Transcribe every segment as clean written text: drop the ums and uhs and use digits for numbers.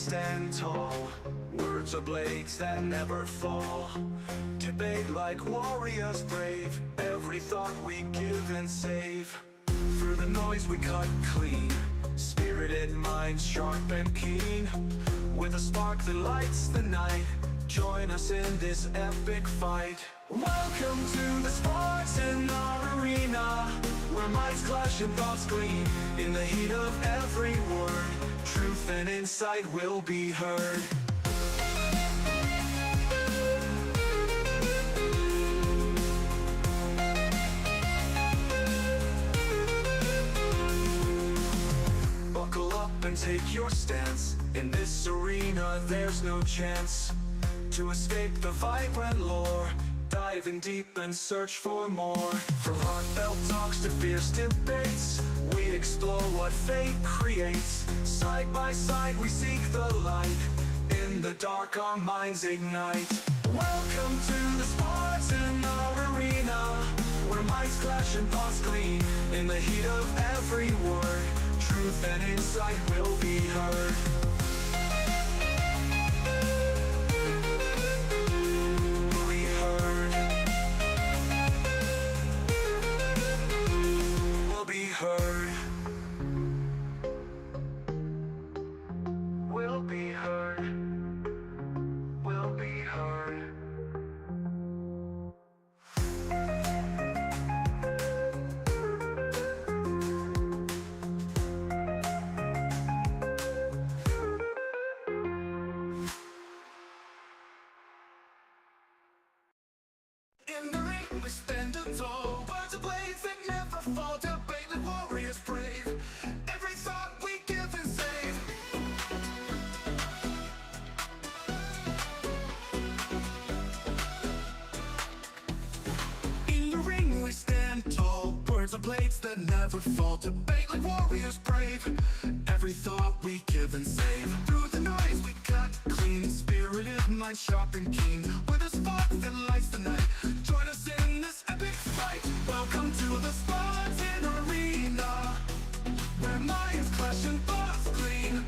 stand tall. Words are blades that never fall. Debate like warriors brave. Every thought we give and save. Through the noise we cut clean. Spirited minds sharp and keen. With a spark that lights the night. Join us in this epic fight. Welcome to the Spartan arena, where minds clash and thoughts gleam. In the heat of every word, truth and insight will be heard. Buckle up and take your stance. In this arena there's no chance to escape the vibrant lore. Dive in deep and search for more. From heartfelt talks to fierce debates, we explore what fate creates. Side by side we seek the light. In the dark our minds ignite. Welcome to the Spartan arena, where minds clash and thoughts gleam. In the heat of every word, truth and insight will be heard. In the ring we stand tall. Words of blades that never fall. Debate like warriors brave. Every thought we give and save. In the ring we stand tall. Words of blades that never fall. Debate like warriors brave. Every thought we give and save. Through the noise we cut clean. Spirited mind sharp and keen. With a spark that lights the night. Join us in this epic fight. Welcome to the Spartan arena, where minds clash and thoughts gleam.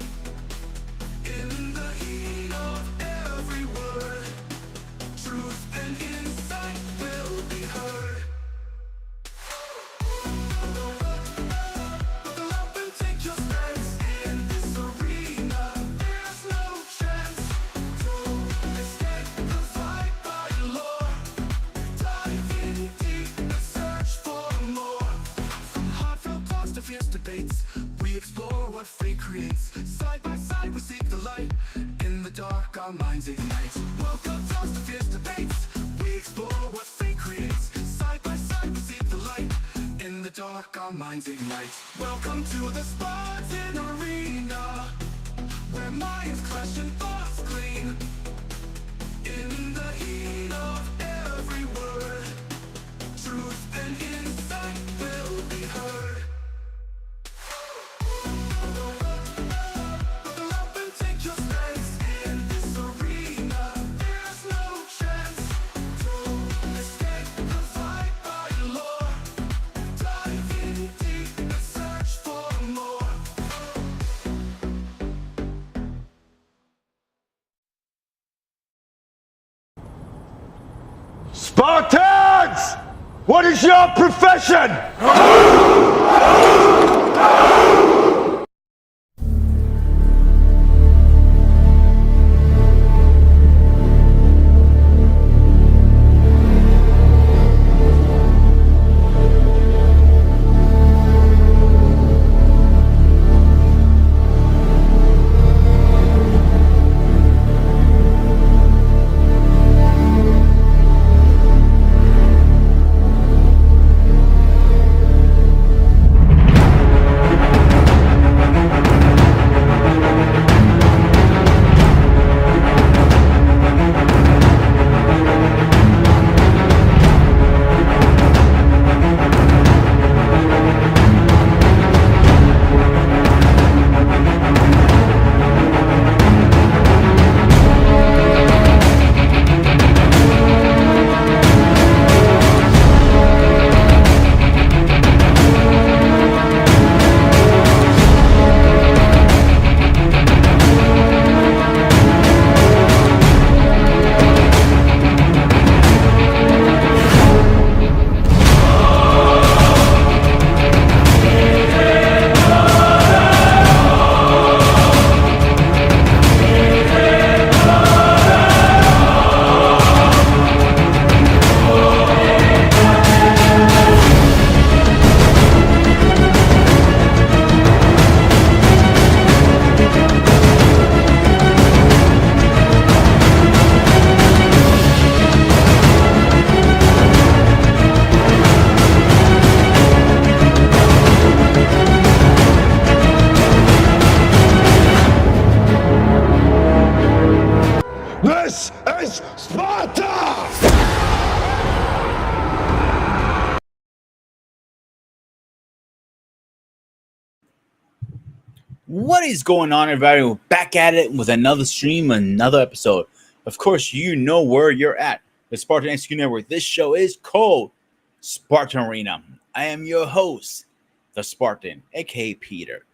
In the heat of every word, truth and insight will be heard. Buckle up and take your stance. In this arena, there's no chance to escape the fight by lore. Dive in deep and search for more. From heartfelt talks to fierce debates, we explore what fate creates. Side by side we seek the light. In the dark our minds ignite. Welcome talks to fierce debates, we explore what fate creates. Side by side we seek the light. In the dark our minds ignite. Welcome to the Spartan arena, where minds clash and thoughts gleam. In the heat of every word, truth and insight will be heard. Buckle up and take your stance. In this arena, there's no chance to escape the fight by lore. Dive in deep and search for more. Spartans! What is your profession? What is going on, everybody? We're back at it with another stream, another episode. Of course, you know where you're at. The Spartan Execute Network. This show is called Spartan Arena. I am your host, the Spartan, aka Peter.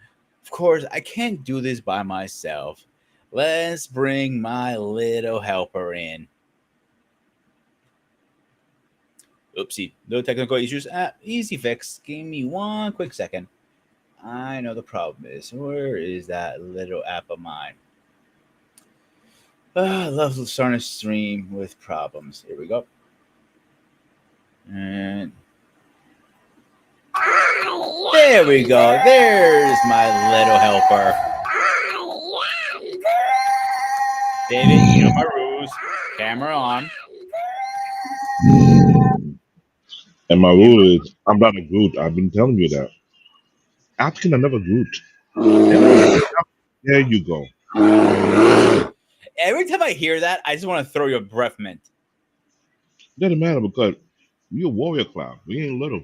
Of course, I can't do this by myself. Let's bring my little helper in. Oopsie, no technical issues. Easy fix. Give me one quick second. I know the problem is. Where is that little app of mine? I love starting a stream with problems. Here we go. And there we go. There's my little helper. David, you know my rules. Camera on. And my You rule is, I'm not a Groot. I've been telling you that. African are never Groot. They're not even. There you go. every time I hear that, I just want to throw you a breath mint. Doesn't matter because we a warrior cloud. We ain't little.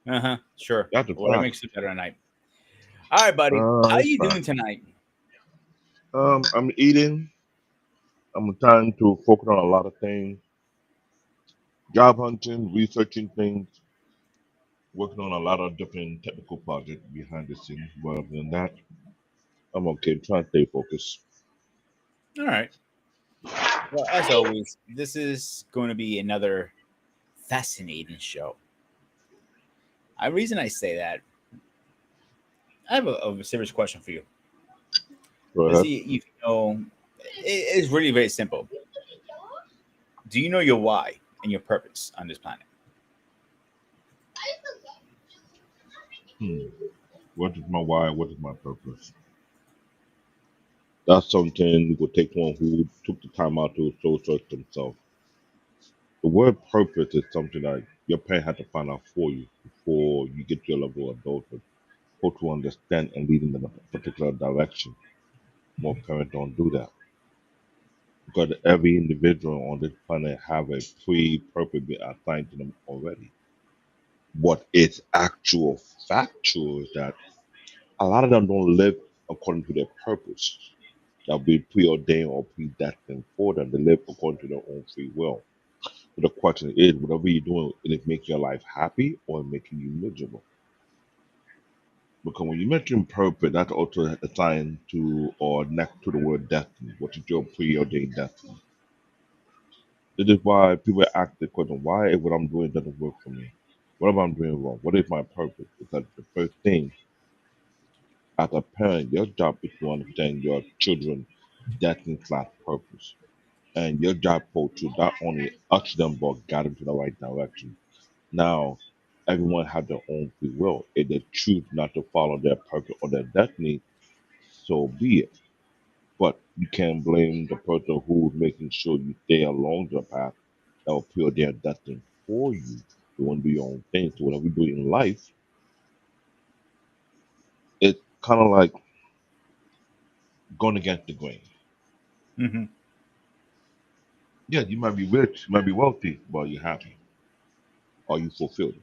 Uh huh. Sure. That's a Whatever fact. makes you better tonight. All right, buddy. How It's you fine. doing tonight? I'm eating. I'm trying to focus on a lot of things. Job hunting, researching things, working on a lot of different technical projects behind the scenes. But other than that, I'm okay. Trying to stay focused. All right. Well, as always, this is going to be another fascinating show. The reason I say that, I have a serious question for you. Go Let's ahead. see if you know. It's really very simple. Do you know your why and your purpose on this planet? Hmm. What is my why? What is my purpose? That's something we could take one who took the time out to soul search themselves. The word purpose is something that your parent had to find out for you before you get to your level of adulthood, how to understand and lead in a particular direction. More parents don't do that because every individual on this planet have a pre-purpose been assigned to them already. What is actual factual is that a lot of them don't live according to their purpose that be preordained or predestined for them. They live according to their own free will. So the question is, whatever you're doing, will it make your life happy or making you miserable? Because when you mention purpose, that's also assigned to or next to the word destiny. What is your preordained destiny? This is why people ask the question, why if what I'm doing doesn't work for me? What am I doing wrong? What is my purpose? Because the first thing, as a parent, your job is to understand your children's destiny slash purpose. And your job for to not only usher them but guide them to the right direction. Now, everyone has their own free will. If they choose not to follow their purpose or their destiny, so be it. But you can't blame the person who's making sure you stay along the path that will pure their destiny for you. You want to do your own thing. So whatever you do in life, it's kind of like going against the grain. Mm-hmm. Yeah, you might be rich, you might be wealthy, but you're happy. Are you fulfilled?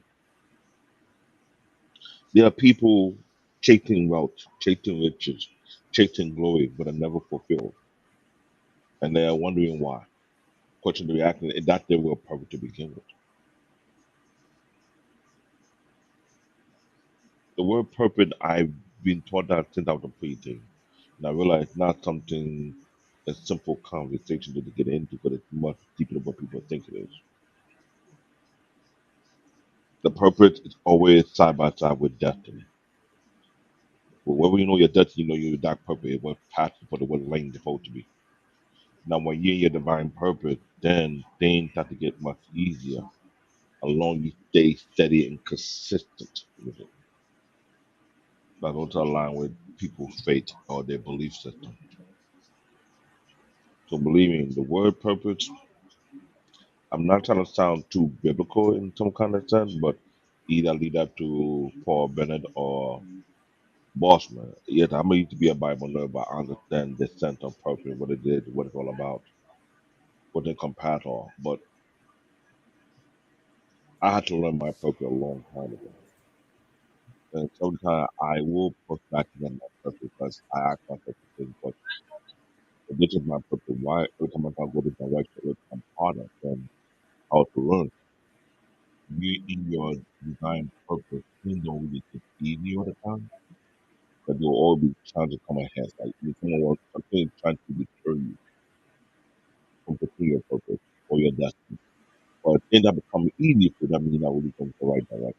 There are people chasing wealth, chasing riches, chasing glory, but are never fulfilled. And they are wondering why. Question to be asking is that their real purpose to begin with. The word purpose, I've been taught that since I was a preteen. And I realized it's not something, a simple conversation to get into, but it's much deeper than what people think it is. The purpose is always side by side with destiny. But wherever you know your destiny, you know your dark purpose, it was passed for the what lane it's supposed to be. Now, when you're in your divine purpose, then things start to get much easier as long as you stay steady and consistent with it. That also align with people's faith or their belief system. So believing the word purpose, I'm not trying to sound too biblical in some kind of sense, but either lead up to Paul Bennett or Bossman. Yes, I may need to be a Bible nerd, but I understand the sense of purpose, what it is, what it's all about, what it compares on. But I had to learn my purpose a long time ago. And sometimes I will push back against my purpose because I ask myself the same question. If this is my purpose, why every time I try to go this direction, it becomes harder than how to learn? You in your design purpose, things don't really get easy all the time, but there will always be challenges come ahead. Like if someone wants something trying to deter you from pursuing your purpose or your destiny. But things that become easy for them, you're not really going the right direction.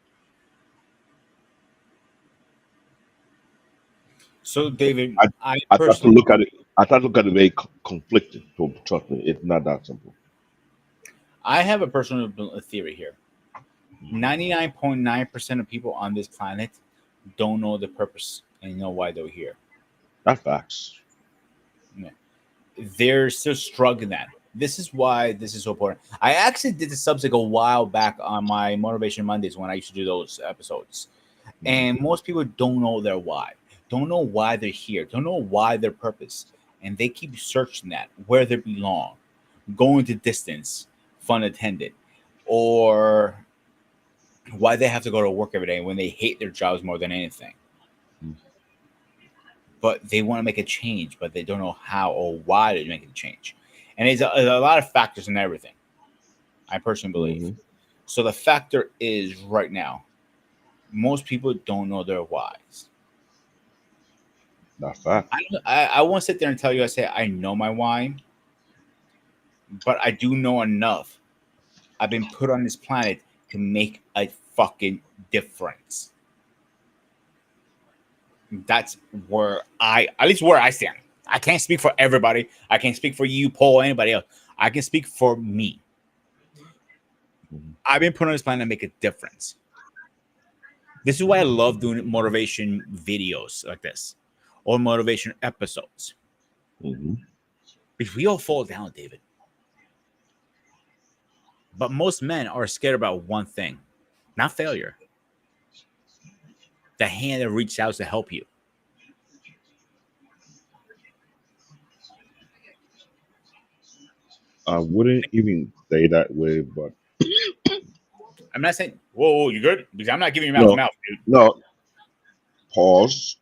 So, David, I I I try to personally, look at it. I try to look at it very conflicted. So trust me, it's not that simple. I have a personal theory here. Mhm. 99.9% of people on this planet don't know the purpose and know why they're here. That's facts. Yeah. They're still struggling that. This is why this is so important. I actually did the subject a while back on my Motivation Mondays when I used to do those episodes. Mhm. And most people don't know their why, don't know why they're here, don't know why their purpose. And they keep searching that where they belong, going to distance, fun attended, or why they have to go to work every day when they hate their jobs more than anything. Mhm. But they want to make a change, but they don't know how or why to make a change. And there's a lot of factors in everything, I personally believe. Mhm. So the factor is right now, most people don't know their whys. That's facts. I won't sit there and tell you, I say, I know my why, but I do know enough. I've been put on this planet to make a fucking difference. That's where at least where I stand. I can't speak for everybody. I can't speak for you, Paul, anybody else. I can speak for me. Mhm. I've been put on this planet to make a difference. This is why I love doing motivation videos like this or motivation episodes Mhm. because we all fall down, David. But most men are scared about one thing, not failure, the hand that reaches out to help you. I wouldn't even say that way, but I'm not saying, whoa, you good? Because I'm not giving you mouth to no, mouth, dude. no. Pause.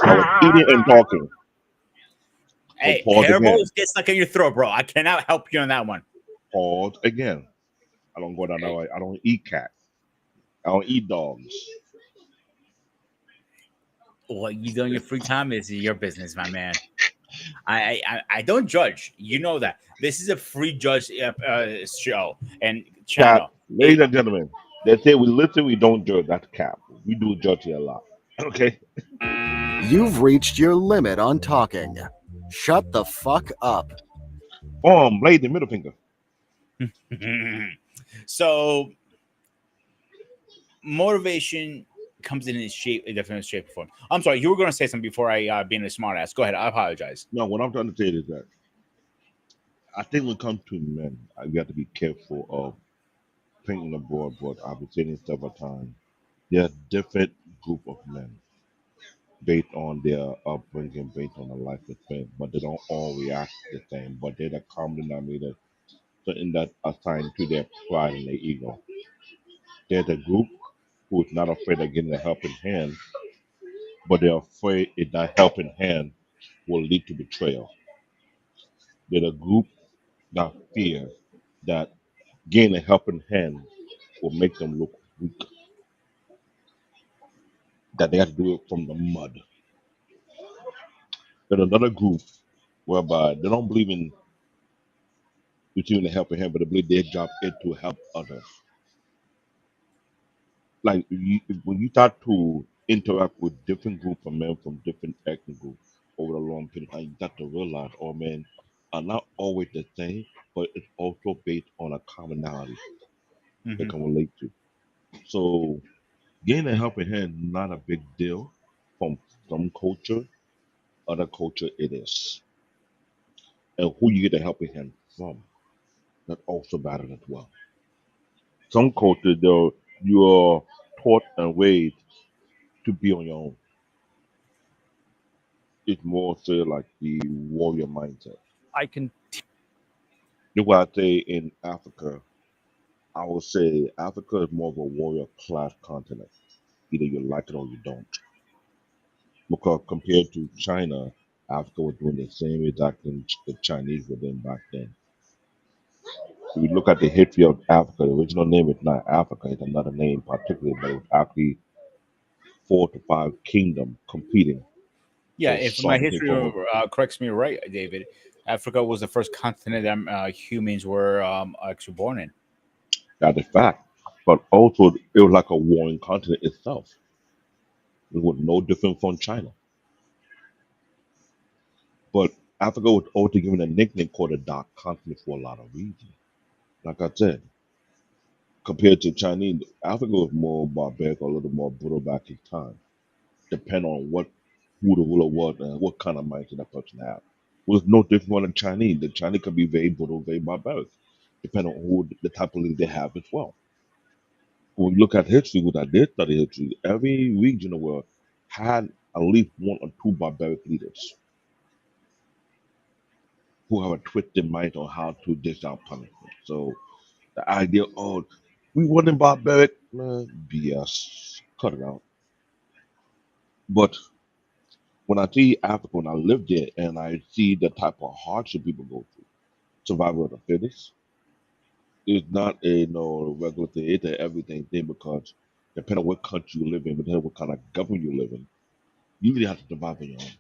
I was eating and talking, so Hey, pause again. hairballs get stuck in your throat, bro. I cannot help you on that one. Pause again. I don't go down that Hey, way. I don't eat cats. I don't eat dogs. what you do in your free time is your business, my man. I don't judge. You know that this is a free judge show and Cat, channel. ladies and gentlemen, they say we listen, we don't judge. That's cap. We do judge here a lot. Okay? You've reached your limit on talking. Shut the fuck up. Blade the middle finger. So motivation comes in its shape, a different shape or form. I'm sorry, you were going to say something before I being a smart ass. Go ahead. I apologize. No, what I'm trying to say is that I think when it comes to men, we have to be careful of painting a broad brush. I've been saying this several times. There are different group of men based on their upbringing, based on their life experience, but they don't all react the same. But they're the common denominator, something that assigned to their pride and their ego. There's a group who is not afraid of getting a helping hand, but they're afraid if that helping hand will lead to betrayal. There's a group that fear that getting a helping hand will make them look weak, that they have to do it from the mud. There's another group whereby they don't believe in receiving a helping hand, but they believe their job is to help others. Like when you start to interact with different group of men from different ethnic groups over a long period of time, you start to realize all men are not always the same, but it's also based on a commonality they Hmm. can relate to. So getting a helping hand not a big deal from some culture, other culture it is. And who you get a helping hand from, that also matters as well. Some cultures though you are taught and raised to be on your own. It's more say like the warrior mindset. I can. That's why I say in Africa, I would say Africa is more of a warrior class continent. Either you like it or you don't. Because compared to China, Africa was doing the same exact thing the Chinese were doing back then. If you look at the history of Africa, the original name is not Africa, it's another name particularly, but it was actually 4 to 5 kingdoms competing Yeah, for if my sovereignty history over. corrects me right, David, Africa was the first continent that humans were actually born in. That is fact. But also, it was like a warring continent itself. It was no different from China. But Africa was also given a nickname called the Dark Continent for a lot of reasons. Like I said, compared to Chinese, Africa was more barbaric, a little more brutal back in time, depend on who the ruler was and what kind of mindset that person had. Was no different from the Chinese. The Chinese could be very brutal, very barbaric, depending on who the type of leader they have as well. When you look at history, what I did study history, every region in the world had at least 1 or 2 barbaric leaders who have a twisted mind on how to dish out punishment. So the idea, oh, we wasn't barbaric, BS, cut it out. But when I see Africa, when I live there and I see the type of hardship people go through, survival of the fittest, it's not a regular thing, it's an everything thing because depending on what country you live in, depending on what kind of government you live in, you really have to survive on your own.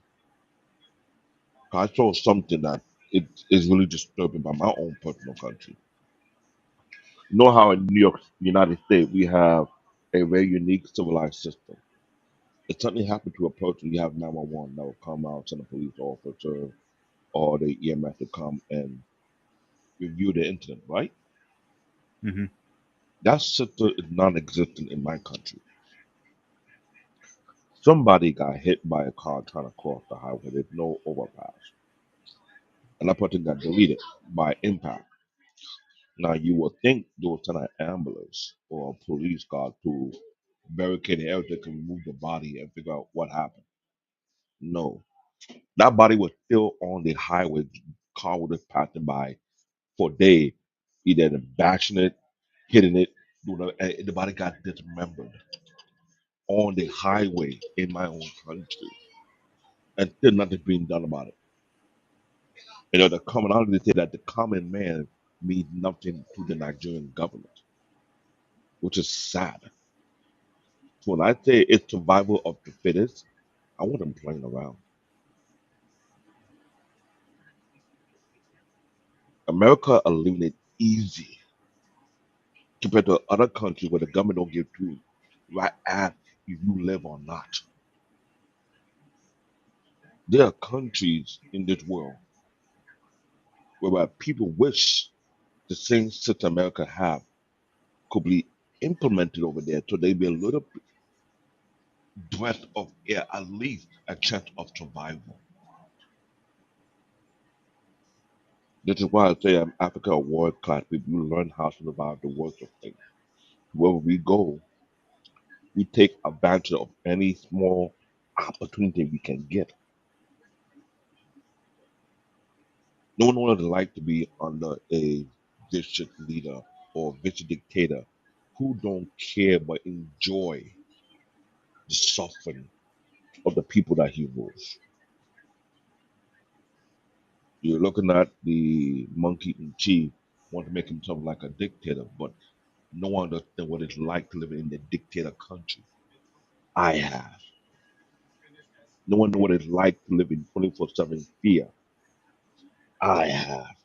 I saw something that it is really disturbing by my own personal country. You know how in New York, United States, we have a very unique civilized system. If something happened to a person, you have 911 that will come out, send a police officer or the EMS to come and review the incident, right? Hmm. That system is non-existent in my country. Somebody got hit by a car trying to cross the highway. There's no overpass, and that person got deleted by impact. Now you would think those send an ambulance or a police car to barricade the area that can remove the body and figure out what happened. No, that body was still on the highway. Car was just passing by for days, either bashing it, hitting it, and the body got dismembered on the highway in my own country, and still nothing being done about it. The commonality say that the common man means nothing to the Nigerian government, which is sad. So when I say it's survival of the fittest, I want them playing around. America eliminated easy compared to other countries where the government don't give to right at if you live or not. There are countries in this world where people wish the same system America have could be implemented over there so they be a little breath of air, at least a chance of survival. This is why I say Africa a world class people. You learn how to survive the worst of things. Wherever we go, we take advantage of any small opportunity we can get. No one would like to be under a vicious leader or vicious dictator who don't care but enjoy the suffering of the people that he rules. You're looking at the monkey in chief want to make himself like a dictator, but no one understands what it's like to live in the dictator country. I have. No one know what it's like to live in 24/7 fear. I have.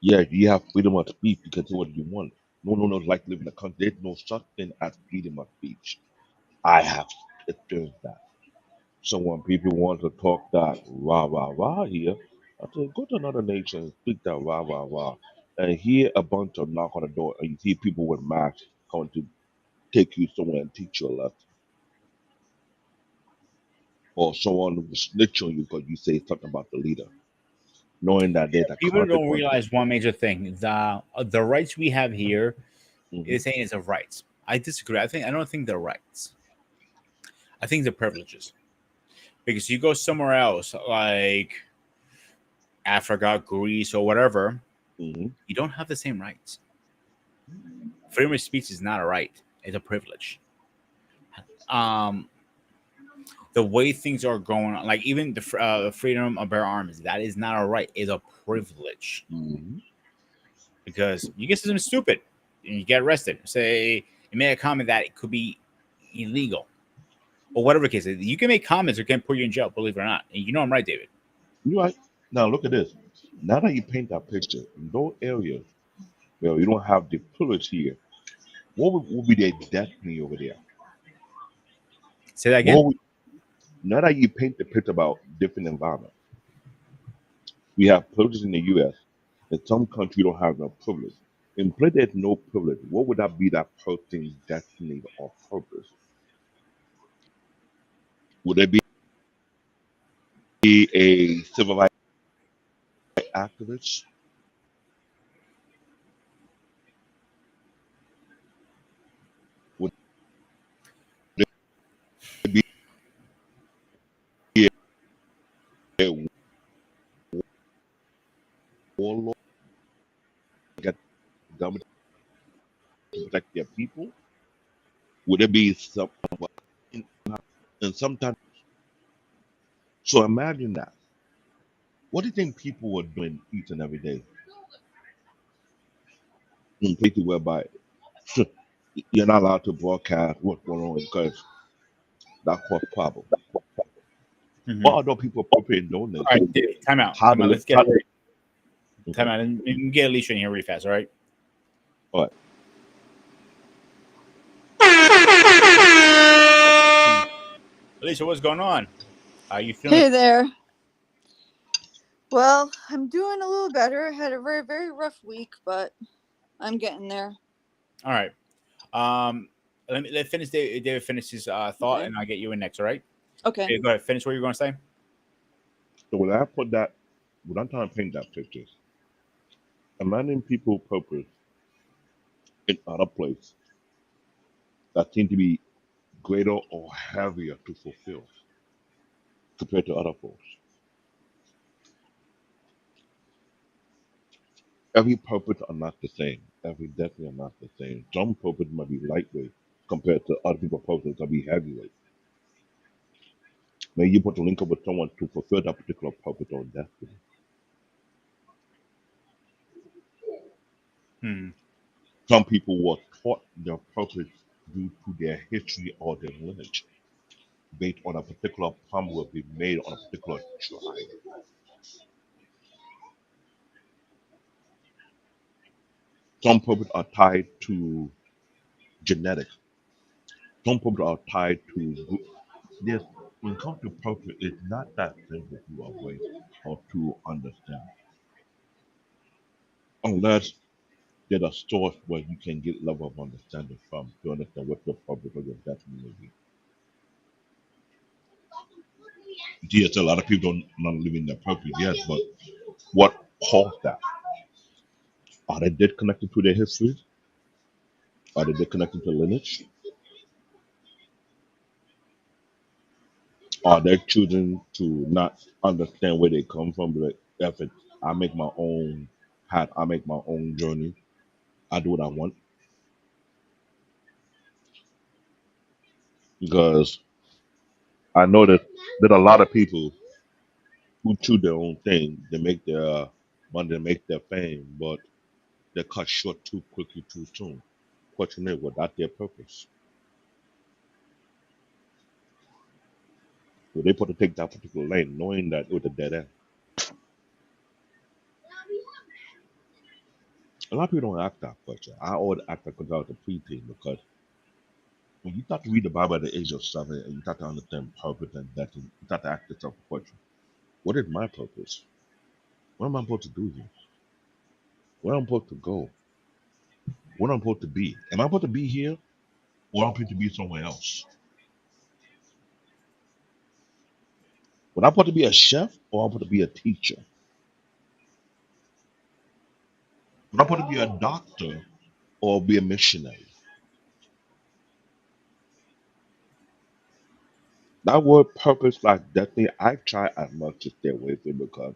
Yeah, you have freedom of speech. You can say what you want. No one knows like to live in a country. There's no such thing as freedom of speech. I have experienced that. So when people want to talk that rah rah rah here, I say go to another nation and speak that rah rah rah, and hear a bunch of knock on the door, and you see people with masks coming to take you somewhere and teach you a lesson, or someone will snitch on you because you say something about the leader, knowing that there's a People don't consequences. realize one major thing: the rights we have here Hmm. is saying it's a rights. I disagree. I don't think they're rights. I think they're privileges because you go somewhere else like Africa, Greece, or whatever, Hmm. you don't have the same rights. Freedom of speech is not a right; it's a privilege. Um, the way things are going on, like even the freedom of bear arms, that is not a right; it's a privilege. Hmm. Because you get something stupid and you get arrested. Say you made a comment that it could be illegal or whatever the case is. You can make comments or can put you in jail, believe it or not. And you know I'm right, David. You're right. Now look at this. Now that you paint that picture, in those areas where you don't have the pillars here, what would be their destiny over there? Say that again. What would, now that you paint the picture about different environments, we have privileges in the U.S. In some countries, don't have no privilege. In place there's no privilege, what would that be that person's destiny or purpose? Would it be a civil rights activist? Would it be a warlord get government to protect their people? Would it be some in, in sometimes? So imagine that. What do you think people were doing each and every day in places whereby you're not allowed to broadcast what's going on because that causes problem? Mm-hmm. What are those people appropriate doing All this? right, David, time out. How Time to out. live? Let's get How, it. Time okay. out. And get Alicia in here really fast. All right. All right. Alicia, what's going on? How you feeling? Hey there. Well, I'm doing a little better. I had a very, very rough week, but I'm getting there. All right. Let finish David finish his thought, Okay. and I'll get you in next. All right. Okay. Okay, go ahead. Finish what you're going to say. So when I put that, when I'm trying to paint that picture, imagine people purpose in other places that seem to be greater or heavier to fulfill compared to other folks. Every purpose are not the same. Every destiny are not the same. Some purpose might be lightweight compared to other people's purpose that be heavyweight. Maybe you put to link up with someone to fulfill that particular purpose or destiny. Hmm. Some people were taught their purpose due to their history or their lineage, based on a particular promise will be made on a particular tribe. Some purpose are tied to genetics. Some purpose are tied to this. When it comes to purpose, it's not that simple to avoid or to understand, unless there's a source where you can get level of understanding from to understand what your purpose or your destiny may be. Yes, a lot of people don't not living their purpose yet, but what caused that? Are they disconnected to their history? Are they disconnected to lineage? Are they choosing to not understand where they come from? But if it, I make my own path, I make my own journey, I do what I want. Because I know that a lot of people who choose their own thing, they make their money, they make their fame, but they cut short too quickly, too soon. Question is, was that their purpose? Were they put to take that particular lane, knowing that it was a dead end? A lot of people don't ask that question. I always ask that question out of preteen because when you start to read the Bible at the age of 7 and you start to understand purpose and destiny, you start to ask yourself a question. What is my purpose? What am I supposed to do here? Where am I supposed to go? What am I supposed to be? Am I supposed to be here or am I supposed to be somewhere else? Am I supposed to be a chef or am I supposed to be a teacher? Am I supposed to be a doctor or be a missionary? That word purpose like destiny, I try as much to stay away from it because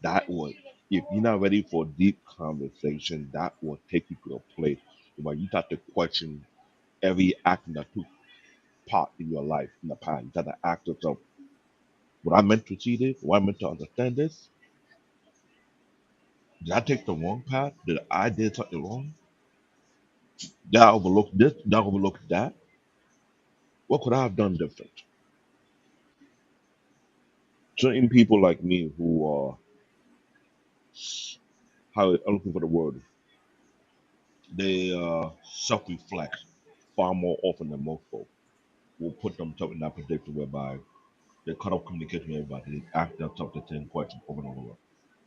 that would, if you're not ready for deep conversation, that will take you to a place. Where you start to question every action that took part in your life in the past. You start to ask yourself, "Would I meant to see this? Was I meant to understand this? Did I take the wrong path? Did I did something wrong? Did I overlook this? Did I overlook that? What could I have done different?" Certain people like me who are, how I'm looking for the word, they self-reflect far more often than most folks. Will put themselves in that position whereby they cut off communication with everybody. They ask themselves the same question over and over.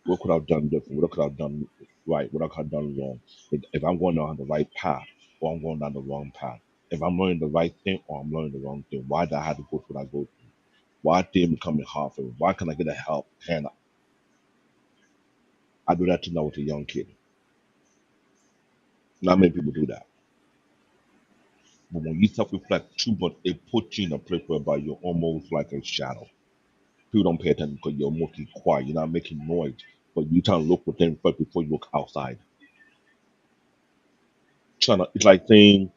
What could I have done different? What could I have done right? What could I have done wrong? If I'm going down the right path or I'm going down the wrong path. If I'm learning the right thing or I'm learning the wrong thing. Why did I have to go through what I go through? Why did it become hard for me? Why can I get a help? And I do that to know with a young kid. Not many people do that. But when you self-reflect too much, it puts you in a place whereby you're almost like a shadow. People don't pay attention because you're mostly quiet. You're not making noise, but you trying to look within first before you look outside. It's like saying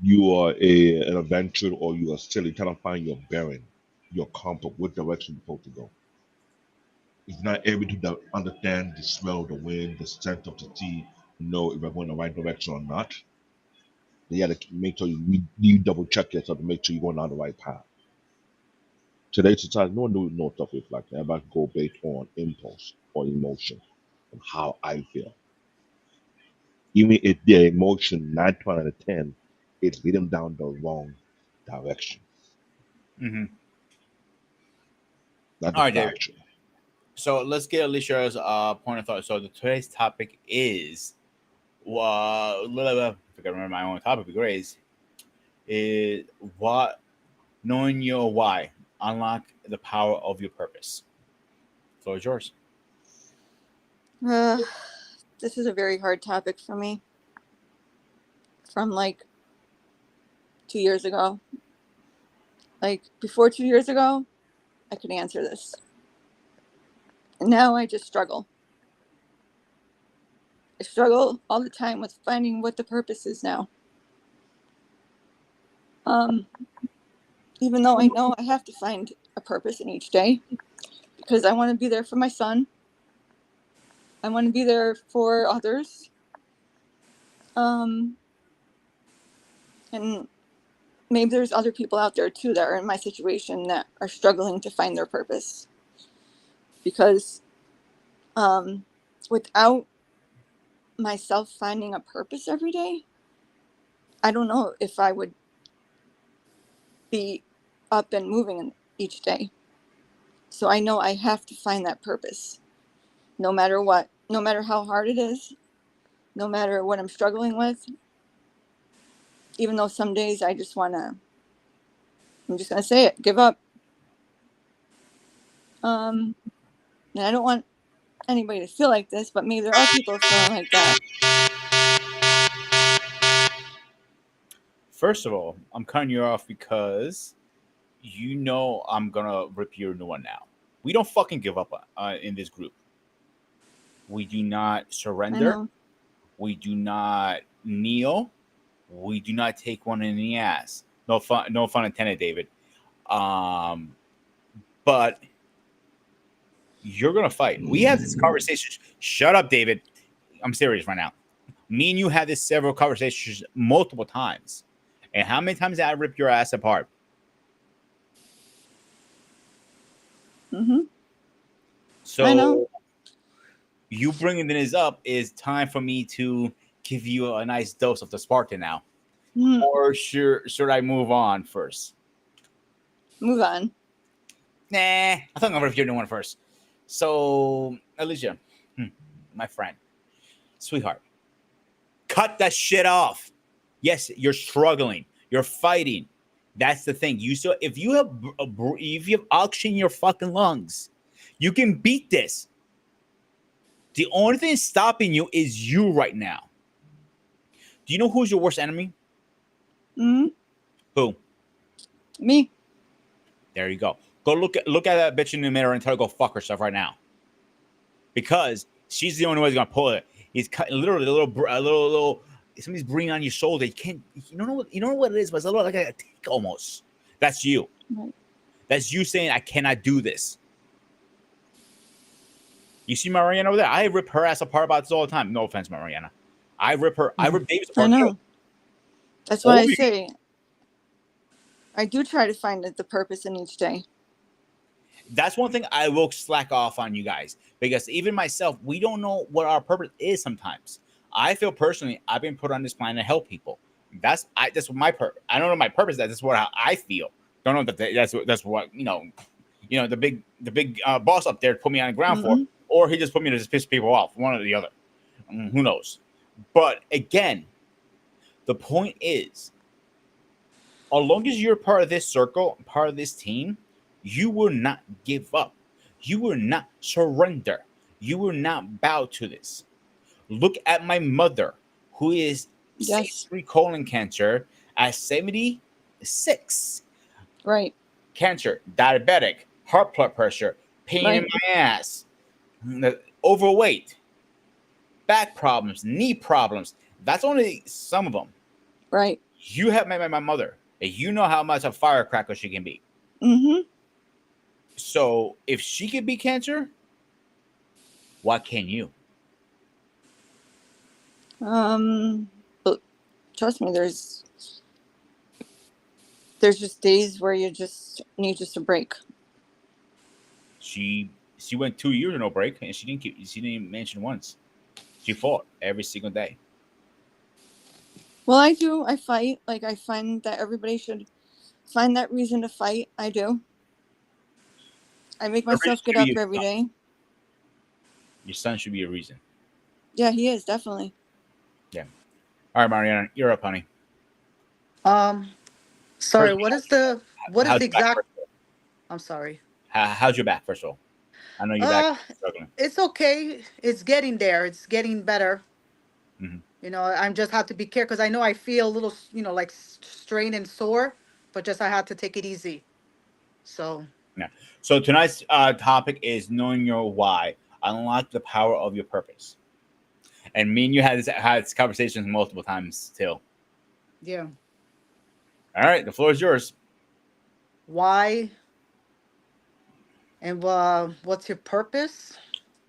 you are an adventurer or you are silly trying to find your bearing, your compass, what direction you're supposed to go. If you're not able to understand the smell of the wind, the scent of the sea, know if you're going the right direction or not, then you have to make sure you double check yourself to make sure you're going down the right path. Today's society, no one knows no stuff reflection. Everybody go based on impulse or emotion and how I feel. Even if their emotion 9 times out of 10 is lead them down the wrong direction. Mm-hmm. That's All a right, David. fact. So let's get Alicia's point of thought. So today's topic is, if I can remember my own topic, is what knowing your why unlock the power of your purpose. Floor is yours. Uh, this is a very hard topic for me. From like 2 years ago. Like before 2 years ago, I could answer this. And now I just struggle. I struggle all the time with finding what the purpose is now. Um, Even though I know I have to find a purpose in each day because I want to be there for my son. I want to be there for others. Um, and maybe there's other people out there too that are in my situation that are struggling to find their purpose because without myself finding a purpose every day, I don't know if I would be up and moving each day. So I know I have to find that purpose no matter what, no matter how hard it is, no matter what I'm struggling with, even though some days I just want to, I'm just going to say it, give up. And I don't want anybody to feel like this, but maybe there are people feeling like that. First of all, I'm cutting you off because you know I'm gonna rip your new one now. We don't fucking give up in this group. We do not I surrender. know. We do not kneel. We do not take one in the ass. No fun. No fun intended, David. Um, but you're gonna fight. We have this conversation. Shut up, David. I'm serious right now. Me and you had this several conversations multiple times. And how many times did I rip your ass apart? Mm-hmm. I know. So you bringing this up is time for me to give you a nice dose of the Spartan now. Mm, Or should I move on first? move on. Nah, I think I'm gonna rip your new one first. So, Alicia, my friend, sweetheart, cut that shit off. Yes, you're struggling. You're fighting. That's the thing. You still, if you have oxygen in your fucking lungs, you can beat this. The only thing stopping you is you right now. Do you know who's your worst enemy? Mm-hmm. Who? Me. There you go. Go look at that bitch in the mirror and tell her to go fuck herself right now. Because she's the only one who's gonna pull it. He's literally a little somebody's breathing on your shoulder. You can't. You don't know what it is, but it's a little like a tick almost. That's you. Right. That's you saying I cannot do this. You see Mariana over there? I rip her ass apart about this all the time. No offense, Mariana. I rip her. I rip Davis I apart too. know. That's why I Or say I do try to find the purpose in each day. that's one thing I will slack off on you guys because even myself, we don't know what our purpose is sometimes. I feel personally, I've been put on this planet to help people. That's what my purpose. I don't know my purpose. That's what I feel. Don't know that's what the big boss up there put me on the ground for, Hmm. or he just put me to just piss people off, one or the other. Who knows? But again, the point is, as long as you're part of this circle, part of this team, you will not give up. You will not surrender. You will not bow to this. Look at my mother, who is stage Yes. 3 colon cancer at 76. Right. Cancer, diabetic, heart blood pressure, pain in Right. my ass, overweight, back problems, knee problems. That's only some of them. Right. You have met my mother, and you know how much a firecracker she can be. Mm-hmm. So if she can beat cancer, why can't you? But trust me, there's just days where you just need just a break. She went 2 years with no break, and she didn't even mention once. She fought every single day. Well, I do. I fight. Like I find that everybody should find that reason to fight. I do. I make Her reason myself get should be up your every son. day. Your son should be a reason. Yeah, he is definitely. Yeah. All right, Mariana, you're up, honey. Um, sorry, First, what is how's the your back? exact? First of all? I'm sorry. How's your back? First of all, I know your back Uh, is struggling. it's okay. It's getting there. It's getting better. Hmm. I'm just have to be careful because I know I feel a little, like strained and sore, but just I have to take it easy. So, Yeah. So tonight's topic is knowing your why. Unlock the power of your purpose. And me and you had this conversations multiple times too. yeah. All right, the floor is yours. Why and what's your purpose?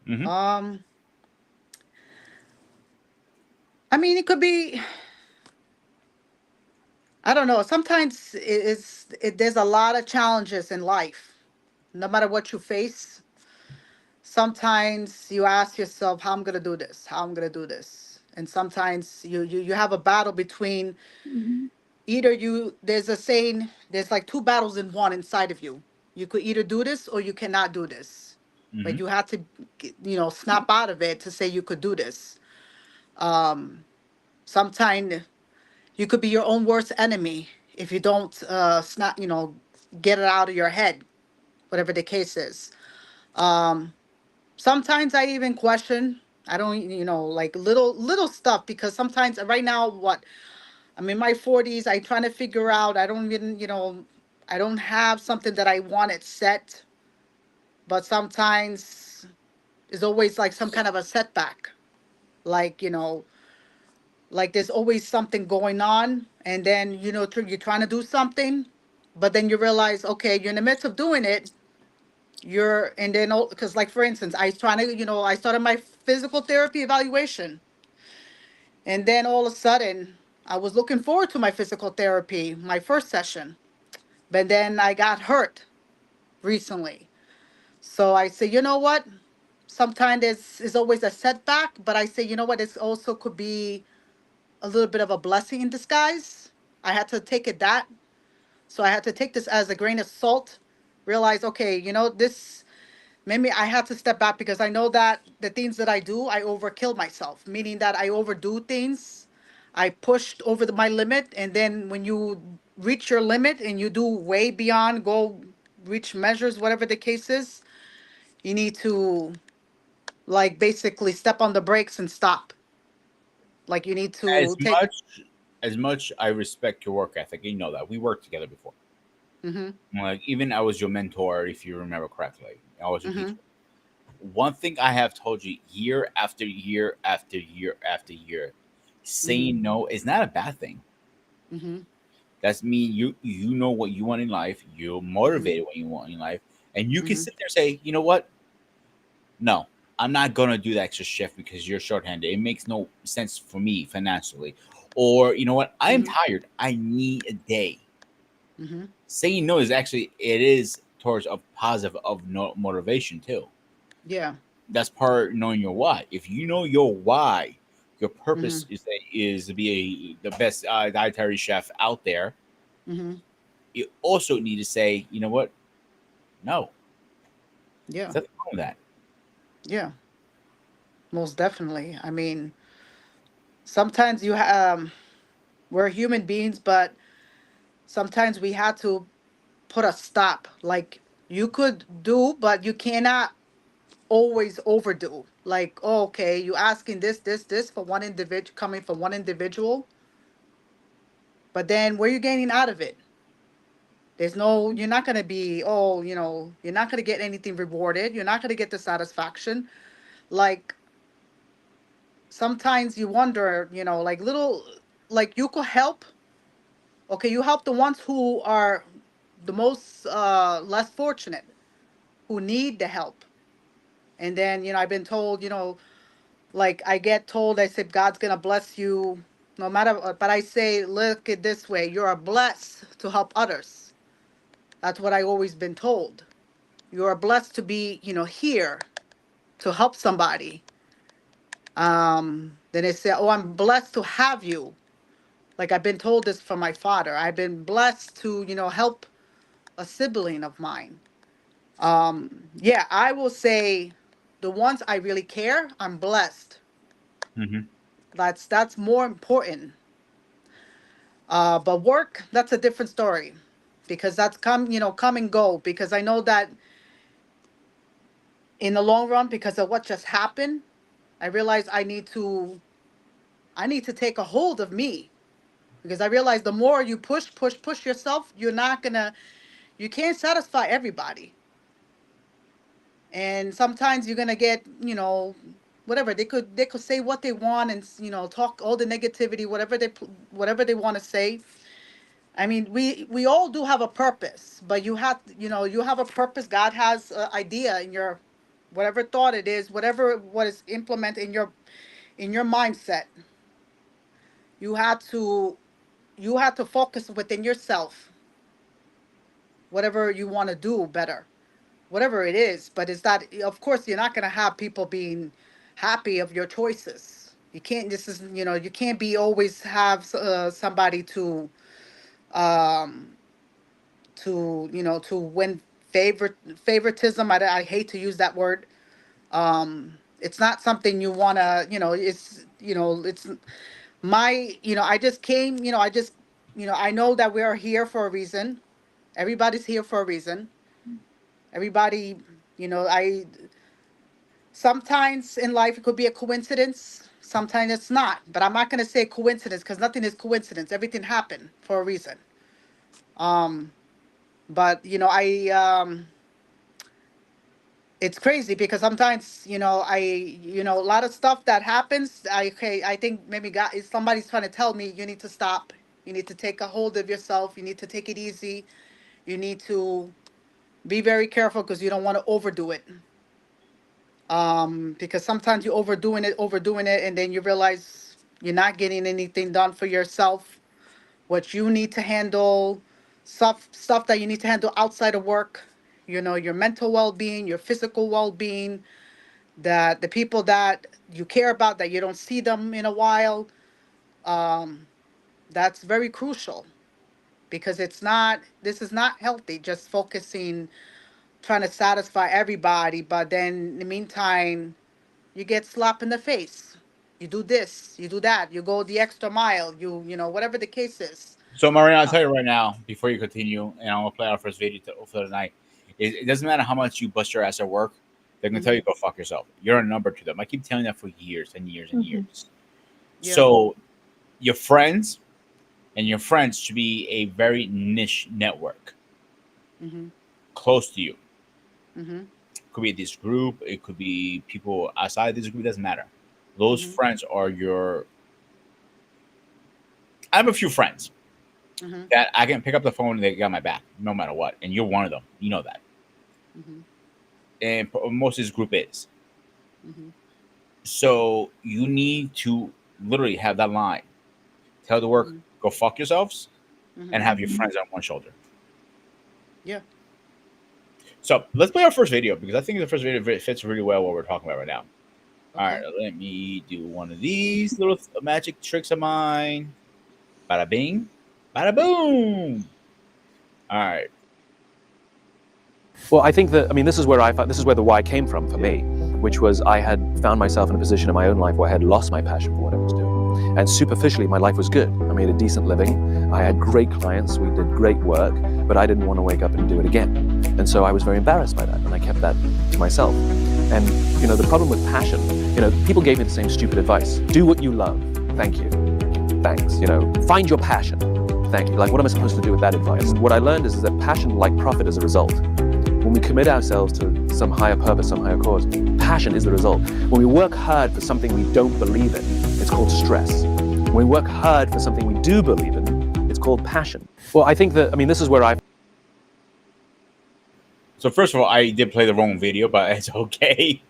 Hmm. Um, I mean, it could be. I don't know. Sometimes there's a lot of challenges in life. No matter what you face, sometimes you ask yourself, how I'm gonna do this, how I'm gonna do this. And sometimes you have a battle between Hmm. either there's a saying, there's like two battles in one inside of you. You could either do this or you cannot do this. Hmm. But you have to, snap out of it to say you could do this. Um, Sometimes you could be your own worst enemy if you don't snap, get it out of your head, whatever the case is. Um, Sometimes I even question. I don't, like little stuff because sometimes right now, what I'm in my 40s, I trying to figure out. I don't even, I don't have something that I wanted set, but sometimes it's always like some kind of a setback. Like like there's always something going on, and then you're trying to do something, but then you realize, okay, you're in the midst of doing it. And then because like for instance, I started my physical therapy evaluation, and then all of a sudden I was looking forward to my physical therapy, my first session, but then I got hurt recently. So I say, you know what, sometimes there's is always a setback, but I say, you know what, it also could be a little bit of a blessing in disguise. I had to take it that. So I had to take this as a grain of salt, realize, okay, this. Maybe I have to step back because I know that the things that I do, I overkill myself, meaning that I overdo things. I pushed over my limit. And then when you reach your limit and you do way beyond, go reach measures, whatever the case is, you need to like basically step on the brakes and stop. Like you need As to take. much I respect your work ethic, you know that we worked together before. Mm-hmm, Like even I was your mentor, if you remember correctly. I was your mm-hmm, teacher. One thing I have told you year after year after year after year, Mhm. Saying no is not a bad thing. Mhm. That's mean you know what you want in life. You're Mhm. motivated what you want in life, and you can Mhm. sit there and say, you know what? No, I'm not gonna do the extra shift because you're shorthanded. It makes no sense for me financially. Or you know what? I'm Mhm. tired. I need a day. Mhm. Saying no is actually it is towards a positive of no motivation too. Yeah. That's part of knowing your why. If you know your why, your purpose Mhm. is to be the best dietary chef out there. Mhm. You also need to say, you know what? No, Yeah. there's nothing wrong with that. Yeah. Most definitely. I mean, sometimes we're human beings, but sometimes we have to put a stop. Like you could do, but you cannot always overdo. Like, oh, okay, you asking this for one individual, coming from one individual, but then what are you gaining out of it? There's no, you're not gonna be, oh, you're not gonna get anything rewarded. You're not gonna get the satisfaction. Like sometimes you wonder, like little, like you could help. Okay, you help the ones who are the most less fortunate, who need the help. And then, I've been told, like I get told, I said, God's gonna bless you no matter what. But I say, look at this way, you are blessed to help others. That's what I always been told. You are blessed to be, here to help somebody. Then they say, oh, I'm blessed to have you. Like I've been told this from my father. I've been blessed to, help a sibling of mine. Yeah, I will say the ones I really care, I'm blessed. Hmm. That's more important. But work, that's a different story because that's come and go. Because I know that in the long run, because of what just happened, I realize I need to take a hold of me because I realize the more you push yourself, you can't satisfy everybody. And sometimes you're gonna get, whatever they could say what they want and talk all the negativity, whatever they want to say. I mean, we all do have a purpose, but you have a purpose. God has an idea in your whatever thought it is, whatever what is implemented in your mindset. You have to focus within yourself, whatever you want to do better, whatever it is. But it's that, of course, you're not going to have people being happy of your choices. You can't. This is you can't be always have somebody um to win favoritism. I hate to use that word. It's not something you want to, it's I just came, I know that we are here for a reason. Everybody's here for a reason. Everybody, I sometimes in life it could be a coincidence, sometimes it's not, but I'm not going to say coincidence because nothing is coincidence. Everything happened for a reason. um but it's crazy because sometimes a lot of stuff that happens, I think maybe God is somebody's trying to tell me you need to stop, you need to take a hold of yourself, you need to take it easy, you need to be very careful because you don't want to overdo it. Because sometimes you overdoing it and then you realize you're not getting anything done for yourself, what you need to handle, stuff that you need to handle outside of work, your mental well-being, your physical well-being, that the people that you care about, that you don't see them in a while. um that's very crucial because this is not healthy, just focusing, trying to satisfy everybody, but then in the meantime you get slapped in the face. You do this, you do that, you go the extra mile, whatever the case is. So, Mariana, I'll uh, tell you right now, before you continue, and I'm gonna play our first video for the night. It doesn't matter how much you bust your ass at work; they're gonna tell you mhm, go fuck yourself. You're a number to them. I keep telling that for years and years and Hmm. years. yeah. So, your friends and your friends should be a very niche network, Mhm. close to you. Mhm. Could be this group. It could be people outside this group. It doesn't matter. Those Mhm. friends are your I have a few friends Mm-hmm. that I can pick up the phone and they got my back no matter what, and you're one of them. You know that, Mm-hmm. and most of this group is. Mm-hmm. So you need to literally have that line. Tell the work, Mm-hmm. go fuck yourselves, and Mm-hmm. have your friends on one shoulder. Yeah. So let's play our first video because I think the first video fits really well what we're talking about right now. All right, Okay. let me do one of these little magic tricks of mine. Bada bing, bada boom. All right. Well, I think that, I mean, this is where this is where the why came from for me, which was I had found myself in a position in my own life where I had lost my passion for what I was doing. And superficially, my life was good. I made a decent living. I had great clients. We did great work, but I didn't want to wake up and do it again. And so I was very embarrassed by that, and I kept that to myself. And, you know, the problem with passion, you know, people gave me the same stupid advice. Do what you love. Thank you. Thanks. You know, find your passion. Thank you. Like, what am I supposed to do with that advice? What I learned is that passion, like profit, is a result. When we commit ourselves to some higher purpose, some higher cause, passion is the result. When we work hard for something we don't believe in, it's called stress. When we work hard for something we do believe in, it's called passion. Well, I think that, I mean, this is where So first of all, I did play the wrong video, but it's okay.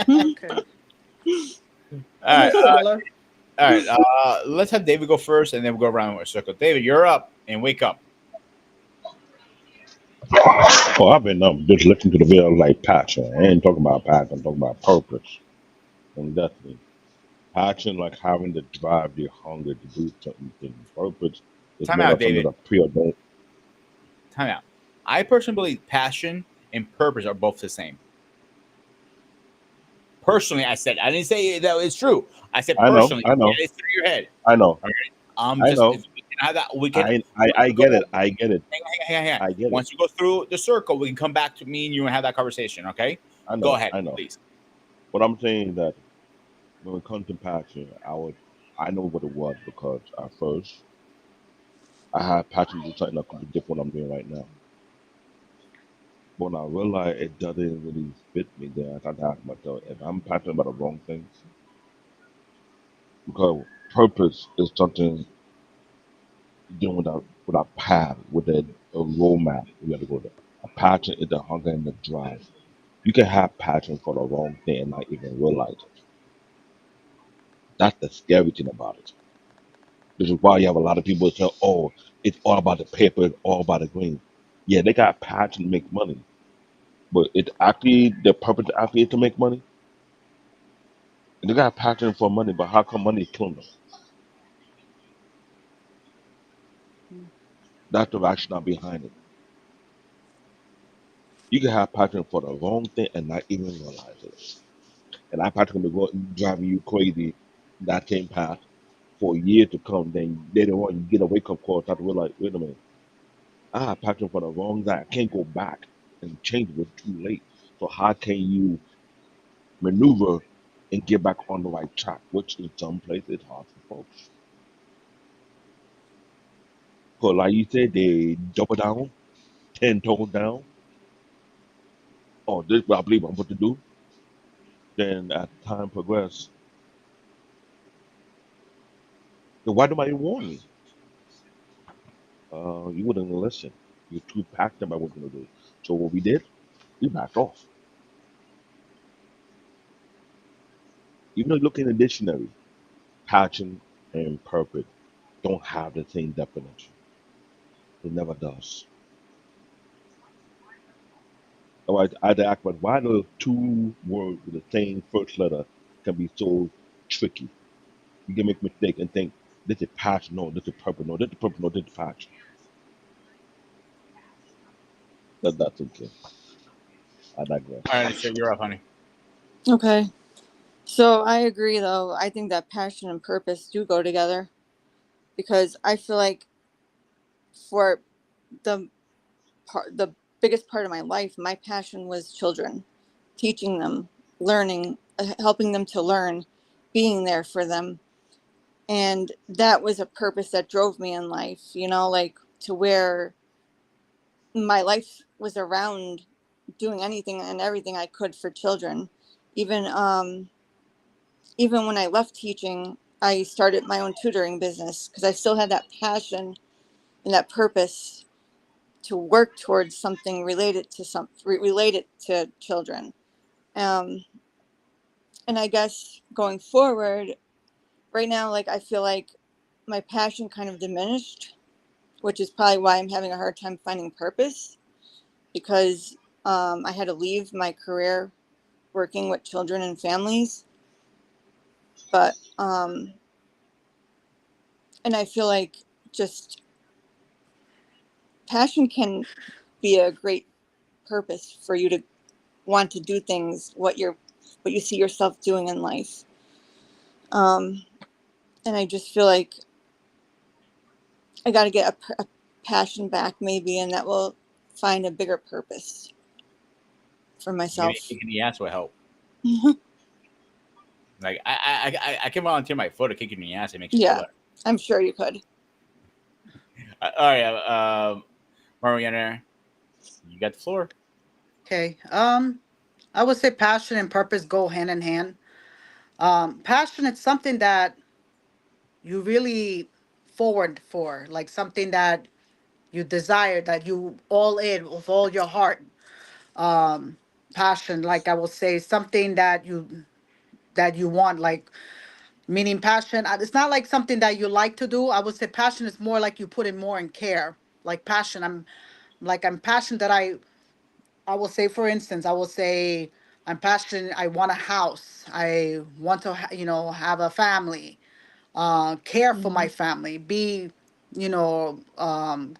Okay. All right. Almost similar. All right. Let's have David go first, and then we'll go around in a circle. David, you're up, and wake up. Well, I've been just listening to the video like passion. I ain't talking about passion. I'm talking about purpose and destiny. Passion, like having the drive, the hunger to do certain things. Purpose is Time more out, like something David. that's preordained. Time out. I personally believe passion and purpose are both the same. Personally, I said I didn't say that it's true. I said I know, personally, I get know, it through your head. I know, All right. I Just know. if we can have that. We can I once we get it. go. I get it. Hang on. I get it. Once you go through the circle, we can come back to me and you and have that conversation. Okay. I Go know. ahead, I know. please. But I'm saying that when it comes to passion, I know what it was because at first I had passion to do something that completely different what I'm doing right now. But when I realized it doesn't really fit me, then I started asking myself if I'm passionate about the wrong things. Because purpose is something doing with a path, with a roadmap we got to go there. A passion is the hunger and the drive. You can have passion for the wrong thing and not even realize it. That's the scary thing about it. This is why you have a lot of people that say, "Oh, it's all about the paper, it's all about the green." Yeah, they got passion to make money, but it actually the purpose actually is to make money. And they got passion for money, but how come money is killing them? That's the rationale behind it. You can have passion for the wrong thing and not even realize it. And that passion will go driving you crazy that same path for years to come. Then later on, you get a wake up call, start to realize, wait a minute, I have passion for the wrong thing. I can't go back and change it. It's too late. So how can you maneuver and get back on the right track? Which in some places it's hard for folks. Because like you said, they double down, 10 toes down. Oh, this is what I believe I'm supposed to do. Then as time progresses, then why do I even warn you? You wouldn't listen. You're too passionate about what you're gonna do. So what we did, we backed off. Even though you look in the dictionary, passion and purpose don't have the same definition. It never does. Otherwise, I had to ask about why the two words with the same first letter can be so tricky. You can make a mistake and think this is passion, no, this is purpose, no, this is purpose, no, this is passion. That's okay. I All digress. right, so you're up, honey. Okay. So I agree, though. I think that passion and purpose do go together because I feel like for the the biggest part of my life, my passion was children, teaching them, learning, helping them to learn, being there for them. And that was a purpose that drove me in life, like to where my life was around doing anything and everything I could for children. Even even when I left teaching, I started my own tutoring business because I still had that passion and that purpose to work towards something related to children. Um, and I guess going forward, right now, like I feel like my passion kind of diminished, which is probably why I'm having a hard time finding purpose because I had to leave my career working with children and families. But and I feel like just passion can be a great purpose for you to want to do things what you see yourself doing in life. Um, and I just feel like I got to get a passion back maybe, and that will find a bigger purpose for Maybe myself. kicking the ass will help. Like I can volunteer my foot to kicking the ass. It makes you feel Yeah, better. I'm sure you could. All right, Mariana, you got the floor. Okay. I would say passion and purpose go hand in hand. Passion is something that you really forward for, like something that you desire, that you all in with all your heart. Um, Passion, like I will say, something that you want, like meaning passion. It's not like something that you like to do. I would say passion is more like you put in more in care. Like passion, I'm passionate that I will say, for instance, I will say I'm passionate. I want a house. I want to, have a family. Care for Hmm. my family. Be,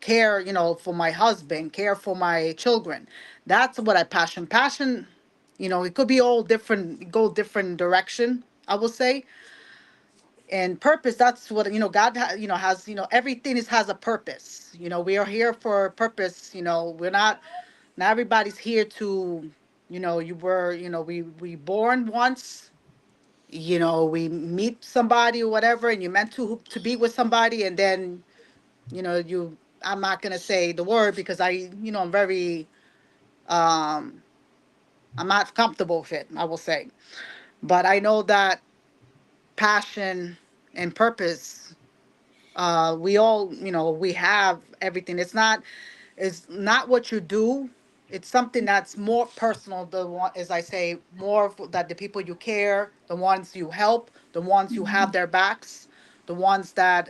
care, for my husband. Care for my children. That's what I passion. Passion, it could be all different. Go different direction, I will say. And purpose, that's what, God has, everything has a purpose. We are here for a purpose. We're not everybody's here to, we born once, we meet somebody or whatever, and you're meant to be with somebody, and then, I'm not gonna say the word because I'm very, um I'm not comfortable with it, I will say. But I know that passion and purpose, we all, we have everything. It's not what you do. It's something that's more personal. The one, as I say, more that the people you care, the ones you help, the ones you have their backs, the ones that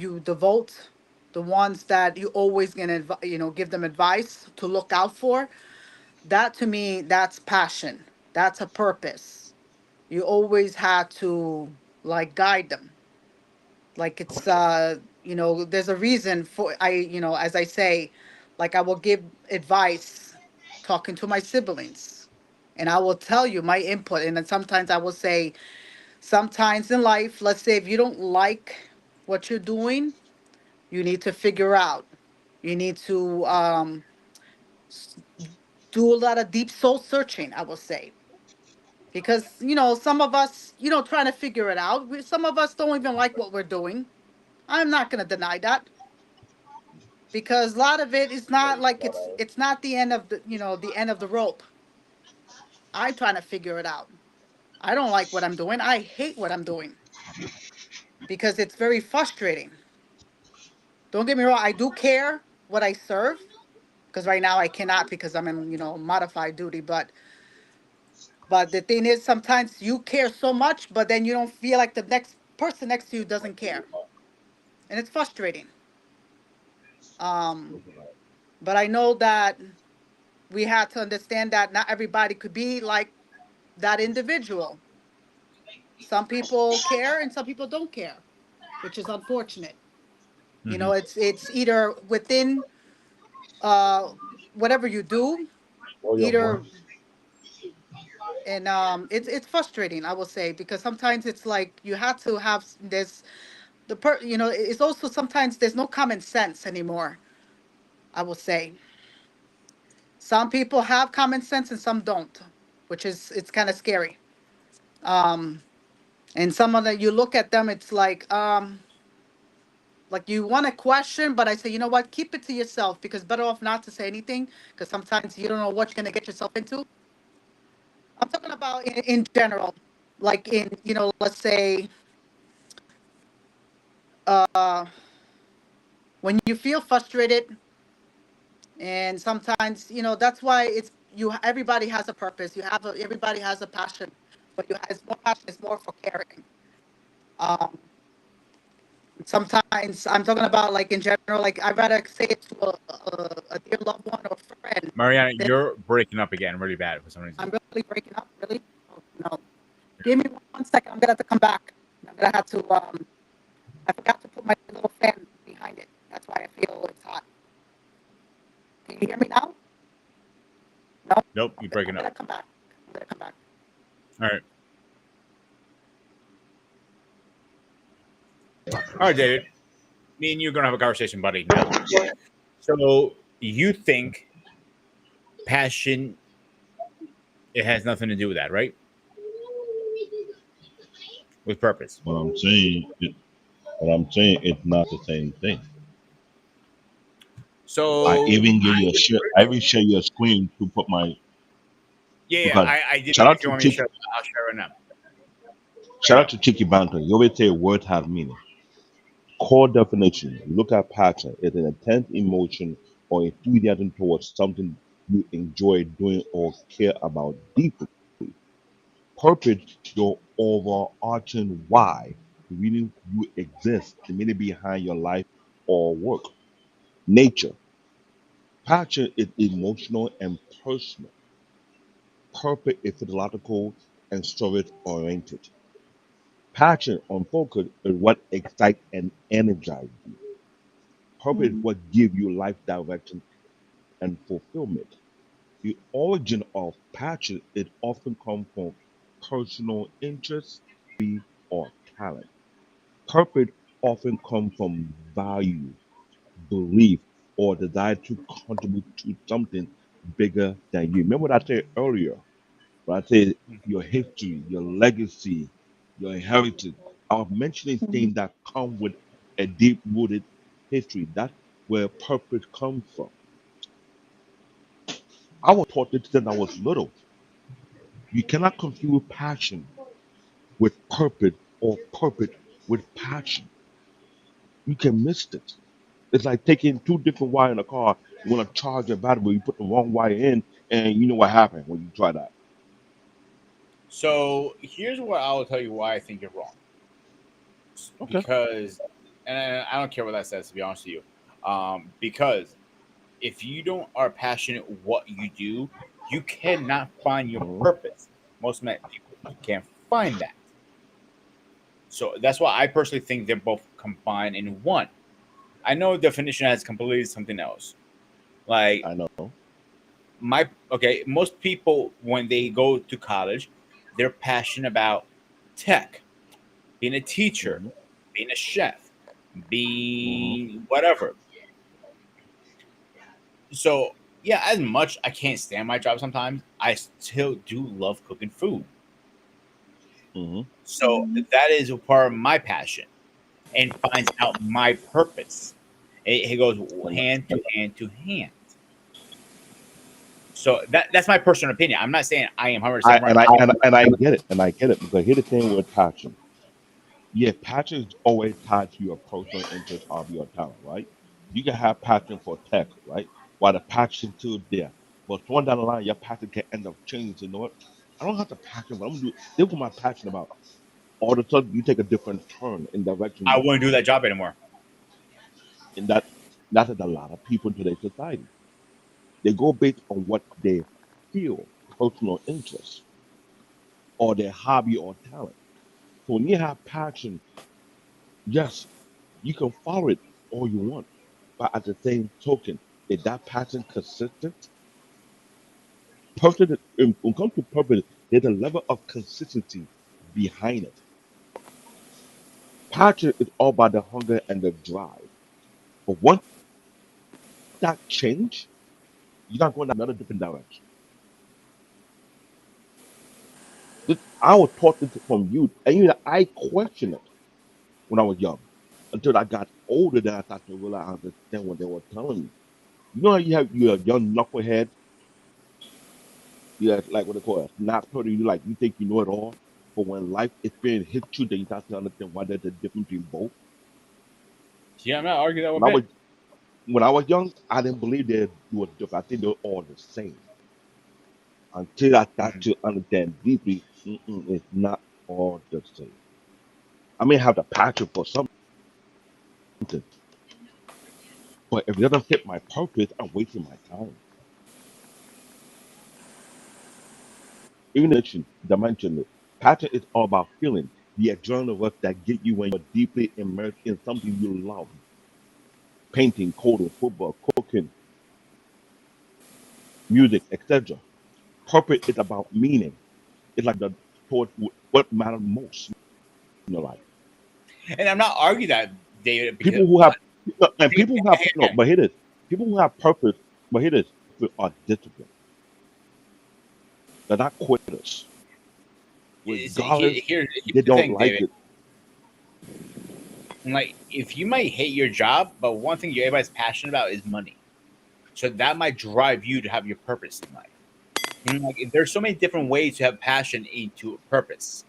you devote, the ones that you always gonna give them advice to look out for. That, to me, that's passion. That's a purpose. You always have to, like, guide them. Like, it's there's a reason for, as I say, like, I will give advice talking to my siblings, and I will tell you my input. And then sometimes I will say, sometimes in life, let's say if you don't like what you're doing, you need to figure out, you need to do a lot of deep soul searching, I will say. Because some of us, trying to figure it out, some of us don't even like what we're doing. I'm not going to deny that, because a lot of it is not like, it's not the end of the end of the rope. I'm trying to figure it out. I don't like what I'm doing. I hate what I'm doing because it's very frustrating. Don't get me wrong, I do care what I serve, because right now I cannot because I'm in, modified duty. But the thing is, sometimes you care so much, but then you don't feel like the next person next to you doesn't care, and it's frustrating. Um, but I know that we have to understand that not everybody could be like that individual. Some people care and some people don't care, which is unfortunate. Hmm. It's either within uh whatever you do, either. And it's frustrating, I will say, because sometimes it's like you have to have this it's also sometimes there's no common sense anymore, I will say. Some people have common sense and some don't, which is, it's kind of scary. um and some of the, you look at them, it's like you want to question, but I say, you know what, keep it to yourself, because better off not to say anything, because sometimes you don't know what you're going to get yourself into. I'm talking about in general. like in, let's say, uh, when you feel frustrated, and sometimes, that's why it's you. Everybody has a purpose. Everybody has a passion, but it's more passion is more for caring. Um, Sometimes I'm talking about like in general, like I'd rather say it to a dear loved one or friend Mariana, than you're breaking up again really bad for some reason. I'm really breaking up. Really? Oh, no. Give me 1 second. I'm gonna have to come back. I'm gonna have to. I forgot to put my little fan behind it. That's why I feel it's hot. Can you hear me now? No. Nope, you're I'm breaking up. gonna come back. I'm gonna come back. All right. All right, David. Me and you are gonna have a conversation, buddy. Now, so you think passion it has nothing to do with that, right? With purpose. What I'm saying, it's not the same thing. I So even give you a share. I even share your screen to put my yeah, because I did. shout out If you to want me to share, Tiki. I'll share it now. Shout out to Tiki Banter. You always say words have meaning. Core definition. Look at passion. It's an intense emotion or enthusiasm towards something you enjoy doing or care about deeply. Purpose, your overarching why, the reason you exist, the meaning behind your life or work. Nature. Passion is emotional and personal. Purpose is physiological and service oriented. Passion on focus is what excites and energizes you. Purpose is what gives you life direction and fulfillment. The origin of passion it often comes from personal interest, or talent. Purpose often comes from value, belief, or desire to contribute to something bigger than you. Remember what I said earlier? When I said your history, your legacy, your inheritance. I was mentioning things that come with a deep rooted history. That's where purpose comes from. I was taught this since I was little. You cannot confuse passion with purpose or purpose with passion. You can miss it. It's like taking two different wires in a car. You want to charge your battery, you put the wrong wire in, and you know what happened when you try that. So here's what I will tell you why I think you're wrong. Okay. Because, and I don't care what that says to be honest with you. Because if you don't are passionate what you do, you cannot find your Mhm. purpose. Most people can't find that. So that's why I personally think they're both combined in one. I know definition has completely something else. Like I know. most people when they go to college, they're passionate about tech, being a teacher, Hmm. being a chef, Hmm. be whatever. So yeah, as much I can't stand my job sometimes, I still do love cooking food. Hmm. So that is a part of my passion and finds out my purpose. It goes And, hand to and hand to hand. So that's my personal opinion. I'm not saying I am 100% I right. and I and I get it, and I get it because here's the thing with passion. Yeah, passion is always tied to your personal interest of your talent, right? You can have passion for tech, right? While the passion still there, but going down the line, your passion can end up changing. To, you know what? I don't have the passion, but I'm gonna do this. Is what my passion about. All of a sudden, you take a different turn in direction I wouldn't do that job anymore. in that is a lot of people in today's society. They go based on what they feel, personal interest, or their hobby or talent. So when you have passion, yes, you can follow it all you want. But at the same token, is that passion consistent? Purpose, when it comes to purpose, there's a level of consistency behind it. Passion is all about the hunger and the drive. But once that change, you're not going another different direction. I was taught this from youth, and I questioned it when I was young until I got older. That I started to realize I understand what they were telling me. You know how you're a young knucklehead, you have like what they call a snap turtle. You think you know it all, But when life experience hits you, then you start to understand why there's a difference between both. Yeah, I'm not arguing that one When I was bit. when I was young, I didn't believe they were different. I think they're all the same. Until I start Mhm. to understand deeply, it's not all the same. I may have the passion for something, but if it doesn't fit my purpose, I'm wasting my time. Even dimension, passion is all about feeling the adrenaline rush that get you when you're deeply immersed in something you love. Painting, coding, football, cooking, music, etc. Purpose is about meaning. It's like the towards what matters most in your life. And I'm not arguing that, David, because People who have and here, people who have no, here, but here it is. People who have purpose, but here it is, are disciplined. They're not quitters. Regardless, here's they the don't thing, like David. it. Like, if you might hate your job, but one thing everybody's passionate about is money. So that might drive you to have your purpose in life. And like, there's so many different ways to have passion into a purpose.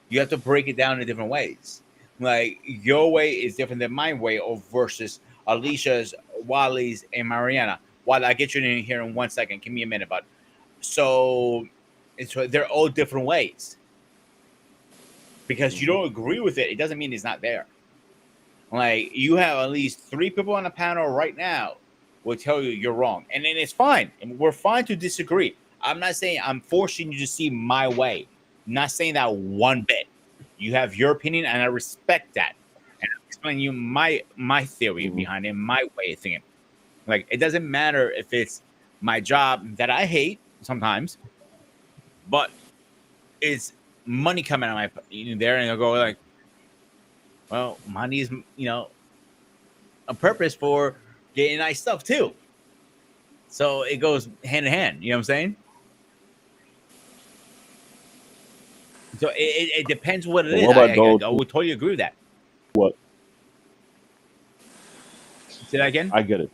You have to break it down in different ways. Like, your way is different than my way, or versus Alicia's, Wally's, and Mariana. Wally, I get you in here in 1 second. Give me a minute, bud. So, they're all different ways. Because you Hmm. don't agree with it, it doesn't mean it's not there. Like, you have at least three people on the panel right now will tell you you're wrong, and then it's fine, and we're fine to disagree. I'm not saying I'm forcing you to see my way. I'm not saying that one bit. You have your opinion, and I respect that. And I'm explaining you my theory Hmm. behind it, my way of thinking. Like, it doesn't matter if it's my job that I hate sometimes, but it's money coming out of my there, and they'll go like, well, money is a purpose for getting nice stuff too. So it goes hand in hand. You know what I'm saying? So it depends what it But is. what about those I who would totally agree with that. what Say that again. I get it.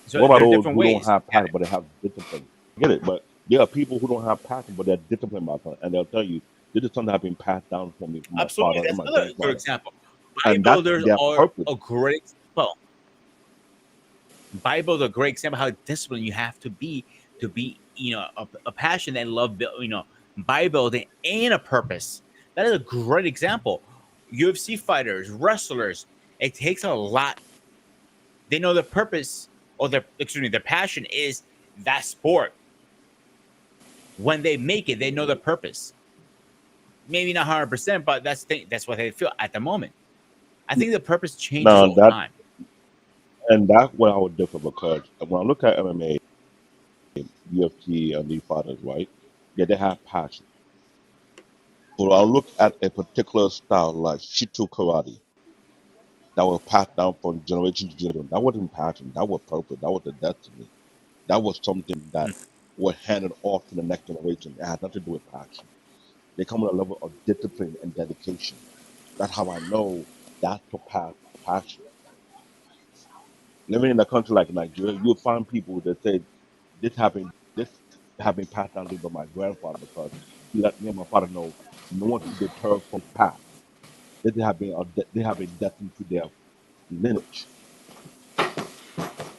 So What about there's those different who don't ways. have passion but they have discipline? I get it, but there are people who don't have passion but they're disciplined about something, and they'll tell you this is something that's been passed down from me from my Absolutely, father and that's my another good grandfather, example. and Bible that's builders their are purpose. a great example. Bible's a great example how disciplined you have to be, a passion and love, Bible building and a purpose. That is a great example. UFC fighters, wrestlers, it takes a lot. They know their purpose, or their passion is that sport. When they make it, they know their purpose. Maybe not 100%, but that's what they feel at the moment. I think the purpose changes Now over that time. and that's what I would differ because when I look at MMA, UFC, and these fighters, right? Yeah, they have passion. But I look at a particular style like Shitu Karate that was passed down from generation to generation. That wasn't passion. That was purpose. That was the destiny. That was something that was handed off to the next generation. It had nothing to do with passion. They come with a level of discipline and dedication. That's how I know that's the path passion. Living in a country like Nigeria, you'll find people that say this happened passed down to me by my grandfather because he let me and my father know no one should deter from his path. They have been destined to their lineage.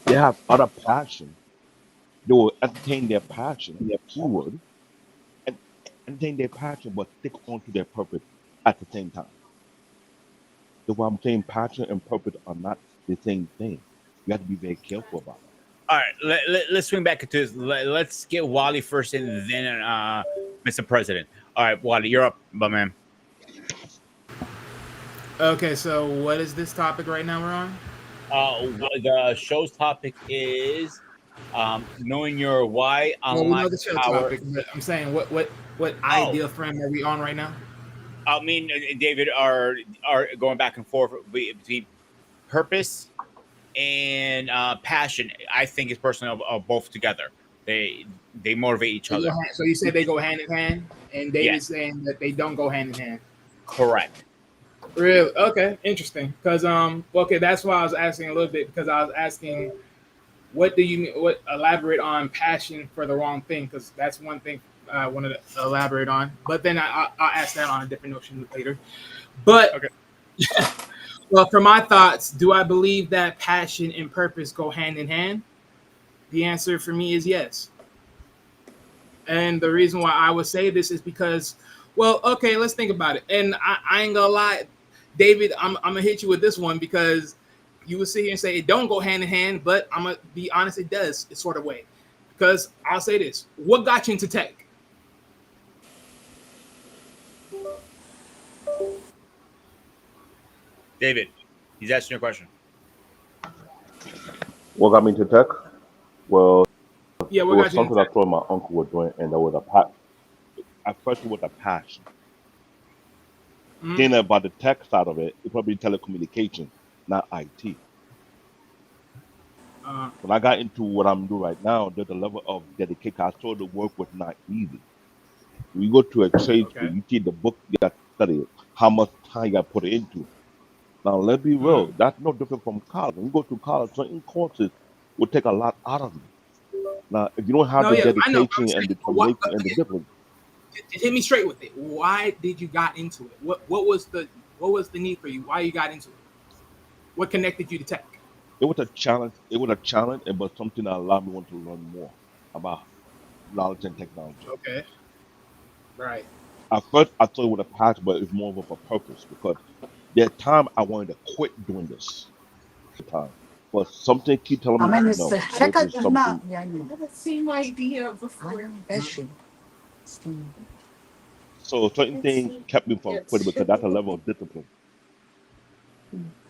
They have other passion. They will entertain their passion, keyword, and entertain their passion, but stick on to their purpose at the same time. So what I'm saying, passion and purpose are not the same thing. You have to be very careful about it. All right, let's swing back to this. Let's get Wally first, and then Mr. President. All right, Wally, you're up, my man. Okay, so what is this topic right now we're on? The show's topic is knowing your why Well, we know unlocks the show power. topic, but I'm saying what Oh, ideal frame are we on right now? me and David are going back and forth between purpose and passion. I think it's personally are both together. They motivate each other. So you say they go hand in hand, and David's Yes, saying that they don't go hand in hand. correct. Really? Okay, interesting. Because okay, that's why I was asking a little bit because I was asking, what do you mean? What elaborate on passion for the wrong thing? Because that's one thing. I wanted to elaborate on, but then I'll ask that on a different notion later. But Okay. well, for my thoughts, do I believe that passion and purpose go hand in hand? The answer for me is yes. And the reason why I would say this is because, well, okay, let's think about it. And I ain't gonna lie, David, I'm gonna hit you with this one because you would sit here and say it don't go hand in hand, but I'm gonna be honest, it does, it's sort of way. Because I'll say this: what got you into tech? David, he's asking you a question. What got me into tech? Well, Yeah, it what was got you into something I tech? saw my uncle was doing, and there was a pat. At first, it was a passion. Mhm. Then about the tech side of it, it probably telecommunication, not IT. Uh, When I got into what I'm doing right now, there's a level of dedication. I saw the work was not easy. When you go to a trade school, okay. you see the book, you got to study it, how much time you got to put into. Now, let's be Mhm. real. That's no different from college. When you go to college, certain courses will take a lot out of you. Now, if you don't have No, the yeah, I know. I'm dedication and saying, what? determination and the discipline, Hit me straight with it. Why did you got into it? What was the need for you? Why you got into it? What connected you to tech? it was a challenge. It was a challenge, but something that allowed me want to learn more about knowledge and technology. Okay, right. At first, I thought it was a passion, but it's more of a purpose because there's time I wanted to quit doing this time. But something keep telling me, عمال no, this حاجة is something. يعني same idea before. Mhm. ماشي. So certain things kept me from quitting because that's a level of discipline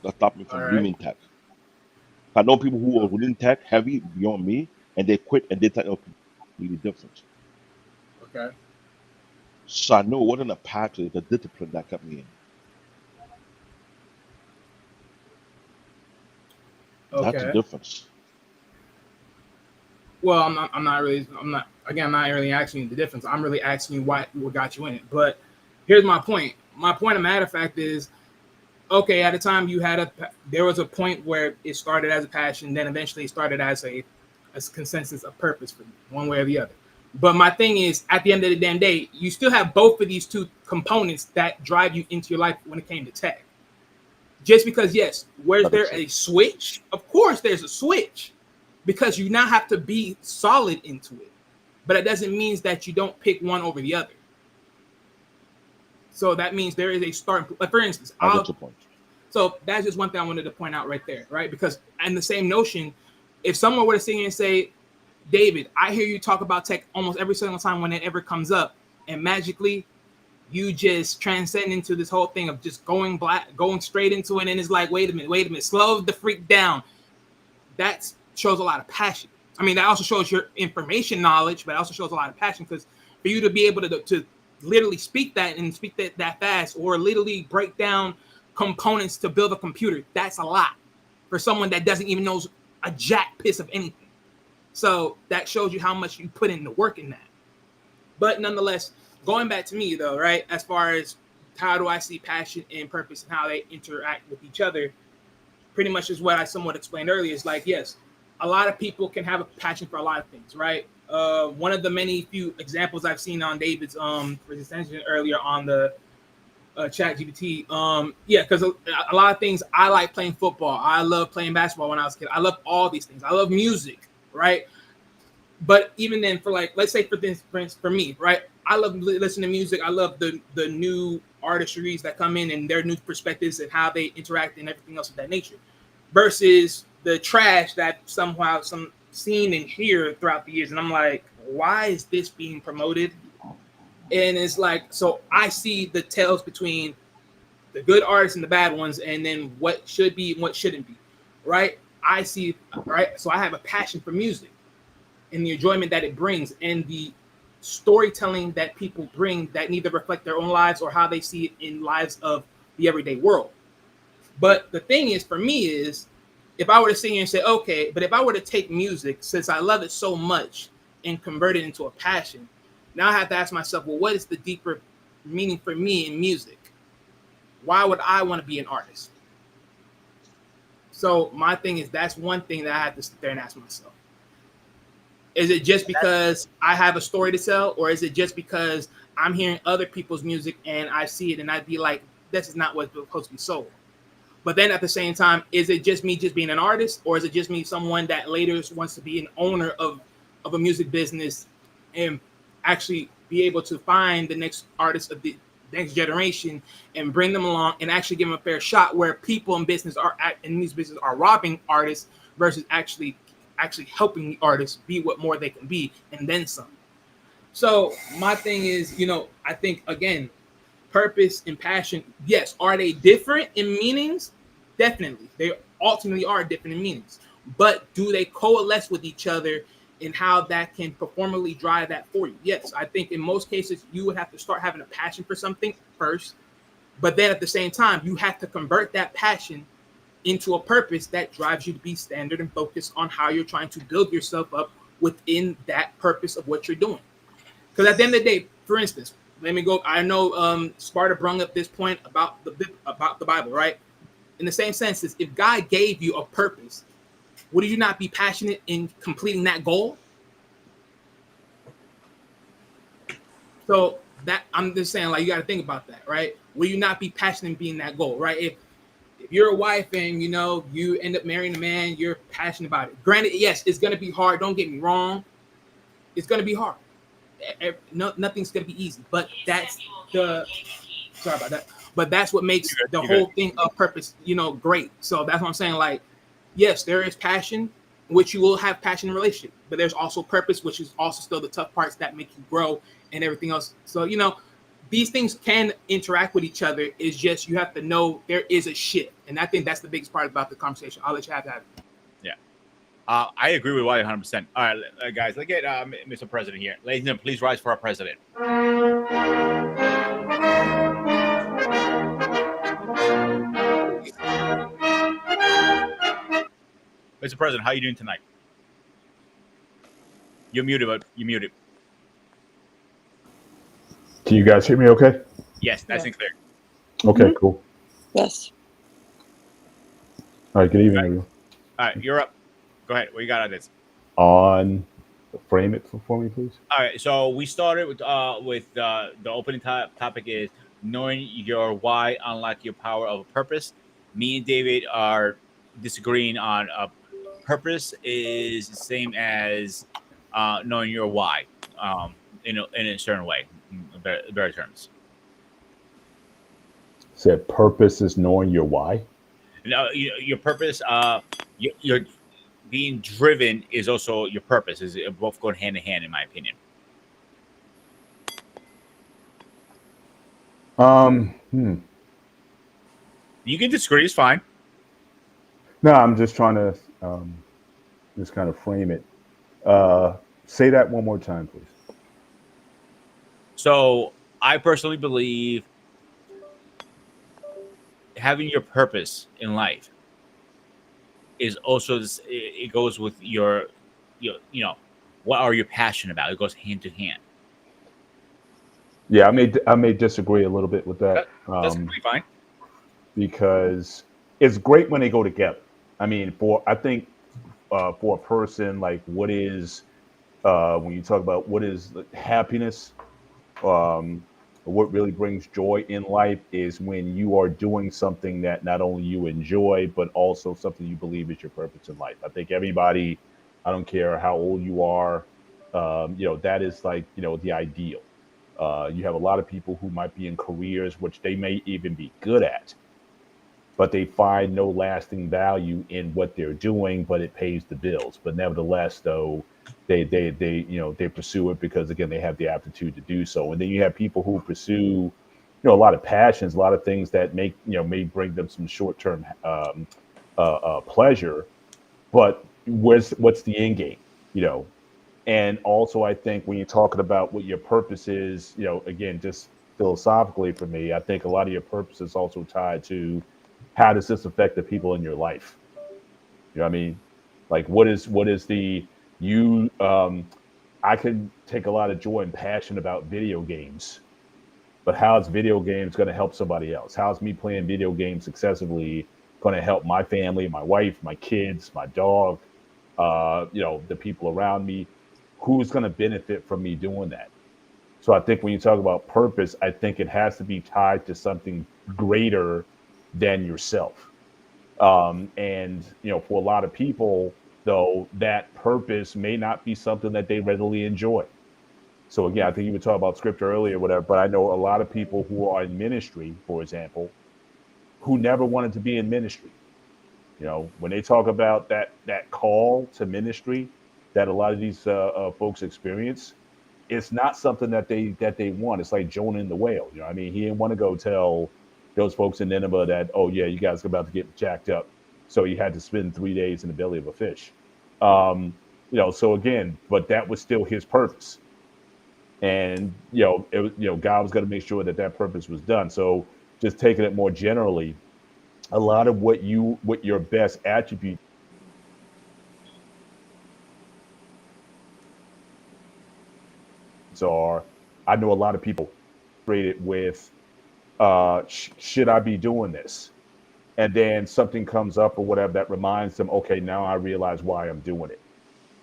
that stopped me All from right. leaving tech. I know people who are within tech heavy beyond me, and they quit and did something completely different. Okay. So I know it wasn't a passion, it's a discipline that kept me in. That's the Okay. difference. Well, I'm not really. I'm not. Again, I'm not really asking you the difference. I'm really asking you what got you in it. But here's my point. My point of matter of fact is, okay, at a time you had there was a point where it started as a passion, then eventually it started as a consensus of purpose for you, one way or the other. But my thing is, at the end of the damn day, you still have both of these two components that drive you into your life when it came to tech. Just because, yes, where's That is there true. a switch? Of course, there's a switch because you now have to be solid into it. But it doesn't mean that you don't pick one over the other. So that means there is a starting. Like for instance, I get your point. so that's just one thing I wanted to point out right there, right? Because in the same notion, if someone were to sit here and say, David, I hear you talk about tech almost every single time when it ever comes up, and magically you just transcend into this whole thing of just going straight into it, and it's like, wait a minute, slow the freak down. That shows a lot of passion. I mean, that also shows your information knowledge, but it also shows a lot of passion because for you to be able to literally speak that and speak that fast, or literally break down components to build a computer, that's a lot for someone that doesn't even know a jack piss of anything. So that shows you how much you put in the work in that. But nonetheless, going back to me though, right? As far as how do I see passion and purpose and how they interact with each other, pretty much is what I somewhat explained earlier. Is like, yes, a lot of people can have a passion for a lot of things, right? One of the many few examples I've seen on David's presentation earlier on the chat GPT. Yeah, because a lot of things, I like playing football. I love playing basketball when I was a kid. I love all these things. I love music, right? But even then, for like, let's say for this, for me, right? I love listening to music. I love the new artistries that come in and their new perspectives and how they interact and everything else of that nature, versus the trash that somehow some seen and hear throughout the years. And I'm like, why is this being promoted? And it's like, so I see the tales between the good artists and the bad ones, and then what should be and what shouldn't be, right? I see, right? So I have a passion for music and the enjoyment that it brings and the storytelling that people bring that neither reflect their own lives or how they see it in lives of the everyday world. But the thing is, for me, is if I were to sit here and say, okay, but if I were to take music, since I love it so much, and convert it into a passion, now I have to ask myself, well, what is the deeper meaning for me in music? Why would I want to be an artist? So my thing is, that's one thing that I have to sit there and ask myself. Is it just because I have a story to tell, or is it just because I'm hearing other people's music and I see it and I'd be like, this is not what's supposed to be sold? But then at the same time, is it just me just being an artist, or is it just me someone that later wants to be an owner of a music business and actually be able to find the next artist of the next generation and bring them along and actually give them a fair shot where people in business are in music business are robbing artists versus actually helping the artists be what more they can be and then some. So my thing is, I think again, purpose and passion, yes, are they different in meanings? Definitely. They ultimately are different in meanings. But do they coalesce with each other in how that can performally drive that for you? Yes, I think in most cases you would have to start having a passion for something first, but then at the same time, you have to convert that passion into a purpose that drives you to be standard and focused on how you're trying to build yourself up within that purpose of what you're doing. Because at the end of the day, for instance, let me go. I know Sparta brought up this point about the Bible, right? In the same sense, is if God gave you a purpose, would you not be passionate in completing that goal? So that I'm just saying, like you got to think about that, right? Will you not be passionate in being that goal, right? If you're a wife and you end up marrying a man, you're passionate about it. Granted, yes, it's gonna be hard. Don't get me wrong, it's gonna be hard. No, nothing's gonna be easy, but that's the sorry about that. But that's what makes You're good. the You're good. whole thing of purpose, great. So that's what I'm saying. Like, yes, there is passion, which you will have passion in a relationship, but there's also purpose, which is also still the tough parts that make you grow and everything else. So these things can interact with each other. It's just you have to know there is a shift, and I think that's the biggest part about the conversation. I'll let you have that. Yeah. I agree with Wally 100%. All right, guys, let's get Mr. President here. Ladies and gentlemen, please rise for our president. Mr. President, how are you doing tonight? You're muted, but you're muted. Can you guys hear me okay? Yes, nice and clear. Okay, cool. Yes. All right, good evening, Right. everyone. All right, you're up. Go ahead. What you got on this? On frame it for me, please. All right, so we started with the opening topic is knowing your why, unlock your power of a purpose. Me and David are disagreeing on purpose is the same as knowing your why, in a certain way, in better terms. Said purpose is knowing your why. Your purpose, your being driven is also your purpose. Is both going hand in hand, in my opinion. Hmm. You can disagree; it's fine. No, I'm just trying to just kind of frame it. Say that one more time, please. So I personally believe having your purpose in life is also this, it goes with your what are you passionate about? It goes hand to hand. Yeah, I may disagree a little bit with that, That's completely fine. because it's great when they go together. I mean, I think for a person, like, what is when you talk about what is happiness, um, what really brings joy in life is when you are doing something that not only you enjoy, but also something you believe is your purpose in life. I think everybody, I don't care how old you are, that is like, the ideal. You have a lot of people who might be in careers which they may even be good at, but they find no lasting value in what they're doing, but it pays the bills. But nevertheless, though, they pursue it because again they have the aptitude to do so. And then you have people who pursue a lot of passions, a lot of things that may bring them some short term pleasure, but what's the end game? You know, and also, I think when you're talking about what your purpose is, again, just philosophically for me, I think a lot of your purpose is also tied to how does this affect the people in your life? You know what I mean? Like, what is the you? I can take a lot of joy and passion about video games, but how's video games going to help somebody else? How's me playing video games successfully going to help my family, my wife, my kids, my dog, the people around me? who's going to benefit from me doing that? So I think when you talk about purpose, I think it has to be tied to something greater than yourself. And for a lot of people, though, that purpose may not be something that they readily enjoy. So again, I think you were talking about scripture earlier, whatever. But I know a lot of people who are in ministry, for example, who never wanted to be in ministry. When they talk about that call to ministry that a lot of these folks experience, it's not something that they want. It's like Jonah and the whale. I mean, he didn't want to go tell those folks in Nineveh that, oh yeah, you guys are about to get jacked up. So he had to spend 3 days in the belly of a fish. So again, but that was still his purpose. And God was going to make sure that purpose was done. So just taking it more generally, a lot of what your best attributes are. I know a lot of people frustrated with, should I be doing this? And then something comes up or whatever that reminds them, okay, now I realize why I'm doing it.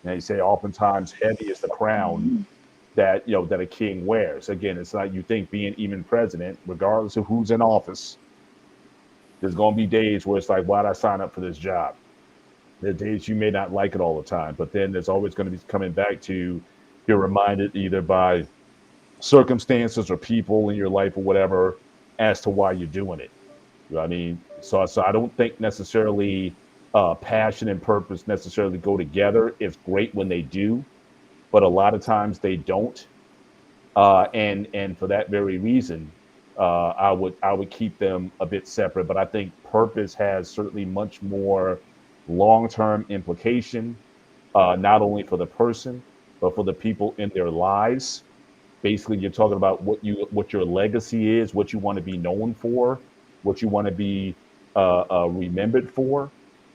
And they say oftentimes heavy is the crown that a king wears. Again, it's like you think being even president, regardless of who's in office, there's going to be days where it's like, why did I sign up for this job? There are days you may not like it all the time, but then there's always going to be coming back to, you're reminded either by circumstances or people in your life or whatever as to why you're doing it. You know what I mean? So I don't think necessarily passion and purpose necessarily go together. It's great when they do, but a lot of times they don't. And for that very reason, I would keep them a bit separate. But I think purpose has certainly much more long-term implication, not only for the person but for the people in their lives. Basically, you're talking about what your legacy is, what you want to be known for, what you want to be remembered for,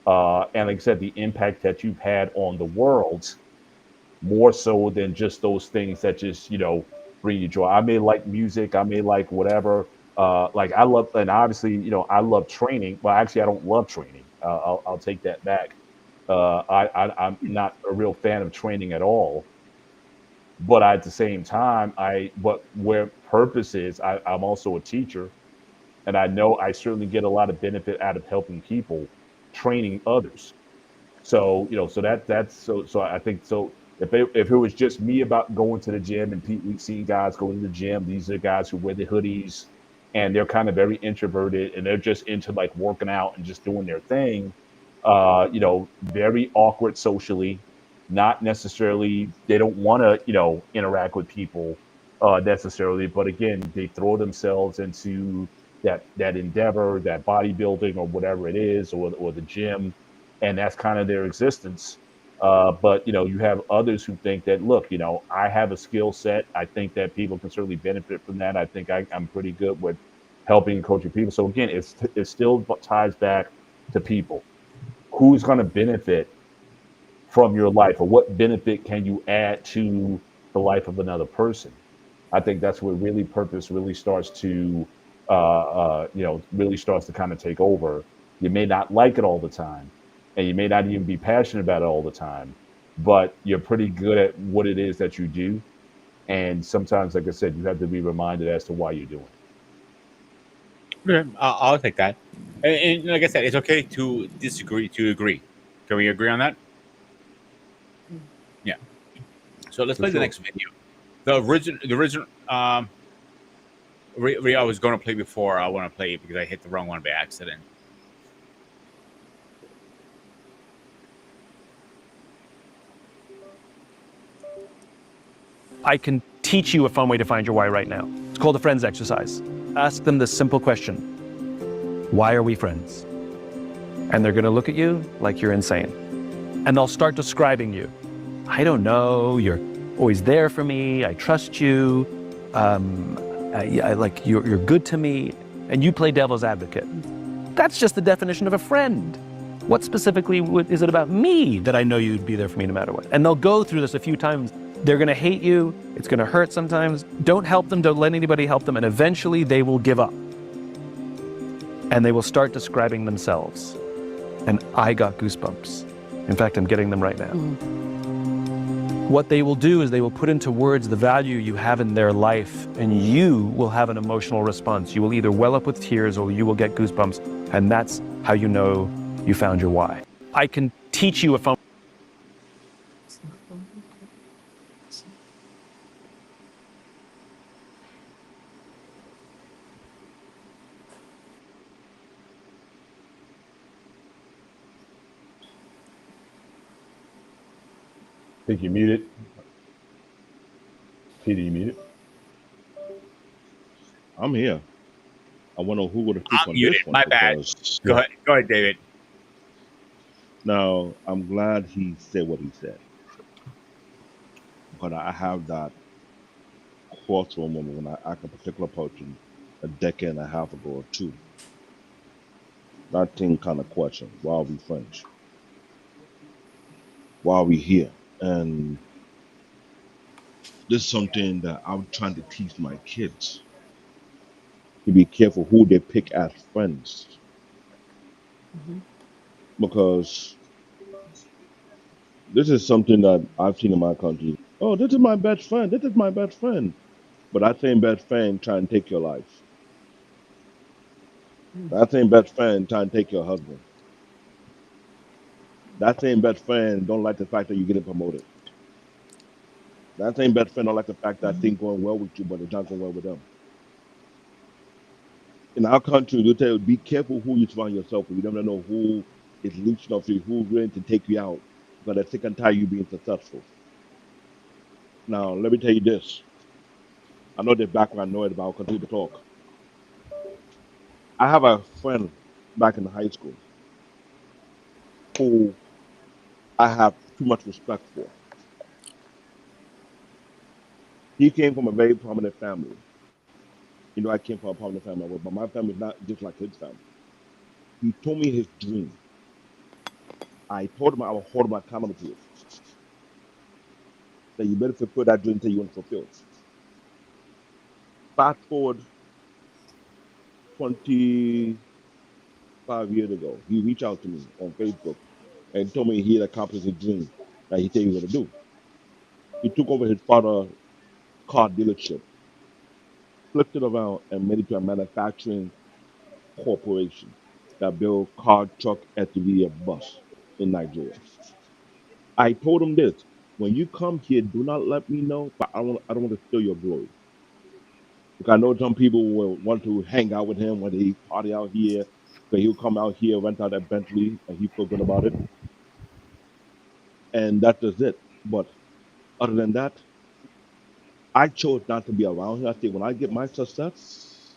and like I said, the impact that you've had on the world, more so than just those things that just bring you joy. I may like music, I may like whatever. Like I love, and obviously I love training. Well, actually, I don't love training. I'll take that back. I'm not a real fan of training at all. But at the same time, but where purpose is, I'm also a teacher, and I know I certainly get a lot of benefit out of helping people, training others. So so I think so. If it was just me about going to the gym, and we see guys going to the gym, these are guys who wear the hoodies, and they're kind of very introverted, and they're just into like working out and just doing their thing. Very awkward socially, not necessarily they don't want to interact with people necessarily, but again they throw themselves into that endeavor, that bodybuilding or whatever it is, or the gym, and that's kind of their existence. But you have others who think that, look, I have a skill set. I think that people can certainly benefit from that. I think I'm pretty good with helping and coaching people. So again, it still ties back to people. Who's going to benefit from your life, or what benefit can you add to the life of another person? I think that's where really purpose really starts to really starts to kind of take over. You may not like it all the time, and you may not even be passionate about it all the time, but you're pretty good at what it is that you do. And sometimes, like I said, you have to be reminded as to why you're doing it. Okay, I'll take that. And like I said, it's okay to disagree to agree. Can we agree on that? Yeah. So let's For play the sure. next video. The original. I was going to play before. I want to play it because I hit the wrong one by accident. I can teach you a fun way to find your why right now. It's called a friends exercise. Ask them this simple question: why are we friends? And they're going to look at you like you're insane. And they'll start describing you. I don't know, you're always there for me, I trust you, I like you're good to me, and you play devil's advocate. That's just the definition of a friend. What specifically is it about me that I know you'd be there for me no matter what? And they'll go through this a few times. They're going to hate you. It's going to hurt sometimes. Don't help them. Don't let anybody help them. And eventually they will give up. And they will start describing themselves. And I got goosebumps. In fact, I'm getting them right now. what they will do is they will put into words the value you have in their life, and you will have an emotional response. You will either well up with tears or you will get goosebumps, and that's how you know you found your why. I can teach you if I'm think you muted. Peter, you muted. I'm here. I want to know who would speak I'm on muted. this one My bad. because Yeah. Go ahead, David. now I'm glad he said what he said, because I have that crossroad moment when I asked a particular person a decade and a half ago or two. That thing kind of question: why are we friends? Why are we here? And this is something that I'm trying to teach my kids, to be careful who they pick as friends, because this is something that I've seen in my country. Oh, this is my best friend. This is my best friend. But that same best friend try and take your life. That same best friend try and take your husband. That same best friend don't like the fact that you're getting promoted. That same best friend don't like the fact that things going well with you, but it's not going well with them. In our country, they tell you, be careful who you surround yourself with. You never know who is leeching off you, who's willing to take you out, because they're sick and tired of you being successful. Now, let me tell you this. I know the background noise, but I'll continue to talk. I have a friend back in high school who I have too much respect for. He came from a very prominent family. You know, I came from a prominent family, but my family is not just like his family. He told me his dream. I told him I would hold him accountable to it. That you better fulfill that dream until you want to fulfill it. Fast forward 25 years ago, he reached out to me on Facebook and told me he had accomplished his dream that he said he was going to do. He took over his father's car dealership, flipped it around, and made it to a manufacturing corporation that build car, truck, SUV, and bus in Nigeria. I told him this: when you come here, do not let me know, but I don't want to steal your glory. Because I know some people will want to hang out with him when he party out here, but he'll come out here, rent out a Bentley, and he feel good about it, and that is it. But other than that, I chose not to be around him. I think when I get my success,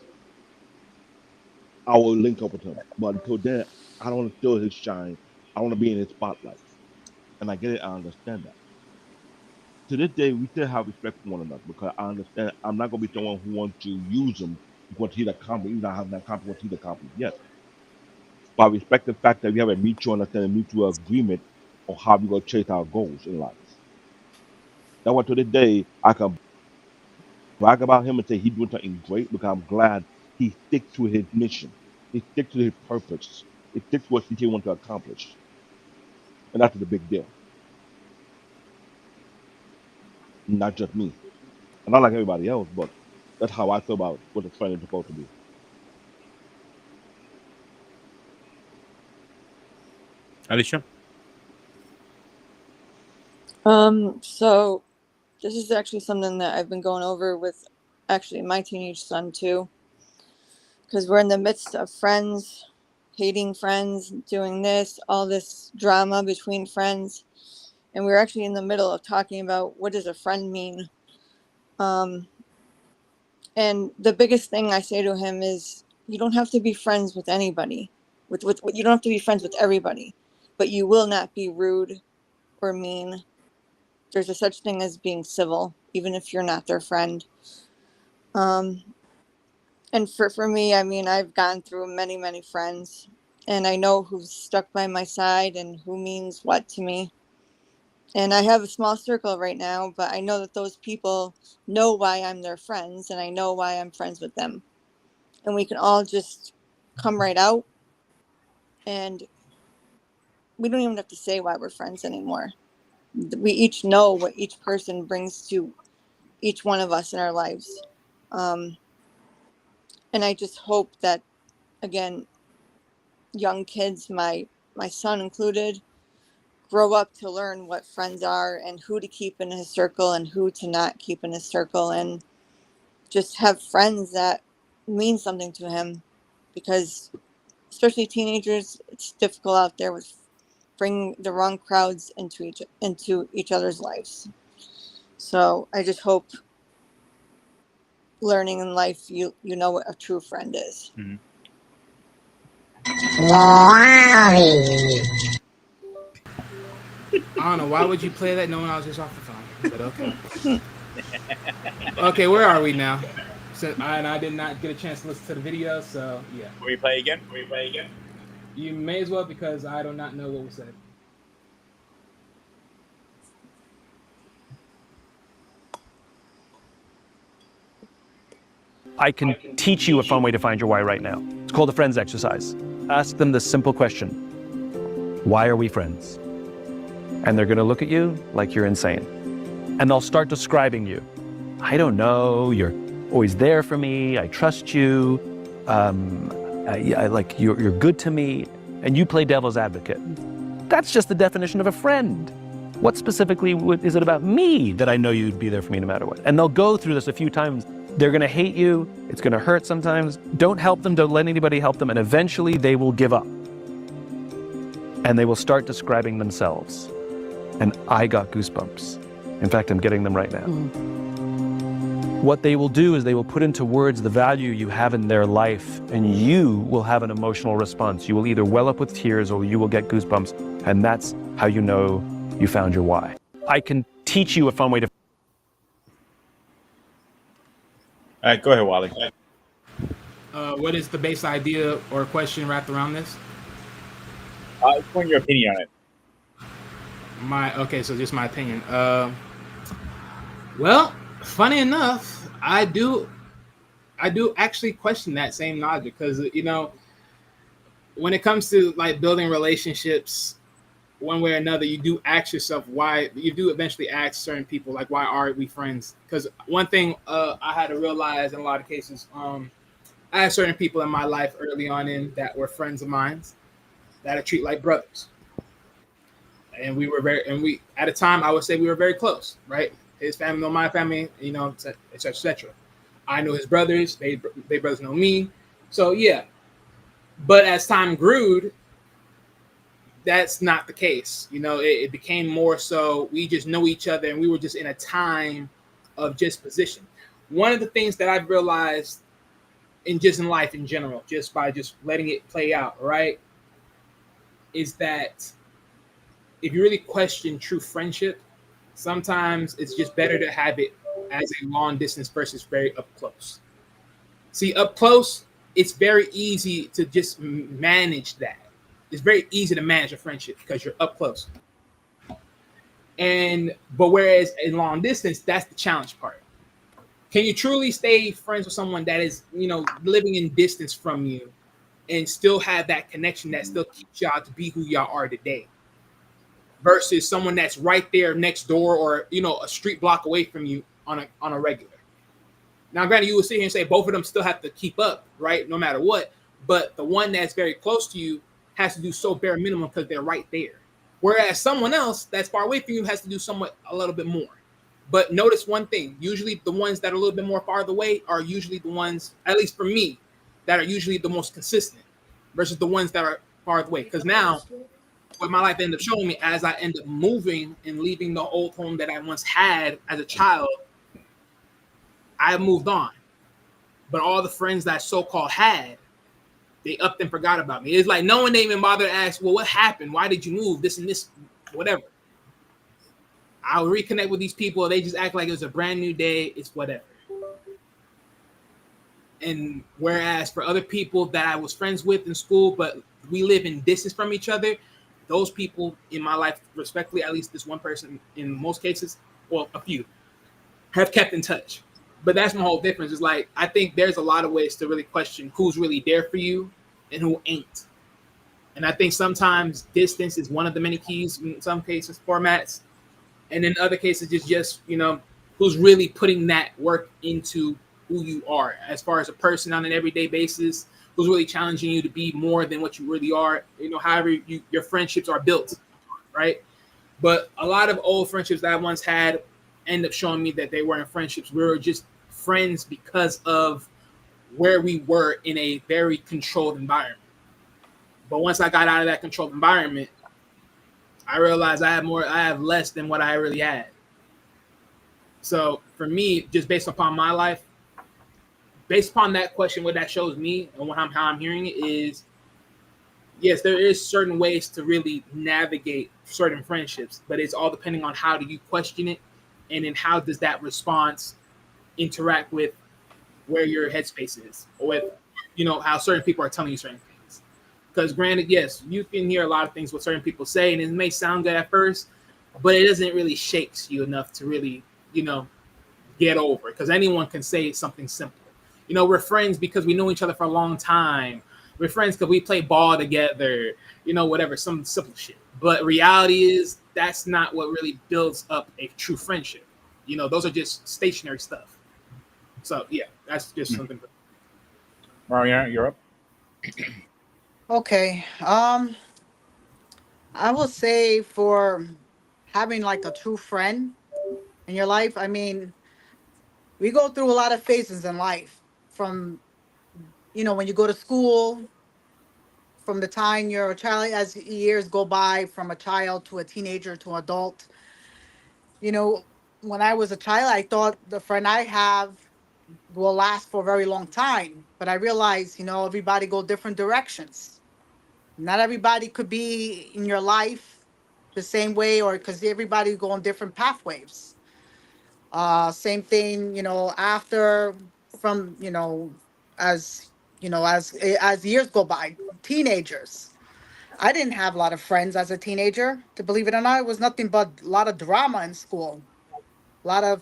I will link up with him. But until then, I don't want to steal his shine. I want to be in his spotlight. And I get it. I understand that. To this day, we still have respect for one another because I understand I'm not going to be someone who wants to use him what he's accomplished, even though I haven't accomplished what he's accomplished yet. But I respect the fact that we have a mutual understanding, mutual agreement on how we're going to chase our goals in life. That's why to this day, I can brag about him and say he's doing something great because I'm glad he sticks to his mission. He sticks to his purpose. He sticks to what he wants to accomplish. And that's the big deal. Not just me. And not like everybody else, but that's how I feel about what a friend is supposed to be. Alicia? So this is actually something that I've been going over with actually my teenage son too, because we're in the midst of friends, hating friends, doing this, all this drama between friends, and we're actually in the middle of talking about what does a friend mean. Um, and the biggest thing I say to him is, you don't have to be friends with anybody. With you don't have to be friends with everybody, but you will not be rude or mean. There's a such thing as being civil, even if you're not their friend. Um, and for me, I mean, I've gone through many, many friends, and I know who's stuck by my side and who means what to me. And I have a small circle right now, but I know that those people know why I'm their friends, and I know why I'm friends with them. And we can all just come right out, and we don't even have to say why we're friends anymore. we each know what each person brings to each one of us in our lives. And I just hope that, again, young kids, my son included, grow up to learn what friends are and who to keep in his circle and who to not keep in his circle, and just have friends that mean something to him, because especially teenagers, it's difficult out there with bringing the wrong crowds into each other's lives. So I just hope learning in life, you know what a true friend is. Mhm. I don't know why would you play that knowing I was just off the phone, but okay. Okay, where are we now? So I did not get a chance to listen to the video, so yeah. Can we play again? You may as well, because I do not know what was said. I can teach you a fun way to find your why right now. It's called the friends exercise. Ask them this simple question: why are we friends? And they're going to look at you like you're insane. And they'll start describing you. I don't know, you're always there for me, I trust you, I like you're good to me, and you play devil's advocate. That's just the definition of a friend. What specifically is it about me that I know you'd be there for me no matter what? And they'll go through this a few times. They're going to hate you. It's going to hurt sometimes. Don't help them. Don't let anybody help them. And eventually they will give up. And they will start describing themselves. And I got goosebumps. In fact, I'm getting them right now. What they will do is they will put into words the value you have in their life, and you will have an emotional response. You will either well up with tears or you will get goosebumps. And that's how you know you found your why. I can teach you a fun way to... All right, go ahead, Wally. What is the base idea or question wrapped around this? Just want your opinion on it. Okay, so just my opinion. Well, funny enough, I do actually question that same logic, because when it comes to like building relationships, one way or another, you do ask yourself why. You do eventually ask certain people, like, why are we friends? Because one thing I had to realize in a lot of cases, I had certain people in my life early on in that were friends of mine that I treat like brothers, and we at a time I would say we were very close, right? His family know my family, etc., etc. I know his brothers, they brothers know me, so yeah. But as time grew, that's not the case. It became more so we just know each other, and we were just in a time of just position. One of the things that I've realized in life in general, just by just letting it play out, right, is that if you really question true friendship, sometimes it's just better to have it as a long distance versus very up close. See, up close, it's very easy to just manage that. It's very easy to manage a friendship because you're up close. But whereas in long distance, that's the challenge part. Can you truly stay friends with someone that is, living in distance from you and still have that connection that still keeps y'all to be who y'all are today? Versus someone that's right there next door or, a street block away from you on a regular. Now, granted, you would sit here and say both of them still have to keep up, right? No matter what. But the one that's very close to you has to do so bare minimum because they're right there. Whereas someone else that's far away from you has to do a little bit more. But notice one thing, usually the ones that are a little bit more farther away are usually the ones, at least for me, that are usually the most consistent versus the ones that are farther away. Because now, what my life ended up showing me as I end up moving and leaving the old home that I once had as a child, I moved on. But all the friends that I so-called had, they upped and forgot about me. It's like no one even bothered to ask, well, what happened? Why did you move? This and this, whatever. I'll reconnect with these people. They just act like it was a brand new day. It's whatever. And whereas for other people that I was friends with in school, but we live in distance from each other, those people in my life, respectfully, at least this one person in most cases, well, a few, have kept in touch. But that's my whole difference. Is like, I think there's a lot of ways to really question who's really there for you and who ain't. And I think sometimes distance is one of the many keys in some cases, formats. and in other cases it's just who's really putting that work into who you are as far as a person on an everyday basis, who's really challenging you to be more than what you really are. However your friendships are built, right? But a lot of old friendships that I once had end up showing me that they weren't friendships. We were just friends because of where we were in a very controlled environment. But once I got out of that controlled environment, I realized I have less than what I really had. So for me, just based upon my life, based upon that question, what that shows me and how I'm hearing it is, yes, there is certain ways to really navigate certain friendships, but it's all depending on how do you question it, and then how does that response interact with where your headspace is, or with how certain people are telling you certain things. Because granted, yes, you can hear a lot of things what certain people say, and it may sound good at first, but it doesn't really shakes you enough to really you know get over. Because anyone can say something simple. We're friends because we know each other for a long time. We're friends because we play ball together. Whatever, some simple shit. But reality is that's not what really builds up a true friendship. Those are just stationary stuff. So yeah, that's just Hmm. something. Mariana, you're up. Okay. I will say for having like a true friend in your life, I mean, we go through a lot of phases in life from, when you go to school, from the time you're a child, as years go by, from a child to a teenager to adult. You know, when I was a child, I thought the friend I have will last for a very long time. But I realized, everybody go different directions. Not everybody could be in your life the same way, or because everybody go on different pathways. Same thing, after from, as as years go by, teenagers. I didn't have a lot of friends as a teenager. To believe it or not, it was nothing but a lot of drama in school, a lot of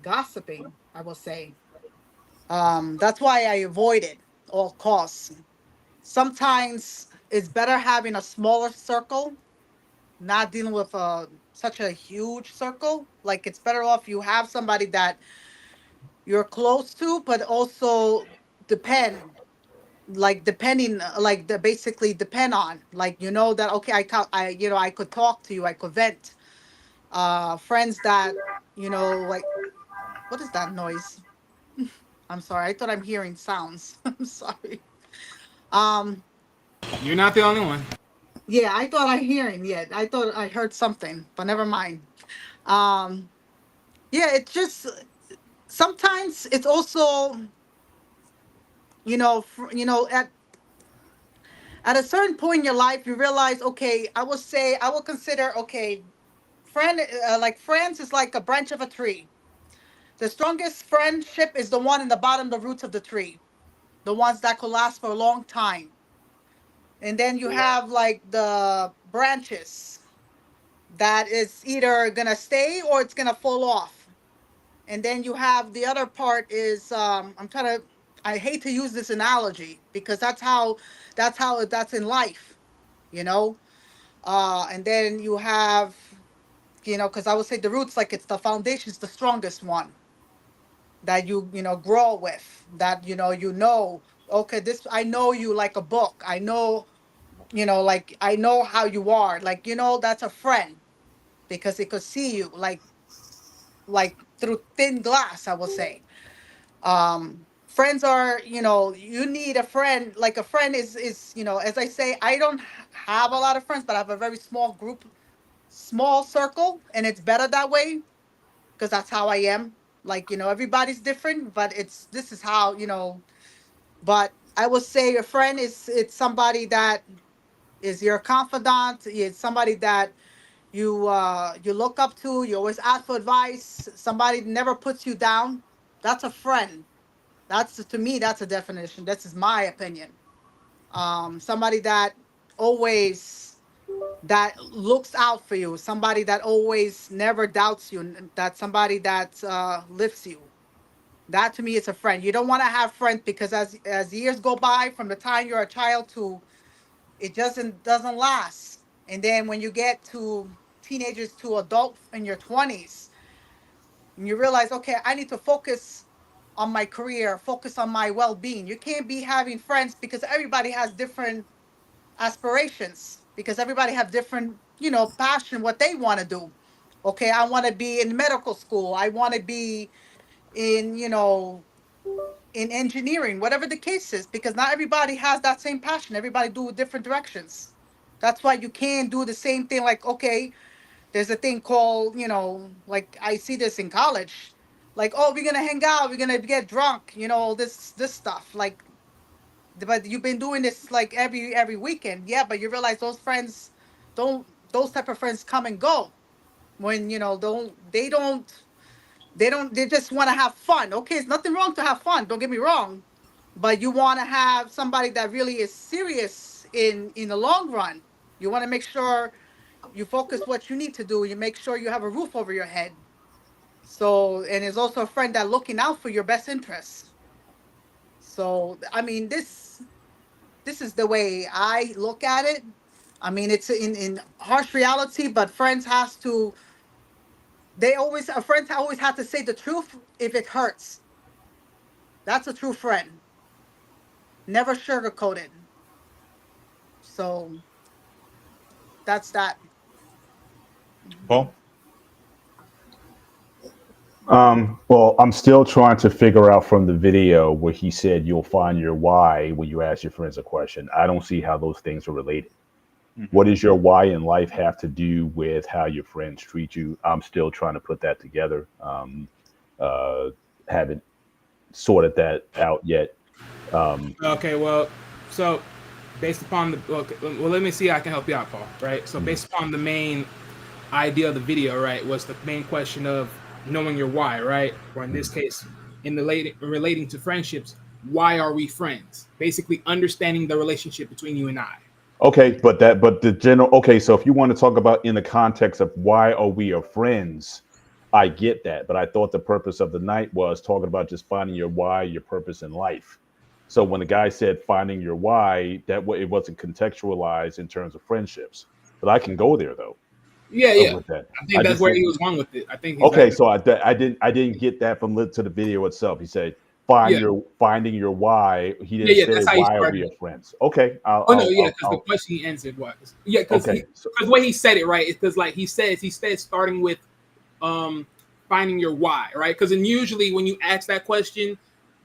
gossiping, I will say. That's why I avoided all costs. Sometimes it's better having a smaller circle, not dealing with such a huge circle. Like it's better off you have somebody that you're close to, but also depend, like depending, like the basically depend on, like that okay, I could talk to you, I could vent. Friends that like what is that noise? I'm sorry, I thought I'm hearing sounds. I'm sorry. Um, You're not the only one. yeah, I thought I hearing. Yeah, I thought I heard something, but never mind. Um, yeah, it's just sometimes it's also at a certain point in your life you realize, okay, I will consider, okay, friend, like friends is like a branch of a tree. The strongest friendship is the one in the bottom, the roots of the tree, the ones that could last for a long time. And then you have like the branches that is either gonna stay or it's gonna fall off. And then you have the other part is I hate to use this analogy because that's in life, you know. And then you have, because I would say the roots, like it's the foundation, is the strongest one that grow with, that okay, this, I know you like a book, I know, like I know how you are, like that's a friend because it could see you like through thin glass, I will say. Friends are, you need a friend, like a friend is, as I say, I don't have a lot of friends, but I have a very small group, small circle, and it's better that way because that's how I am. Like, everybody's different, but this is how, but I would say a friend is, it's somebody that is your confidant. It's somebody that you look up to, you always ask for advice, somebody never puts you down. That's a friend. That's, to me, that's a definition. This is my opinion. Somebody that always, that looks out for you, somebody that always never doubts you, that somebody that lifts you. That to me is a friend. You don't want to have friends because as years go by, from the time you're a child to, it doesn't last. And then when you get to teenagers to adult in your 20s, and you realize, okay, I need to focus on my career, focus on my well-being. You can't be having friends because everybody has different aspirations, because everybody have different, passion, what they want to do. Okay, I want to be in medical school. I want to be in, in engineering, whatever the case is, because not everybody has that same passion. Everybody do different directions. That's why you can't do the same thing. Like, okay, there's a thing called, like I see this in college, like, oh, we're gonna hang out, we're gonna get drunk, this stuff. Like, but you've been doing this like every weekend, yeah. But you realize those friends don't, those type of friends come and go when they just want to have fun. Okay, it's nothing wrong to have fun. Don't get me wrong, but you want to have somebody that really is serious in the long run. You want to make sure you focus what you need to do. You make sure you have a roof over your head. So, and it's also a friend that looking out for your best interests. So, I mean, this is the way I look at it. I mean, it's in harsh reality, but friends has to. They always a friend always have to say the truth if it hurts. That's a true friend. Never sugarcoat it. So that's that. Paul? Well, I'm still trying to figure out from the video where he said you'll find your why when you ask your friends a question. I don't see how those things are related. What does your why in life have to do with how your friends treat you? I'm still trying to put that together. Uh, haven't sorted that out yet. Okay, well, so based upon the well, let me see how I can help you out, Paul. Right. So Mhm. based upon the main idea of the video, right, was the main question of knowing your why, right? Or in this case, in the relating to friendships, why are we friends? Basically, understanding the relationship between you and I. Okay, but the general. Okay, so if you want to talk about in the context of why are we are friends, I get that. But I thought the purpose of the night was talking about just finding your why, your purpose in life. So when the guy said finding your why, it wasn't contextualized in terms of friendships. But I can go there though Yeah, yeah. with that. I think I that's just where did. he was going with it. I think Okay, exactly. so I didn't get that from to the video itself. He said find Yeah, your finding your why. He yeah, didn't yeah. say That's how he why are we started. are friends. Okay, Oh no, yeah, because the I'll question he answered was because okay. So the way he said it right is because like he said starting with um finding your why, right? Because then usually when you ask that question,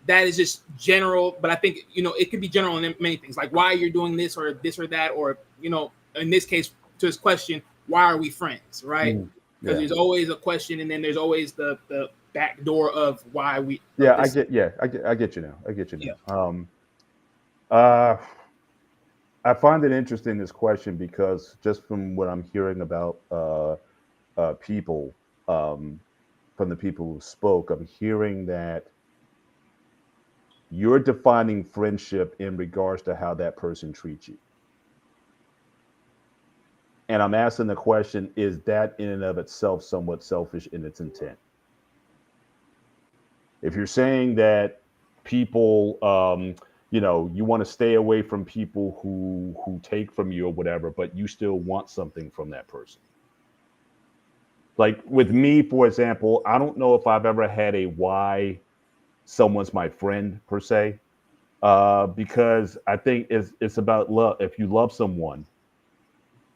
that is just general, but I think it could be general in many things, like why you're doing this or that, or in this case to his question, why are we friends, right? mhm, Because yeah. there's always a question, and then there's always the back door of why we Yeah, of I this. get. Yeah, I get you now. I get you Yeah. now. Uh, I find it interesting this question because just from what I'm hearing about people, um, from the people who spoke, I'm hearing that you're defining friendship in regards to how that person treats you, and I'm asking the question: Is that in and of itself somewhat selfish in its intent? If you're saying that people you want to stay away from people who take from you or whatever, but you still want something from that person. Like with me, for example, I don't know if I've ever had a why someone's my friend per se, because I think it's about love. If you love someone,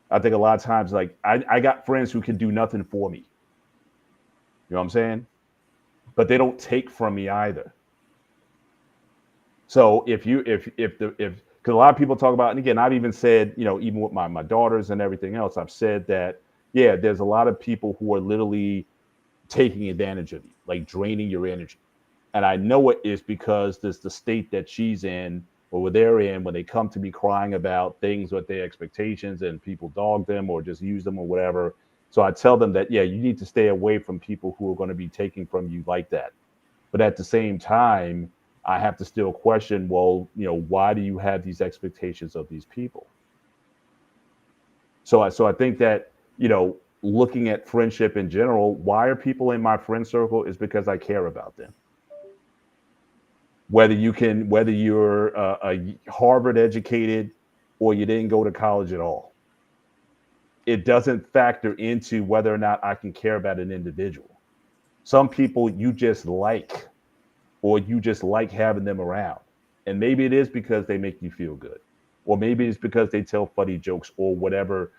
I think a lot of times, like I got friends who can do nothing for me. You know what I'm saying? But they don't take from me either. So if because a lot of people talk about, and again, I've even said, even with my daughters and everything else, I've said that yeah, there's a lot of people who are literally taking advantage of you, like draining your energy. And I know it is because there's the state that she's in or they're in when they come to me crying about things with their expectations and people dog them or just use them or whatever. So I tell them that, yeah, you need to stay away from people who are going to be taking from you like that. But at the same time, I have to still question, well, why do you have these expectations of these people? So I think that, looking at friendship in general, why are people in my friend circle is because I care about them. Whether you're a Harvard educated or you didn't go to college at all. it doesn't factor into whether or not I can care about an individual. Some people you just like, or you just like having them around. And maybe it is because they make you feel good. Or maybe it's because they tell funny jokes or whatever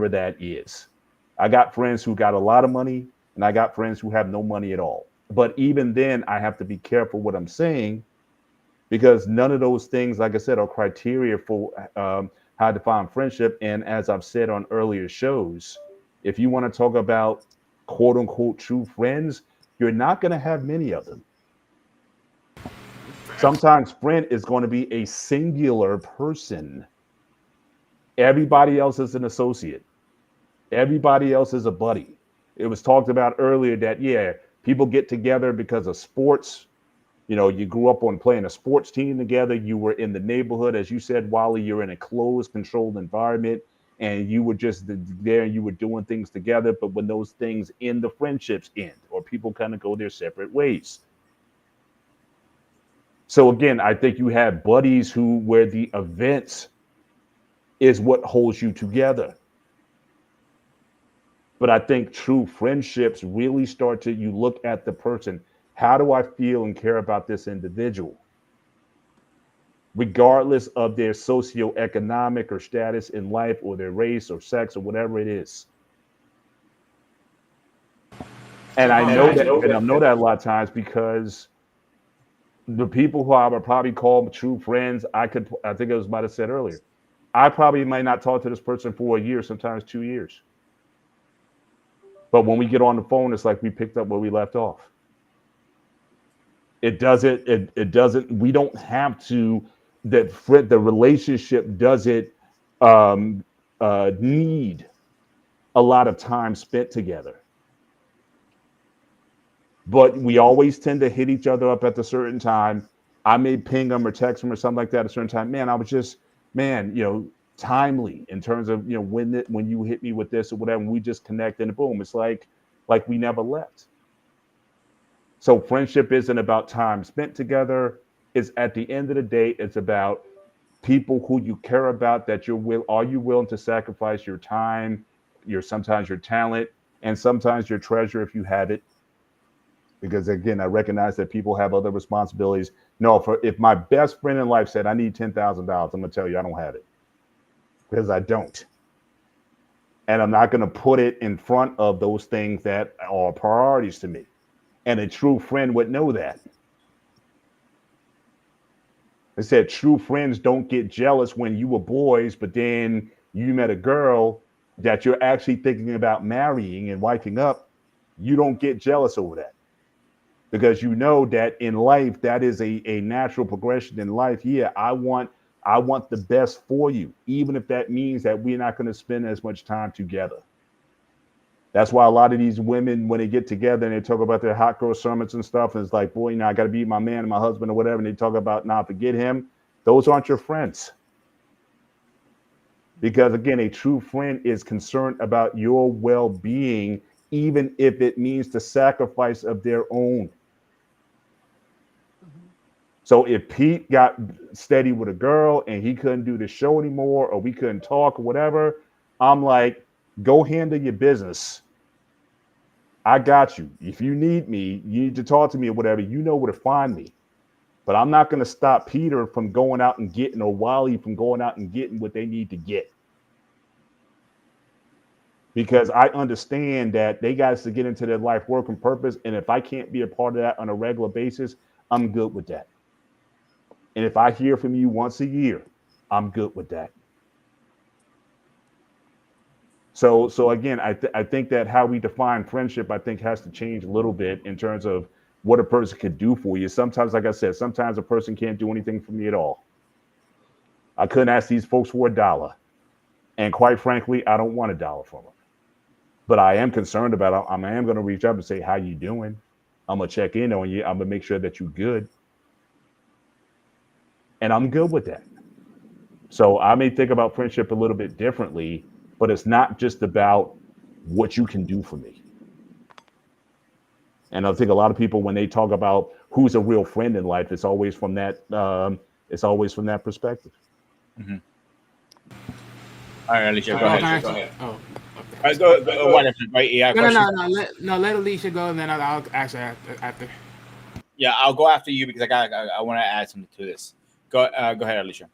that is. I got friends who got a lot of money and I got friends who have no money at all. But even then I have to be careful what I'm saying because none of those things, like I said, are criteria for how to define friendship. And as I've said on earlier shows, if you want to talk about quote unquote true friends, you're not going to have many of them. Sometimes friend is going to be a singular person. Everybody else is an associate. Everybody else is a buddy. It was talked about earlier that, yeah, people get together because of sports. You know, you grew up on playing a sports team together. You were in the neighborhood. As you said, Wally, you're in a closed, controlled environment. And you were just there and you were doing things together. But when those things end, the friendships end, or people kind of go their separate ways. So again, I think you have buddies who where the events is what holds you together. But I think true friendships really start to you look at the person. How do I feel and care about this individual? Regardless of their socioeconomic or status in life or their race or sex or whatever it is. And So I how know that, magic? and I know that a lot of times because the people who I would probably call true friends, I think it was might have said earlier, I probably might not talk to this person for a year, sometimes 2 years. But when we get on the phone, it's like we picked up where we left off. It doesn't, we don't have to, the relationship doesn't um, need a lot of time spent together. But we always tend to hit each other up at a certain time. I may ping them or text them or something like that at a certain time. Man, I was just, man, timely in terms of when you hit me with this or whatever. And we just connect and boom, it's like we never left. So friendship isn't about time spent together. It's at the end of the day, it's about people who you care about. That are you willing to sacrifice your time, sometimes your talent, and sometimes your treasure if you have it, because again, I recognize that people have other responsibilities. No, if my best friend in life said I need $10,000, I'm gonna tell you I don't have it because I don't, and I'm not gonna put it in front of those things that are priorities to me. And a true friend would know that. They said true friends don't get jealous when you were boys, but then you met a girl that you're actually thinking about marrying and wiping up. You don't get jealous over that because you know that in life that is a natural progression in life. Yeah, I want the best for you, even if that means that we're not going to spend as much time together. That's why a lot of these women, when they get together and they talk about their hot girl summits and stuff, and it's like, boy, I got to be my man and my husband or whatever, and they talk about, nah, forget him. Those aren't your friends. Because again, a true friend is concerned about your well being, even if it means the sacrifice of their own. So if Pete got steady with a girl and he couldn't do the show anymore, or we couldn't talk or whatever, I'm like, go handle your business. I got you. If you need me, you need to talk to me or whatever, you know where to find me. But I'm not going to stop Peter from going out and getting, or Wally from going out and getting what they need to get. Because I understand that they got to get into their life work and purpose. And if I can't be a part of that on a regular basis, I'm good with that. And if I hear from you once a year, I'm good with that. So again, I think that how we define friendship, I think, has to change a little bit in terms of what a person could do for you. Sometimes, like I said, sometimes a person can't do anything for me at all. I couldn't ask these folks for $1, and quite frankly, I don't want $1 from them. But I am concerned about. I am going to reach up and say, "How you doing?" I'm gonna check in on you. I'm gonna make sure that you're good, and I'm good with that. So I may think about friendship a little bit differently, but it's not just about what you can do for me. And I think a lot of people, when they talk about who's a real friend in life, it's always from that perspective. All right, Alicia, All go right, ahead. can I- oh, What if right? Yeah, No, no, question. no, no. Let Alicia go, and then I'll actually after. Yeah, I'll go after you because I want to add something to this. Go ahead, Alicia.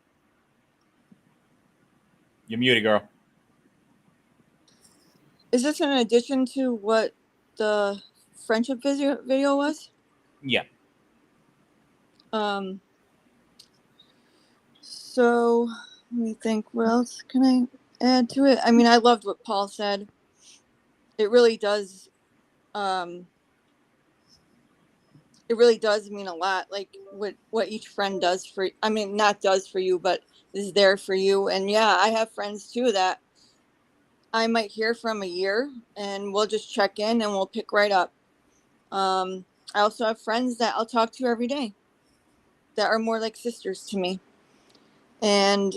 You're muted, girl. Is this in addition to what the friendship video was? Yeah. Um. So let me think. What else can I add to it? I mean, I loved what Paul said. It really does. Um. It really does mean a lot. Like what each friend does for. I mean, not does for you, but is there for you. And yeah, I have friends too that I might hear from a year, and we'll just check in and we'll pick right up. I also have friends that I'll talk to every day that are more like sisters to me. And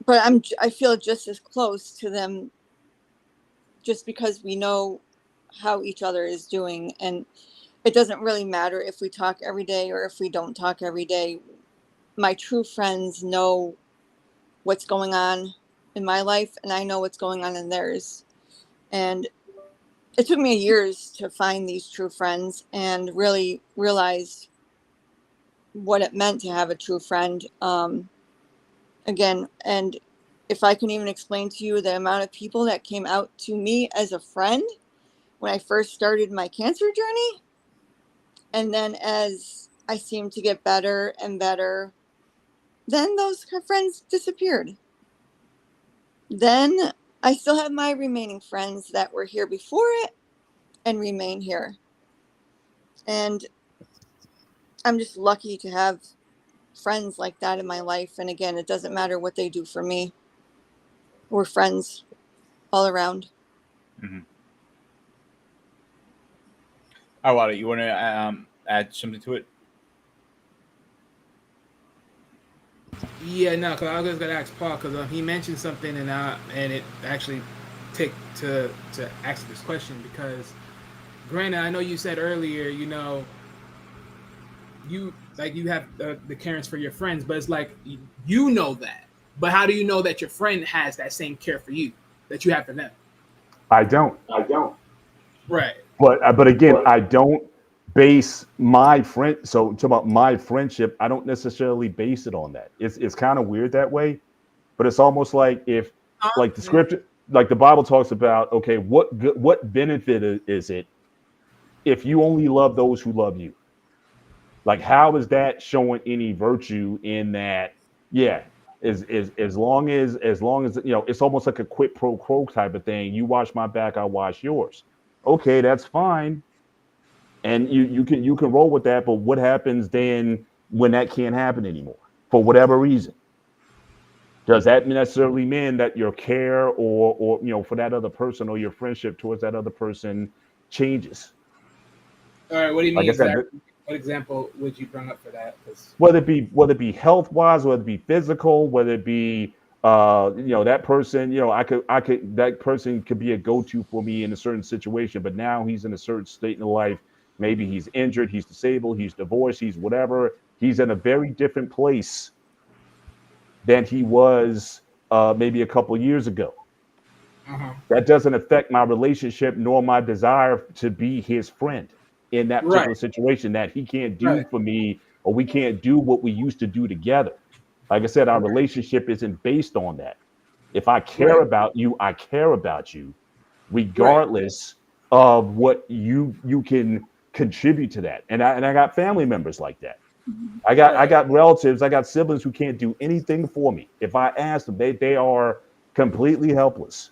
but I feel just as close to them just because we know how each other is doing, and it doesn't really matter if we talk every day or if we don't talk every day. My true friends know what's going on in my life, and I know what's going on in theirs. And it took me years to find these true friends and really realize what it meant to have a true friend. Again, and if I can even explain to you the amount of people that came out to me as a friend when I first started my cancer journey, and then as I seemed to get better and better, then those friends disappeared. Then I still have my remaining friends that were here before it and remain here. And I'm just lucky to have friends like that in my life. And again, it doesn't matter what they do for me. We're friends all around. Mm-hmm. All right, you want to add something to it? Yeah, no, because I was gonna ask Paul because he mentioned something, and it actually take to ask this question because, granted, I know you said earlier, you like you have the cares for your friends, but it's like you know that, but how do you know that your friend has that same care for you that you have for them? I don't. Right. But again, I don't base my friend. So talk about my friendship. I don't necessarily base it on that. It's kind of weird that way. But it's almost like if like the scripture, like the Bible talks about. Okay, what benefit is it if you only love those who love you? Like, how is that showing any virtue in that? Yeah, is as long as it's almost like a quid pro quo type of thing. You watch my back, I watch yours. Okay, that's fine, and you can roll with that. But what happens then when that can't happen anymore for whatever reason? Does that necessarily mean that your care or for that other person or your friendship towards that other person changes? All right. What do you Like mean I said, exactly? What example would you bring up for that? 'Cause- whether it be health wise, whether it be physical, whether it be that person, I could that person could be a go-to for me in a certain situation, but now he's in a certain state in life. Maybe he's injured, he's disabled, he's divorced, he's whatever. He's in a very different place than he was maybe a couple years ago. uh-huh. That doesn't affect my relationship nor my desire to be his friend in that Right. particular situation that he can't do Right. for me or we can't do what we used to do together. Like I said, our Right. relationship isn't based on that. If I care Right. about you, I care about you, Right. regardless of what you can contribute to that. And I got family members like that. I Right. got relatives, I got siblings who can't do anything for me. If I ask them, they are completely helpless.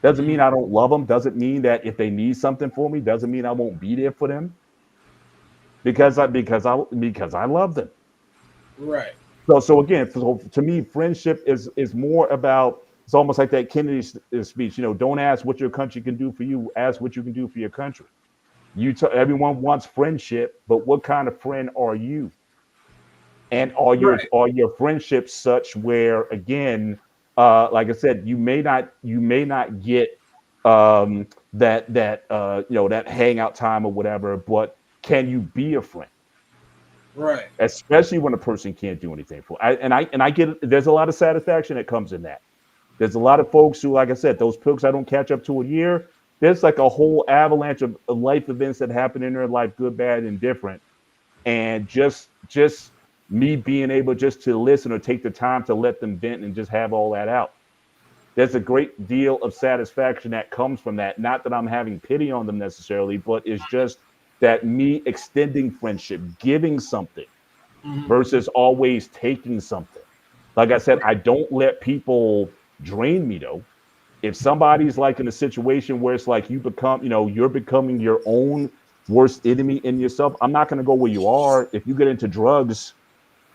Doesn't mean Mm. I don't love them. Doesn't mean that if they need something for me, doesn't mean I won't be there for them because I love them. Right. So again, so to me, friendship is more about. It's almost like that Kennedy speech. Don't ask what your country can do for you. Ask what you can do for your country. Everyone wants friendship, but what kind of friend are you? And Right. are your friendships such where again, like I said, you may not get that hangout time or whatever, but can you be a friend? Right. Especially when a person can't do anything for. And I get it, there's a lot of satisfaction that comes in that. There's a lot of folks who, like I said, those pills I don't catch up to a year. There's like a whole avalanche of life events that happen in their life, good, bad, and different. And just me being able just to listen or take the time to let them vent and just have all that out. There's a great deal of satisfaction that comes from that. Not that I'm having pity on them necessarily, but it's just that me extending friendship, giving something Mhm. versus always taking something. Like I said, I don't let people drain me though. If somebody's like in a situation where it's like you become, you're becoming your own worst enemy in yourself, I'm not going to go where you are. If you get into drugs,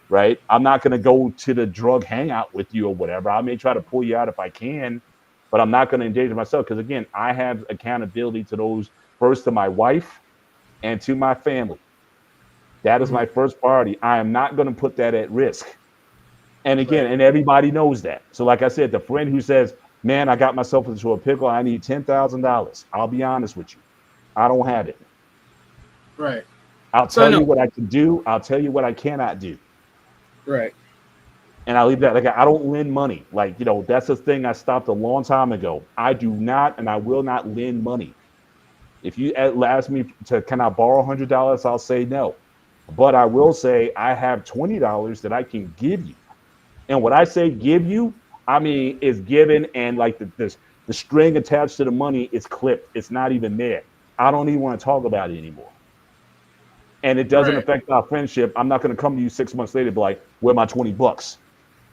right? I'm not going to go to the drug hangout with you or whatever. I may try to pull you out if I can, but I'm not going to engage myself because, again, I have accountability to those first to my wife and to my family. That is Mhm. my first priority. I am not going to put that at risk. And again, Right. and everybody knows that. So, like I said, the friend who says, "Man, I got myself into a pickle. I need $10,000." I'll be honest with you. I don't have it. Right. I'll So tell you no. what I can do. I'll tell you what I cannot do. Right. And I leave that. Like I don't lend money. Like, that's a thing I stopped a long time ago. I do not and I will not lend money. If you ask me to can I borrow $100, I'll say no. But I will say I have $20 that I can give you. And when I say give you, I mean it's given and like the string attached to the money is clipped. It's not even there. I don't even want to talk about it anymore. And it doesn't Right. affect our friendship. I'm not going to come to you 6 months later and be like, where my $20?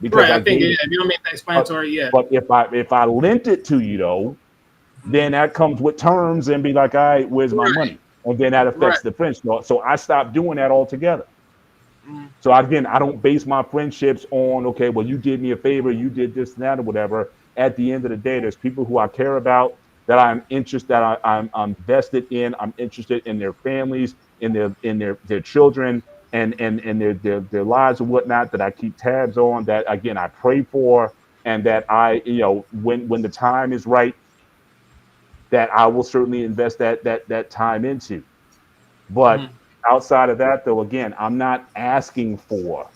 Because Right. I I think, gave yeah, it. if you don't make that But explanatory, yeah. but if I lent it to you though, then Mhm. that comes with terms and be like, all right, where's my Right. money? And then that Right. affects the friendship. So I stopped doing that altogether. Mhm. So again, I don't base my friendships on, okay, well, you did me a favor, you did this and that or whatever. At the end of the day, there's people who I care about that I'm interested that I'm vested in. I'm interested in their families, in their children and their lives and whatnot that I keep tabs on, that again I pray for, and that I, when the time is right, that I will certainly invest that time into. But Mhm. outside of that, though, again, I'm not asking for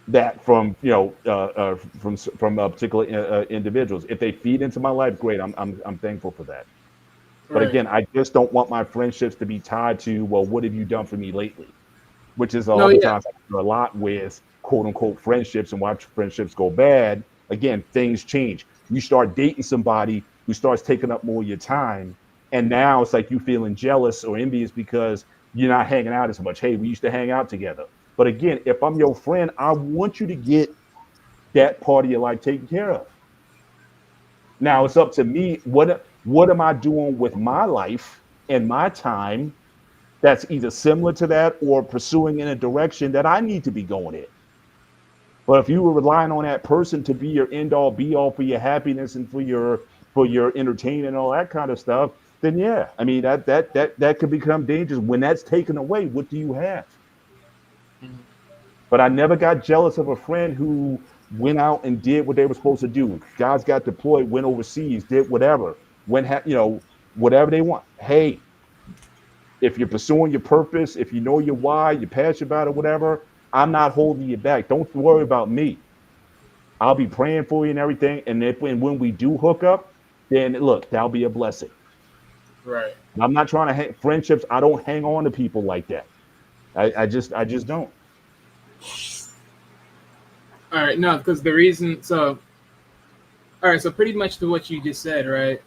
that from particular individuals. If they feed into my life, great. I'm thankful for that. But Right. again, I just don't want my friendships to be tied to, well, what have you done for me lately? Which is No, yeah. oftentimes I do a lot with quote unquote friendships, and why friendships go bad. Again, things change. You start dating somebody who starts taking up more of your time, and now it's like you feeling jealous or envious because you're not hanging out as much. Hey, we used to hang out together. But again, if I'm your friend, I want you to get that part of your life taken care of. Now Mhm. it's up to me. What am I doing with my life and my time that's either similar to that or pursuing in a direction that I need to be going in? But if you were relying on that person to be your end all be all for your happiness and for your entertainment and all that kind of stuff, then yeah, I mean that could become dangerous. When that's taken away, what do you have? Mhm. But I never got jealous of a friend who went out and did what they were supposed to do. Guys got deployed, went overseas, did whatever, whatever they want. Hey, if you're pursuing your purpose, if you know your why, you're passionate about it, whatever, I'm not holding you back. Don't worry about me. I'll be praying for you and everything. And if and when we do hook up, then look, that'll be a blessing. Right. I'm not trying to friendships. I don't hang on to people like that. I just don't. All right. No, because the reason. So, all right. So pretty much to what you just said, right?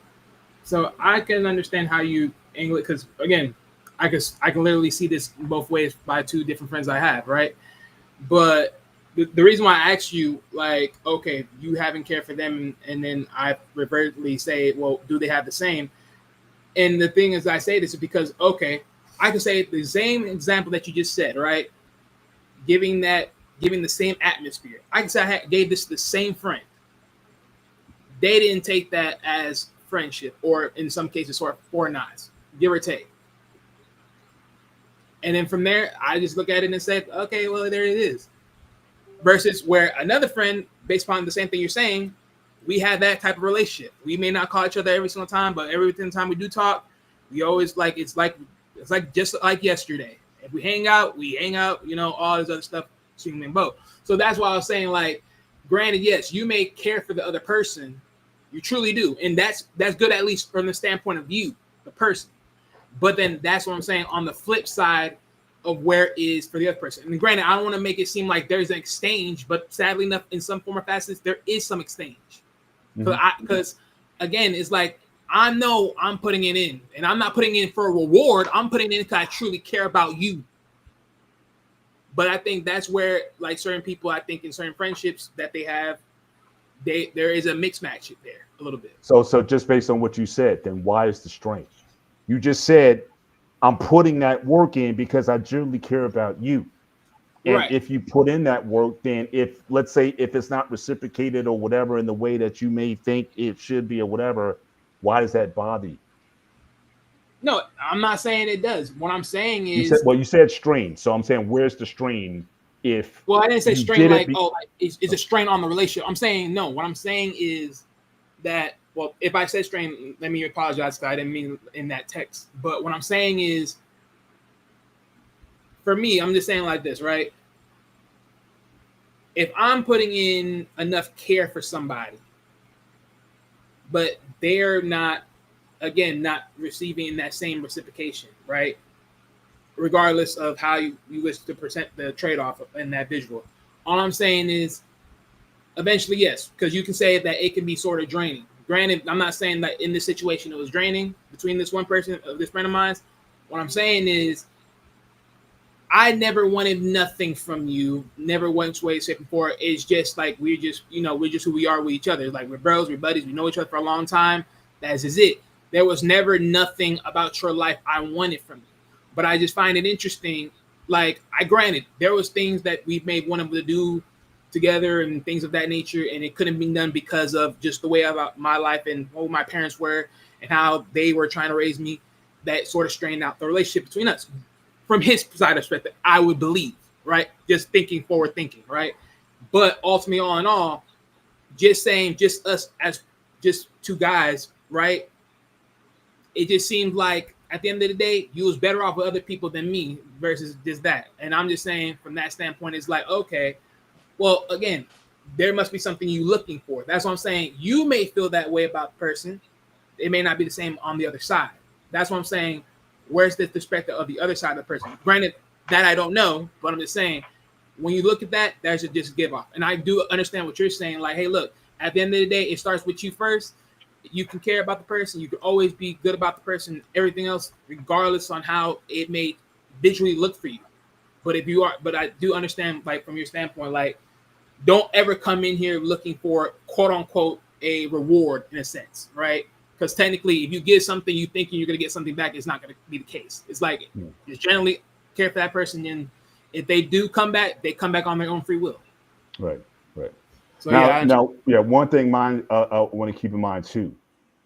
So I can understand how you angle it because again, I can literally see this both ways by two different friends I have, right? But the reason why I asked you, like, okay, you haven't cared for them, and then I revertly say, well, do they have the same? And the thing is, I say this is because, okay, I can say the same example that you just said, right? Giving that, giving the same atmosphere. I can say gave this to the same friend. They didn't take that as friendship, or in some cases, sort of or not, give or take. And then from there, I just look at it and say, okay, well, there it is. Versus where another friend, based upon the same thing you're saying, we have that type of relationship. We may not call each other every single time, but every time we do talk, we always like it's like just like yesterday. If we hang out, we hang out. All this other stuff, same boat. So that's why I was saying, like, granted, yes, you may care for the other person, you truly do, and that's good at least from the standpoint of you, the person. But then that's what I'm saying on the flip side of where is for the other person. And granted, I don't want to make it seem like there's an exchange, but sadly enough, in some form or facets, there is some exchange. Mhm. Because again, it's like I know I'm putting it in, and I'm not putting it in for a reward. I'm putting it in because I truly care about you. But I think that's where, like certain people, I think in certain friendships that they have, there is a mix match there a little bit. So just based on what you said, then why is the strain? You just said I'm putting that work in because I genuinely care about you. And Right. if you put in that work, then if let's say if it's not reciprocated or whatever in the way that you may think it should be or whatever, why does that bother you? No, I'm not saying it does. What I'm saying You said is, well, you said strain. So I'm saying where's the strain if well, I didn't say you strain did it like, oh, like it's a strain on the relationship. I'm saying no. What I'm saying is that, well, if I said strain, let me apologize because I didn't mean in that text. But what I'm saying is, for me, I'm just saying like this, right? If I'm putting in enough care for somebody, but they're not, again, not receiving that same reciprocation, right? Regardless of how you wish to present the trade-off in that visual. All I'm saying is eventually, yes, because you can say that it can be sort of draining. Granted, I'm not saying that in this situation it was draining between this one person, this friend of mine. What I'm saying is I never wanted nothing from you, never once way, shape, or form. It's just like we're just, we're just who we are with each other. Like we're bros, we're buddies, we know each other for a long time. That is it. There was never nothing about your life I wanted from you. But I just find it interesting. Like I granted, there was things that we may want to do together and things of that nature, and it couldn't be done because of just the way about my life and who my parents were and how they were trying to raise me. That sort of strained out the relationship between us from his side of perspective, I would believe, right? Just thinking forward thinking, right? But ultimately, all in all, just saying just us as just two guys, right? It just seemed like at the end of the day, you was better off with other people than me versus just that. And I'm just saying from that standpoint, it's like, okay, well, again, there must be something you looking for. That's what I'm saying. You may feel that way about the person. It may not be the same on the other side. That's what I'm saying. Where's the perspective of the other side of the person? Granted, that I don't know, but I'm just saying, when you look at that, there's a just give off. And I do understand what you're saying. Like, hey, look, at the end of the day, it starts with you first. You can care about the person. You can always be good about the person. Everything else, regardless on how it may visually look for you. But if you are, but I do understand, like from your standpoint, like don't ever come in here looking for quote unquote a reward in a sense, right? Because technically, if you give something you thinking you're gonna get something back, it's not gonna be the case. It's like Yeah. just generally care for that person, and if they do come back, they come back on their own free will. Right, right. So yeah, Yeah, one thing mind I want to keep in mind too.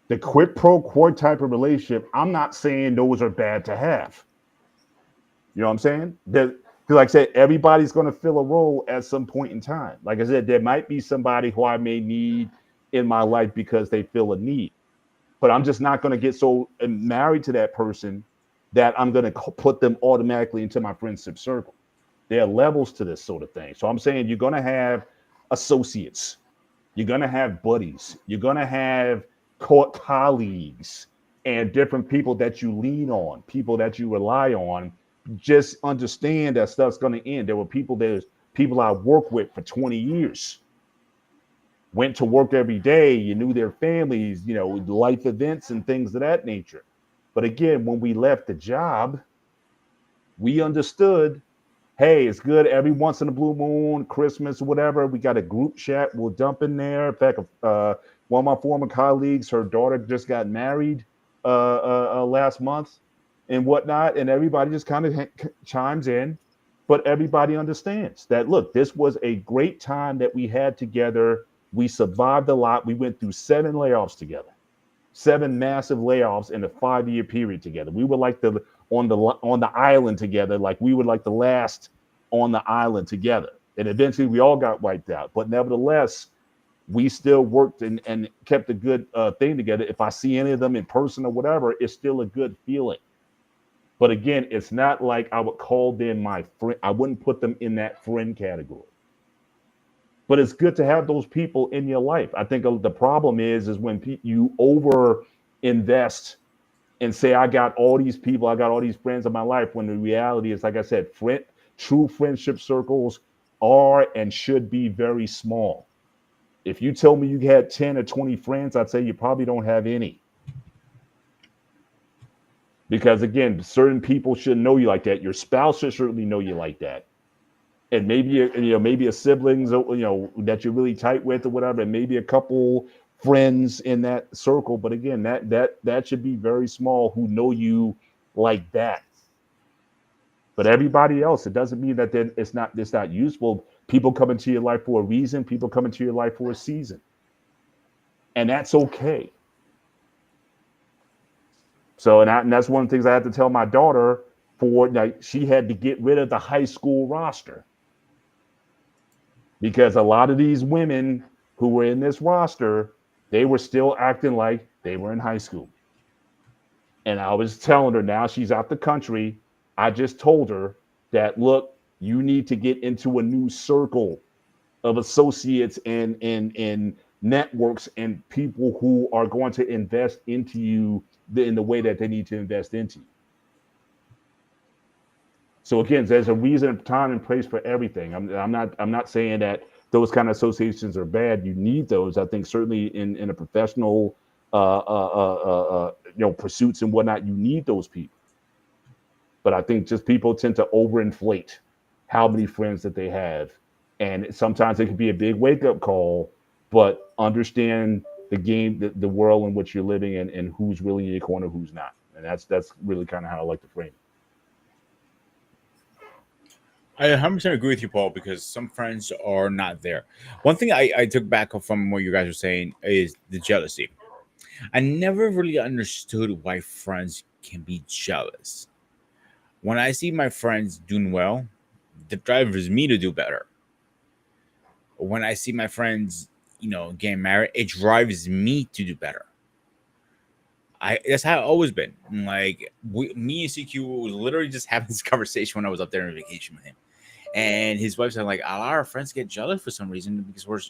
The quid pro quo type of relationship, I'm not saying those are bad to have. You know what I'm saying? Because, like I said, everybody's going to fill a role at some point in time. Like I said, there might be somebody who I may need in my life because they feel a need, but I'm just not going to get so married to that person that I'm going to put them automatically into my friendship circle. There are levels to this sort of thing. So I'm saying you're going to have associates, you're going to have buddies, you're going to have court colleagues, and different people that you lean on, people that you rely on. Just understand that stuff's going to end. There's people I worked with for 20 years, went to work every day. You knew their families, life events and things of that nature. But again, when we left the job, we understood, hey, it's good every once in a blue moon, Christmas, whatever. We got a group chat. We'll dump in there. In fact, one of my former colleagues, her daughter just got married last month and whatnot. And everybody just kind of chimes in. But everybody understands that, look, this was a great time that we had together. We survived a lot. We went through 7 layoffs together, 7 massive layoffs in a 5-year period together. We were like on the island together, like we were like the last on the island together. And eventually we all got wiped out. But nevertheless, we still worked and kept a good thing together. If I see any of them in person or whatever, it's still a good feeling. But again, it's not like I would call them my friend. I wouldn't put them in that friend category. but it's good to have those people in your life. I think the problem is when you over invest and say I got all these people, I got all these friends in my life. When the reality is, like I said, true friendship circles are and should be very small. If you tell me you had 10 or 20 friends, I'd say you probably don't have any. Because again, certain people should know you like that. Your spouse should certainly know you like that. And maybe maybe a siblings that you're really tight with or whatever, and maybe a couple friends in that circle. But again, that should be very small who know you like that. But everybody else, it doesn't mean that then it's not useful. People come into your life for a reason. People come into your life for a season, and that's okay. So, and that's one of the things I had to tell my daughter. For like, she had to get rid of the high school roster because a lot of these women who were in this roster, they were still acting like they were in high school. And I was telling her, now she's out the country. I just told her that, look, you need to get into a new circle of associates and networks and people who are going to invest into you in the way that they need to invest into you. So again, there's a reason, time, and place for everything. I'm not saying that those kind of associations are bad. You need those. I think certainly in a professional pursuits and whatnot, you need those people. But I think just people tend to overinflate how many friends that they have, and sometimes it can be a big wake up call. But understand the game, the world in which you're living in, and who's really in your corner, who's not. And that's really kind of how I like to frame it. I 100% agree with you, Paul, because some friends are not there. One thing I took back from what you guys were saying is the jealousy. I never really understood why friends can be jealous. When I see my friends doing well, that drives me to do better. When I see my friends, getting married, it drives me to do better. That's how I've always been. Like me and CQ was literally just having this conversation when I was up there on vacation with him. And his wife said, like, a lot of our friends get jealous for some reason because we're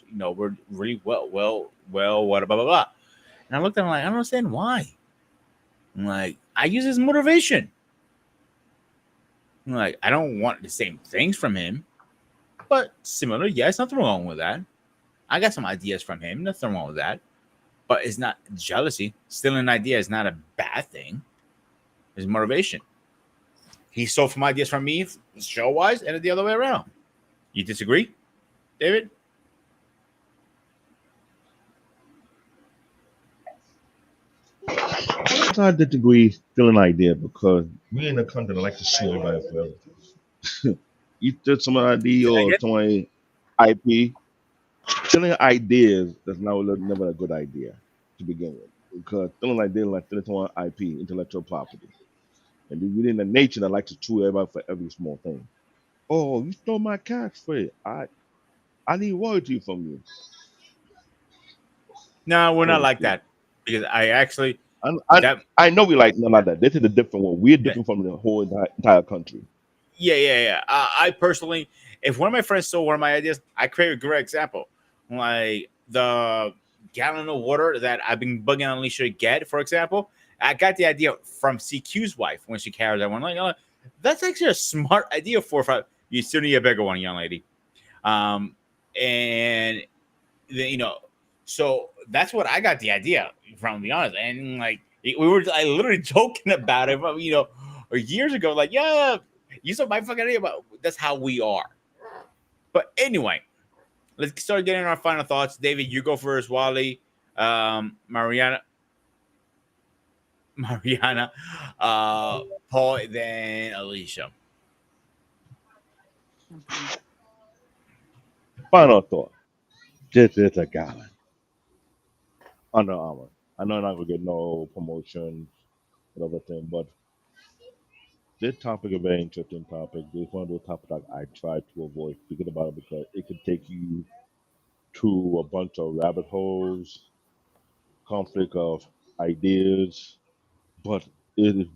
really what blah blah blah. And I looked at him like, I don't understand why. I'm like, I use his motivation. I'm like, I don't want the same things from him, but similar, yes, nothing wrong with that. I got some ideas from him, nothing wrong with that. But it's not jealousy. Stealing an idea is not a bad thing. It's motivation. He stole some ideas from me, show wise, and the other way around. You disagree, David? It's not a degree, still an idea because we in a country that like to sue everybody for everything. You did some idea Say that or again? somebody IP. Stealing ideas that's never a good idea to begin with. Because stealing ideas like stealing someone IP, intellectual property. And within the nature that likes to sue everybody for every small thing. Oh, you stole my catchphrase. I need royalty from you, No, we're so not to like speak. that because I actually I, I, that I know we like none of that. This is a different one. We're different from the whole entire country. yeah. I personally, if one of my friends stole one of my ideas, I create a great example, like the gallon of water that I've been bugging Alicia to get, for example. I got the idea from CQ's wife when she carried that one. Like, that's actually a smart idea for if you still need a bigger one, young lady. Um, and the, so that's what I got the idea from, to be honest. And like we were, I literally joking about it, but or years ago, like, yeah, you saw my fucking idea, but that's how we are. But anyway, let's start getting our final thoughts. David, you go first. Wally, Mariana, Mariana, Paul, then Alicia. Mhm. Final thought. This is a gallon. Under Armour. I know I'm not gonna get no promotions and other thing, but this topic is a very interesting topic. It's one of those topics that I try to avoid speaking about because it could take you to a bunch of rabbit holes, conflict of ideas, but it is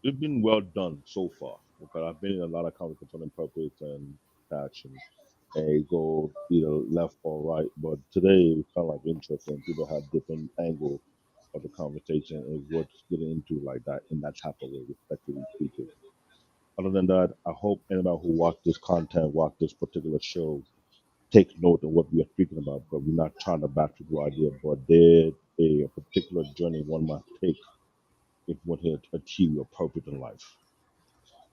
it's been well done so far because I've been in a lot of conflict concerning purpose and passion. and it go either left or right. But today it was kind of like interesting. People had different angles of the conversation and what's getting into like that in that type of way, respectively speaking. Other than that, I hope anybody who watch this content, watch this particular show, take note of what we are speaking about, because we're not trying to back to the idea, but there's a particular journey one must take if one to achieve your purpose in life.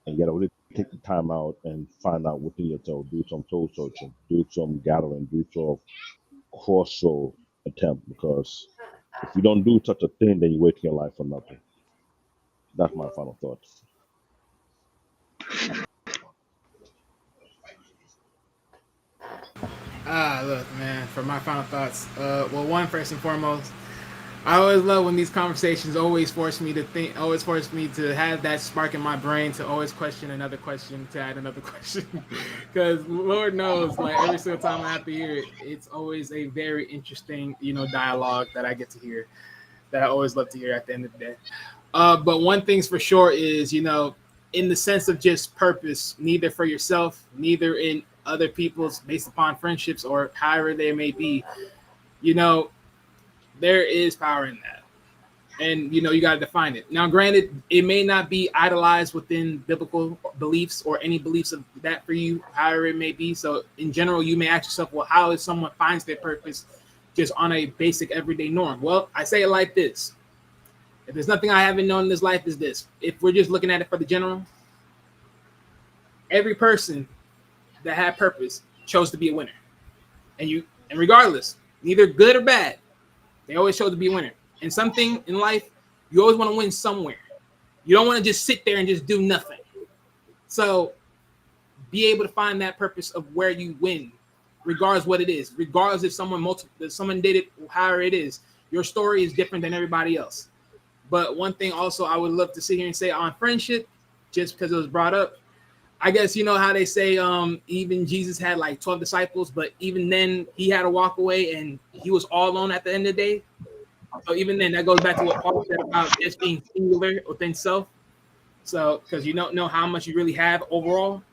And you gotta really take the time out and find out within yourself, do some soul searching, do some gathering, do some cross soul attempt, because if you don't do such a thing, then you're wasting your life for nothing. That's my final thoughts. Look, man, for my final thoughts, well, one, first and foremost, I always love when these conversations always force me to think, always force me to have that spark in my brain to always question another question, to add another question. Because Lord knows, like every single time I have to hear it, it's always a very interesting, dialogue that I get to hear, that I always love to hear at the end of the day. But one thing's for sure is, in the sense of just purpose, neither for yourself, neither in other people's, based upon friendships or however they may be, you know, there is power in that. And you got to define it. Now, granted, it may not be idolized within biblical beliefs or any beliefs of that for you, however it may be. So, in general, you may ask yourself, well, how is someone finds their purpose just on a basic everyday norm? Well, I say it like this: if there's nothing I haven't known in this life, is this. If we're just looking at it for the general, every person that had purpose chose to be a winner. And regardless, neither good or bad, they always chose to be a winner. And something in life, you always want to win somewhere. You don't want to just sit there and just do nothing. So be able to find that purpose of where you win, regardless what it is. Regardless if someone did it, however it is, your story is different than everybody else. But one thing also I would love to sit here and say on friendship, just because it was brought up, I guess you know how they say even Jesus had like 12 disciples, but even then he had to walk away and he was all alone at the end of the day. So even then, that goes back to what Paul said about just being singular within self. So because you don't know how much you really have overall.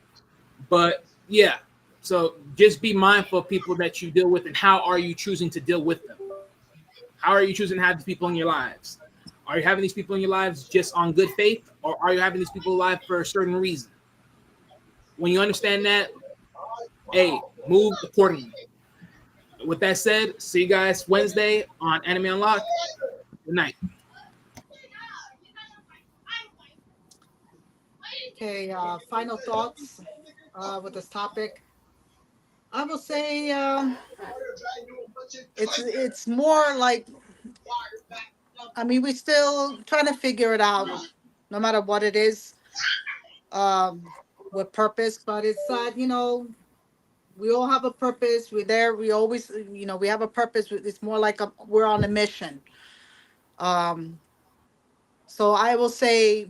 But yeah, so just be mindful of people that you deal with and how are you choosing to deal with them? How are you choosing to have these people in your lives? Are you having these people in your lives just on good faith, or are you having these people alive for a certain reason? When you understand that, hey, move accordingly. With that said, see you guys Wednesday on Anime Unlocked. Good night. Okay, final thoughts with this topic. I will say it's more like, I mean, we're still trying to figure it out, no matter what it is, um, with purpose. But it's we all have a purpose. We're there. We always, we have a purpose. It's more like we're on a mission. Um, so I will say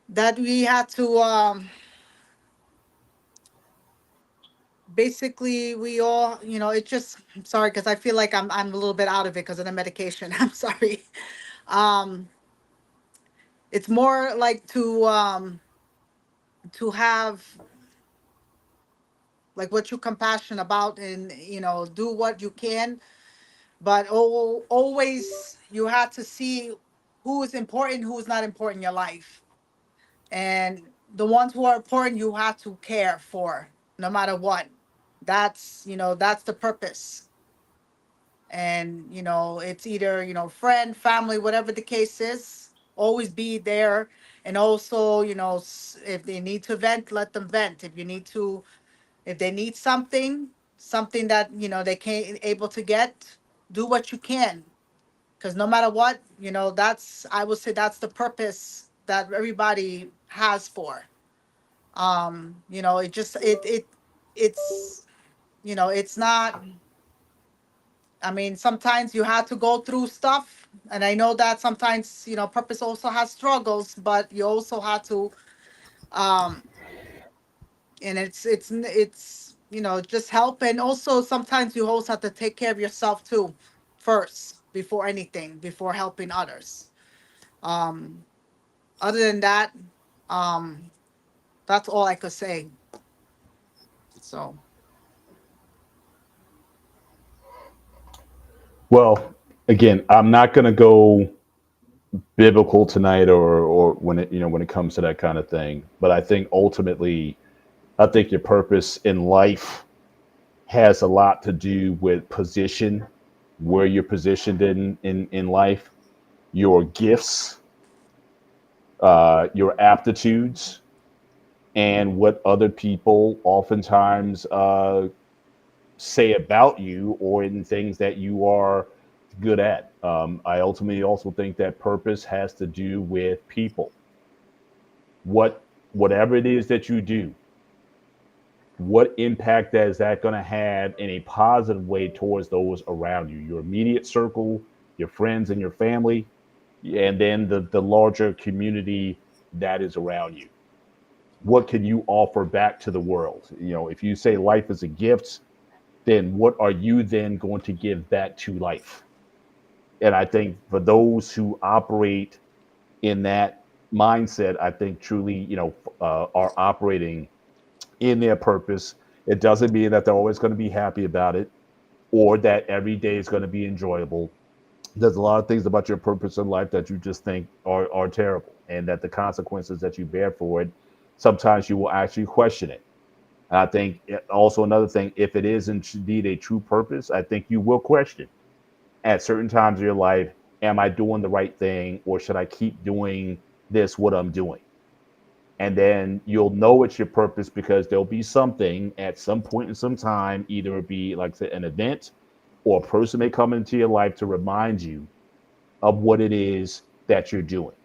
that we had to basically we all, it just, I'm sorry because I feel like I'm a little bit out of it because of the medication. I'm sorry. Um, it's more like to have like what you're compassionate about, and do what you can, but always you have to see who is important, who is not important in your life, and the ones who are important you have to care for no matter what. That's the purpose. And it's either friend, family, whatever the case is, always be there. And also, if they need to vent, let them vent. If they need something that they can't able to get, do what you can, because no matter what, that's, I would say, that's the purpose that everybody has for. It just it's it's not, I mean, sometimes you have to go through stuff, and I know that sometimes purpose also has struggles, but you also have to, um and it's just help. And also sometimes you also have to take care of yourself too, first, before anything, before helping others. um Other than that, um that's all I could say. So Well, again, I'm not going to go biblical tonight, or when it when it comes to that kind of thing. But I think ultimately, I think your purpose in life has a lot to do with position, where you're positioned in life, your gifts, your aptitudes, and what other people oftentimes say about you, or in things that you are good at. I ultimately also think that purpose has to do with people. Whatever it is that you do, what impact is that going to have in a positive way towards those around you, your immediate circle, your friends and your family, and then the larger community that is around you? What can you offer back to the world? If you say life is a gift, then what are you then going to give back to life? And I think for those who operate in that mindset, I think truly, are operating in their purpose. It doesn't mean that they're always going to be happy about it, or that every day is going to be enjoyable. There's a lot of things about your purpose in life that you just think are terrible, and that the consequences that you bear for it, sometimes you will actually question it. And I think also another thing, if it is indeed a true purpose, I think you will question at certain times of your life, am I doing the right thing, or should I keep doing this, what I'm doing? And then you'll know it's your purpose because there'll be something at some point in some time, either it be like I said, an event, or a person may come into your life to remind you of what it is that you're doing.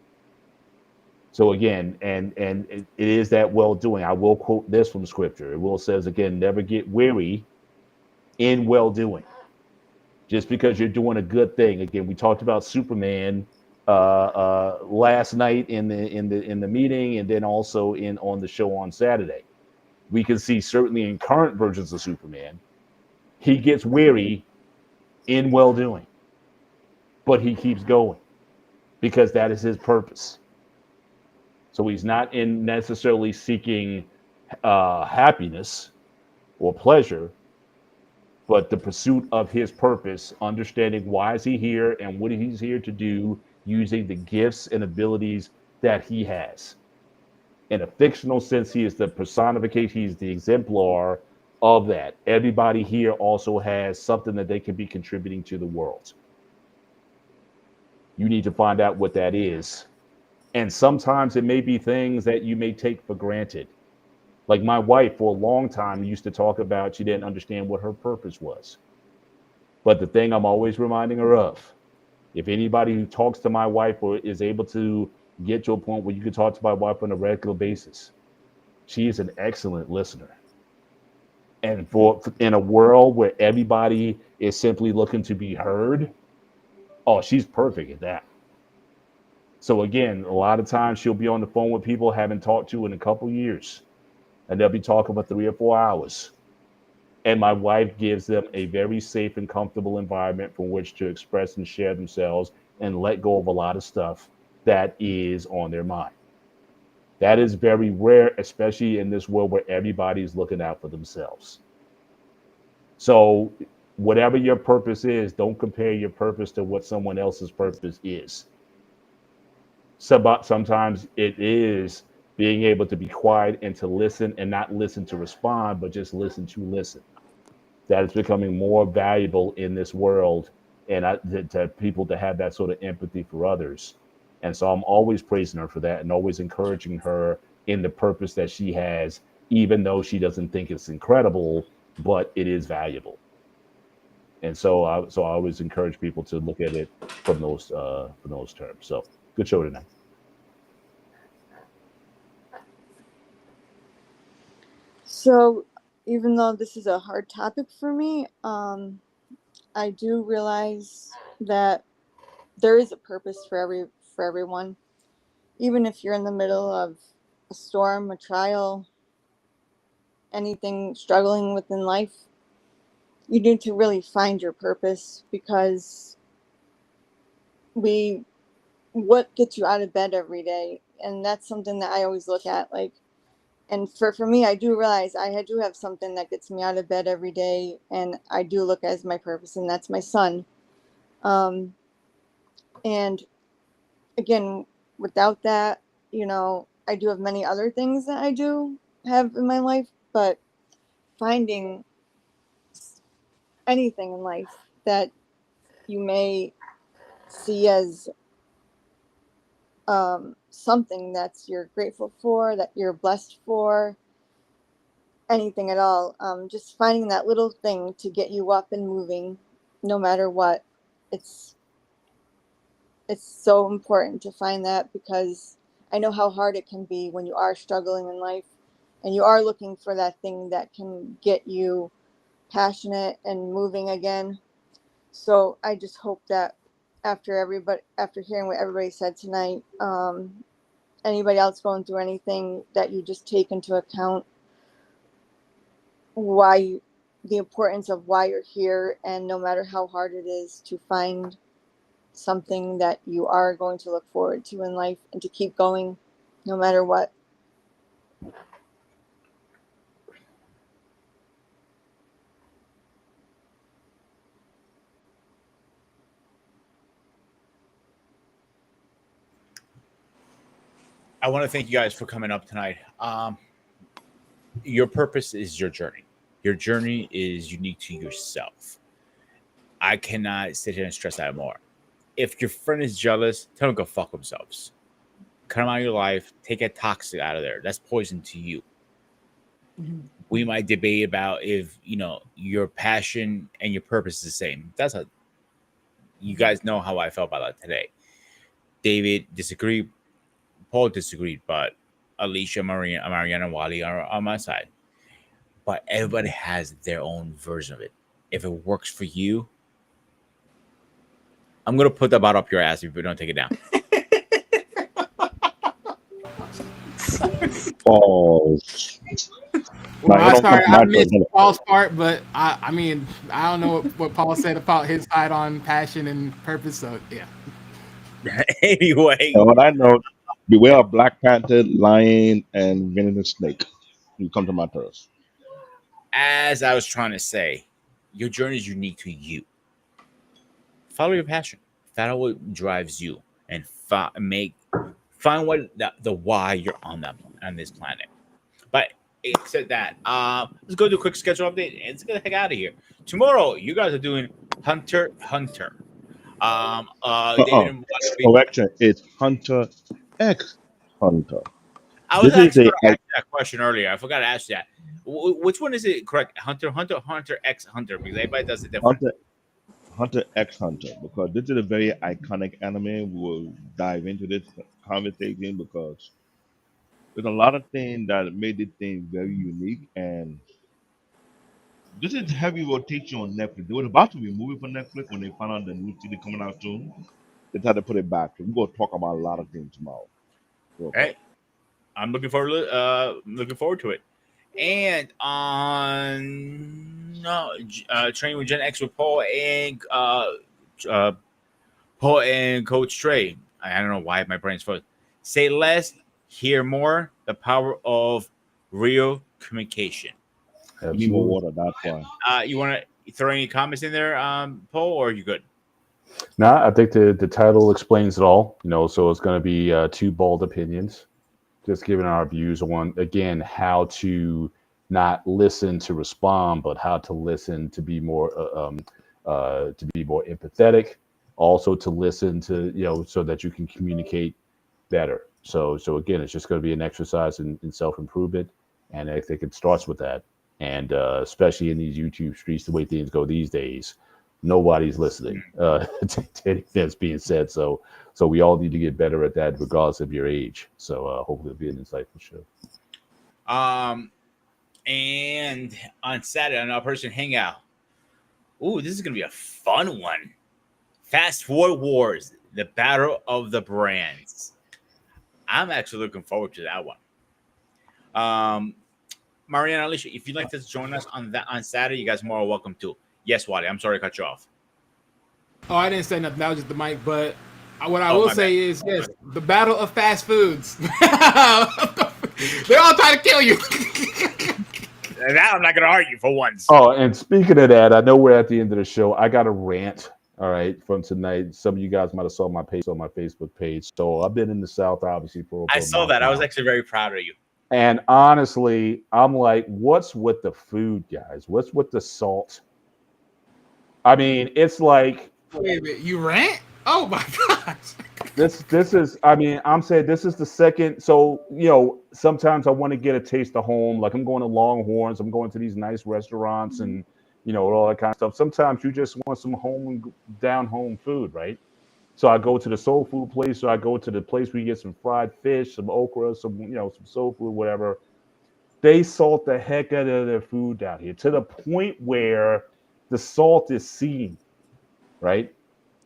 So again, and it is that well doing. I will quote this from scripture. It will says again, never get weary in well doing. Just because you're doing a good thing. Again, we talked about Superman last night in the meeting, and then also in on the show on Saturday. We can see certainly in current versions of Superman, he gets weary in well doing, but he keeps going because that is his purpose. So he's not in necessarily seeking happiness or pleasure, but the pursuit of his purpose, understanding why is he here and what he's here to do, using the gifts and abilities that he has. In a fictional sense, he is the personification, he's the exemplar of that. Everybody here also has something that they can be contributing to the world. You need to find out what that is. And sometimes it may be things that you may take for granted. Like my wife, for a long time, used to talk about she didn't understand what her purpose was. But the thing I'm always reminding her of, if anybody who talks to my wife or is able to get to a point where you can talk to my wife on a regular basis, she is an excellent listener. And for in a world where everybody is simply looking to be heard, oh, she's perfect at that. So again, a lot of times she'll be on the phone with people I haven't talked to in a couple years, and they'll be talking for 3 or 4 hours. And my wife gives them a very safe and comfortable environment from which to express and share themselves and let go of a lot of stuff that is on their mind. That is very rare, especially in this world where everybody's looking out for themselves. So, whatever your purpose is, don't compare your purpose to what someone else's purpose is. Sometimes it is being able to be quiet and to listen, and not listen to respond, but just listen to listen. That is becoming more valuable in this world, and to people to have that sort of empathy for others. And so I'm always praising her for that, and always encouraging her in the purpose that she has, even though she doesn't think it's incredible, but it is valuable. And so I always encourage people to look at it from those terms. So good show tonight. So, even though this is a hard topic for me, I do realize that there is a purpose for everyone. Even if you're in the middle of a storm, a trial, anything struggling within life, you need to really find your purpose, because we what gets you out of bed every day, and that's something that I always look at. Like, And for me, I do realize do have something that gets me out of bed every day, and I do look as my purpose, and that's my son. And again, without that, I do have many other things that I do have in my life, but finding anything in life that you may see as something that's you're grateful for, that you're blessed for, anything at all. Just finding that little thing to get you up and moving, no matter what. It's it's so important to find that, because I know how hard it can be when you are struggling in life and you are looking for that thing that can get you passionate and moving again. So I just hope that after hearing what everybody said tonight, anybody else going through anything, that you just take into account the importance of why you're here, and no matter how hard it is, to find something that you are going to look forward to in life and to keep going no matter what. I want to thank you guys for coming up tonight. Your purpose is your journey. Your journey is unique to yourself. I cannot sit here and stress that more. If your friend is jealous, tell them to go fuck themselves. Cut them out of your life. Take that toxic out of there. That's poison to you. We might debate about if your passion and your purpose is the same. You guys know how I felt about that today. David disagreed. Paul disagreed, but Alicia, Mariana, Wally are on my side. But everybody has their own version of it. If it works for you, I'm gonna put the bottle up your ass if you don't take it down. Balls. Well, Now, you I don't come sorry, to I my missed church. Paul's part, but I mean, I don't know what Paul said about his side on passion and purpose. So yeah. Anyway, And what I know, beware of Black Panther, lion, and venomous snake. You come to my turf. as I was trying to say, your journey is unique to you. Follow your passion. Follow what drives you, and find what the why you're on this planet. But except that, let's go do a quick schedule update and let's get the heck out of here. Tomorrow, you guys are doing Hunter x Hunter. David Uh-uh. and Watt will be. Correction. It's Hunter X Hunter. I was This is actually a going to ask you that question earlier. I forgot to ask you that. Which one is it correct? Hunter X Hunter, because everybody does it different. Hunter X Hunter, because this is a very iconic anime. We will dive into this conversation because there's a lot of things that made this thing very unique. And this is heavy rotation on Netflix. They were about to remove it from Netflix when they found out the new season coming out soon. They tried to put it back. So we're going to talk about a lot of things tomorrow. Real talk. Right? I'm looking forward to it. And on Training with Gen X with uh, Paul and Coach Trey. I don't know why my brain's frozen. Say less, hear more. The power of real communication. We need more Absolutely. water. That's why. You want to throw any comments in there, Paul, or are you good? No, I think the title explains it all. So it's going to be two bold opinions, just giving our views on, again, how to not listen to respond, but how to listen to be more empathetic, also to listen to, so that you can communicate better. So again, it's just going to be an exercise in self improvement, and I think it starts with that. And especially in these YouTube streets, the way things go these days, nobody's listening to anything that's being said. So we all need to get better at that, regardless of your age. So hopefully it'll be an insightful show. And on Saturday on our person hangout. Ooh, this is gonna be a fun one. Fast Forward Wars, the battle of the brands. I'm actually looking forward to that one. Mariana, Alicia, if you'd like to join us on Saturday, you guys are more welcome to. Yes, Wally, I'm sorry to cut you off. Oh, I didn't say nothing. That was just the mic. But what I Oh, will my say bad. is, yes, the battle of fast foods. They're all trying to kill you. That I'm not gonna argue for once. Oh, and speaking of that, I know we're at the end of the show. I got a rant, all right, from tonight. Some of you guys might have saw my page on my Facebook page. So I've been in the South, obviously, for I over a saw month that. I was now. actually very proud of you. And honestly, I'm like, what's with the food, guys? What's with the salt? I mean, it's like Wait a minute, you rant? Oh my gosh. this is I mean, I'm saying this is the second. So, sometimes I want to get a taste of home. Like I'm going to Longhorns, I'm going to these nice restaurants and all that kind of stuff. Sometimes you just want some home and down home food, right? So I go to the soul food place, or I go to the place where you get some fried fish, some okra, some soul food, whatever. They salt the heck out of their food down here to the point where the salt is seen, right?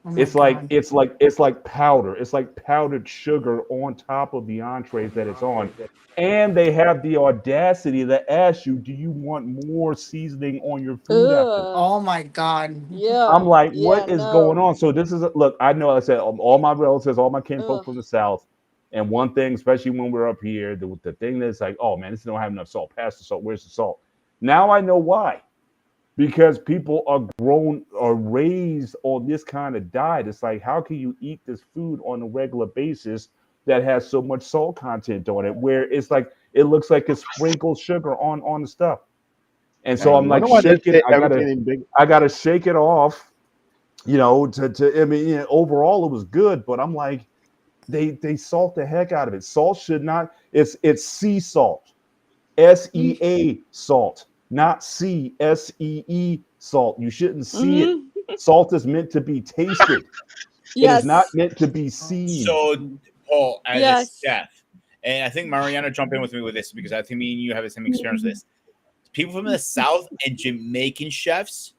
Oh my It's like God. it's like powder. It's like powdered sugar on top of the entrees that it's on. And they have the audacity to ask you, do you want more seasoning on your food after this? Ugh. Oh my God. Yeah. I'm like, Yeah. what is going No. on? So this is look. I know. I said all my relatives, all my kinfolk Ugh. from the south, and one thing, especially when we're up here, the thing that's like, oh man, this don't have enough salt. Pass the salt. Where's the salt? Now I know why. Because people are grown or raised on this kind of diet. It's like, how can you eat this food on a regular basis that has so much salt content on it? Where it's like it looks like it's sprinkled sugar on the stuff. And so And I'm like wonder why they shaking. say I gotta everything in big. I gotta shake it off to I mean, overall it was good, but I'm like, they salt the heck out of it. Salt should not. It's sea salt, SEA salt, not SEE salt. You shouldn't see it. Mm-hmm. Salt is meant to be tasted. It is not Yes. meant to be seen. So, Paul, as a Yes. chef, and I think Mariana jump in with me with this because I think me and you have the same experience with this. People from the South and Jamaican chefs,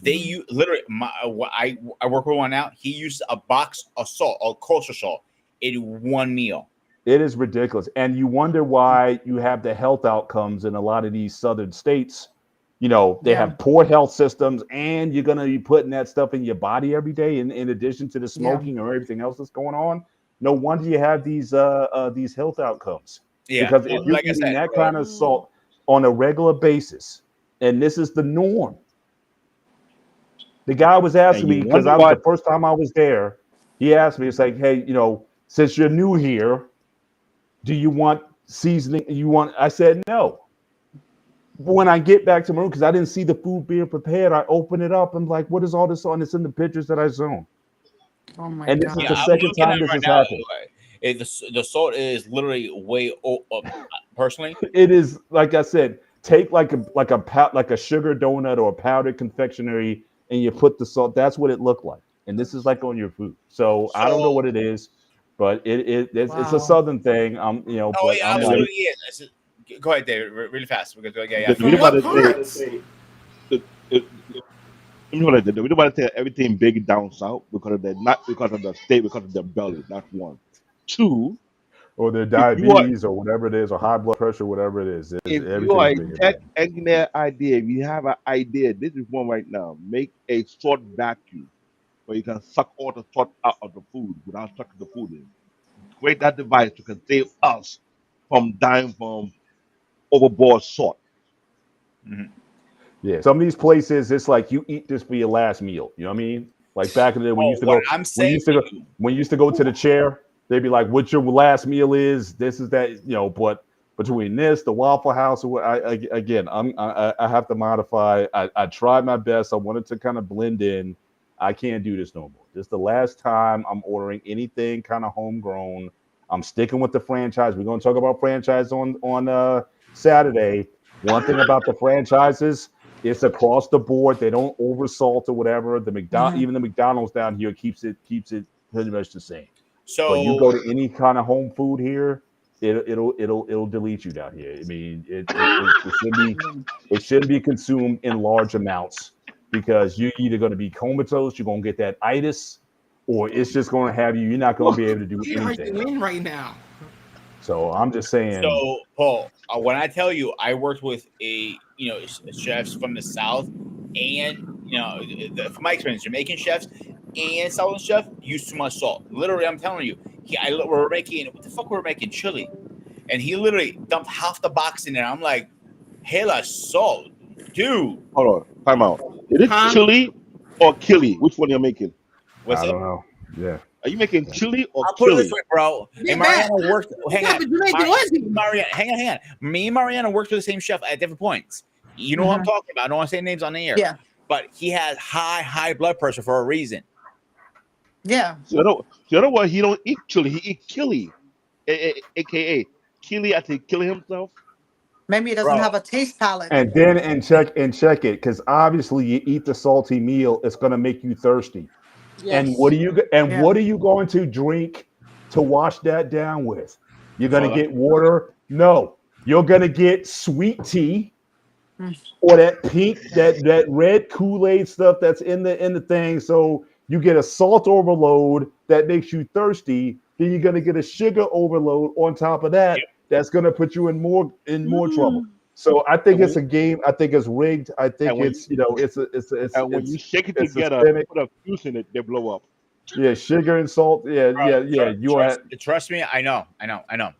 they use literally. I work with one now. He used a box of salt, or kosher salt, in one meal. It is ridiculous. And you wonder why you have the health outcomes in a lot of these southern states. They Yeah. have poor health systems, and you're going to be putting that stuff in your body every day in addition to the Yeah. smoking or everything else that's going on. No wonder you have these health outcomes. Yeah, Because if well, you're like I eating said, that kind of Mm. salt on a regular basis, and this is the norm. The guy was And asking you me because wonder I was why. the first time I was there. He asked me, it's like, hey, since you're new here, do you want seasoning? I said no. But when I get back to my room, because I didn't see the food being prepared, I open it up. I'm like, what is all this on? It's in the pictures that I zoomed. Oh my And this is yeah, the God. I'm second looking time at it this right has now. happened. The salt is literally way up. Personally, It is like I said, take like a sugar donut or a powdered confectionery, and you put the salt. That's what it looked like. And this is like on your food. So I don't know so what it is, but it's a Wow. southern thing. oh, But it I'm And like, absolutely is. Go ahead, David, really fast because yeah, the after From you. reason why what they say parts? the, the, the reason why they say everything big down south because of the not because of the state because of their belly. That's one. Two. or their If you are diabetes or whatever it is, or high blood pressure, whatever it is if you are everything's a bigger tech down. engineer idea, if you have an idea, this is one right now. Make a salt vacuum where you can suck all the salt out of the food without sucking the food in. Create that device to can save us from dying from overboard salt. Mhm. Yeah, some of these places, it's like you eat this for your last meal. You know what I mean? Like back in the day when you Oh, used to what go, I'm when you saying used to to go, you, when you used to go to the chair, they'd be like, "What your last meal is? This is that." But between this, the Waffle House, or again, I have to modify. I tried my best. I wanted to kind of blend in. I can't do this no more. This is the last time I'm ordering anything kind of homegrown. I'm sticking with the franchise. We're going to talk about franchise on Saturday. One thing about the franchises, it's across the board. They don't oversalt or whatever. Mhm. Even the McDonald's down here keeps it pretty much the same. But you so go to any kind of home food here, it'll delete you down here. I mean, it shouldn't be consumed in large amounts because you're either going to be comatose, you're going to get that itis, or it's just going to have you. You're not going to be able to do Where are anything. you in right now? So I'm just saying, So, Paul, when I tell you I worked with chefs from the South, and from my experience, Jamaican chefs and Southern chef use too much salt. Literally, I'm telling you, we're making what the fuck we're making chili. and he literally dumped half the box in there. I'm like, hella salt, dude. Hold on, time out. Is it Huh? chili or killy? Which one you're making? What's I it? don't know. Yeah. Are you making chili or I'll put it this killy? way, bro. Yeah, And that. Mariana worked. What Hang type on, of Jamaican was he? Mariana, hang on. Me and Mariana worked with the same chef at different points. You know what I'm talking about. I don't want to say names on the air. Yeah. But he has high blood pressure for a reason. Yeah. So the other one, he don't eat chili. He eat killy, aka killy. I think killing himself. Maybe he doesn't Bro. have a taste palate. And then check it because obviously you eat the salty meal, it's going to make you thirsty. Yes. And what Yeah. what are you going to drink to wash that down with? You're going to Soda. get water? No, you're going to get sweet tea Mm. or that pink that red Kool-Aid stuff that's in the thing. So you get a salt overload that makes you thirsty. Then you're going to get a sugar overload on top of that. Yep. That's going to put you in more trouble. Mm. So I think And it's a game. I think it's rigged. I think and when it's it's and when you shake it it's together, systemic. put a juice in it, they blow up. Yeah, sugar and salt. Yeah, Bro, yeah. Trust me. I know. We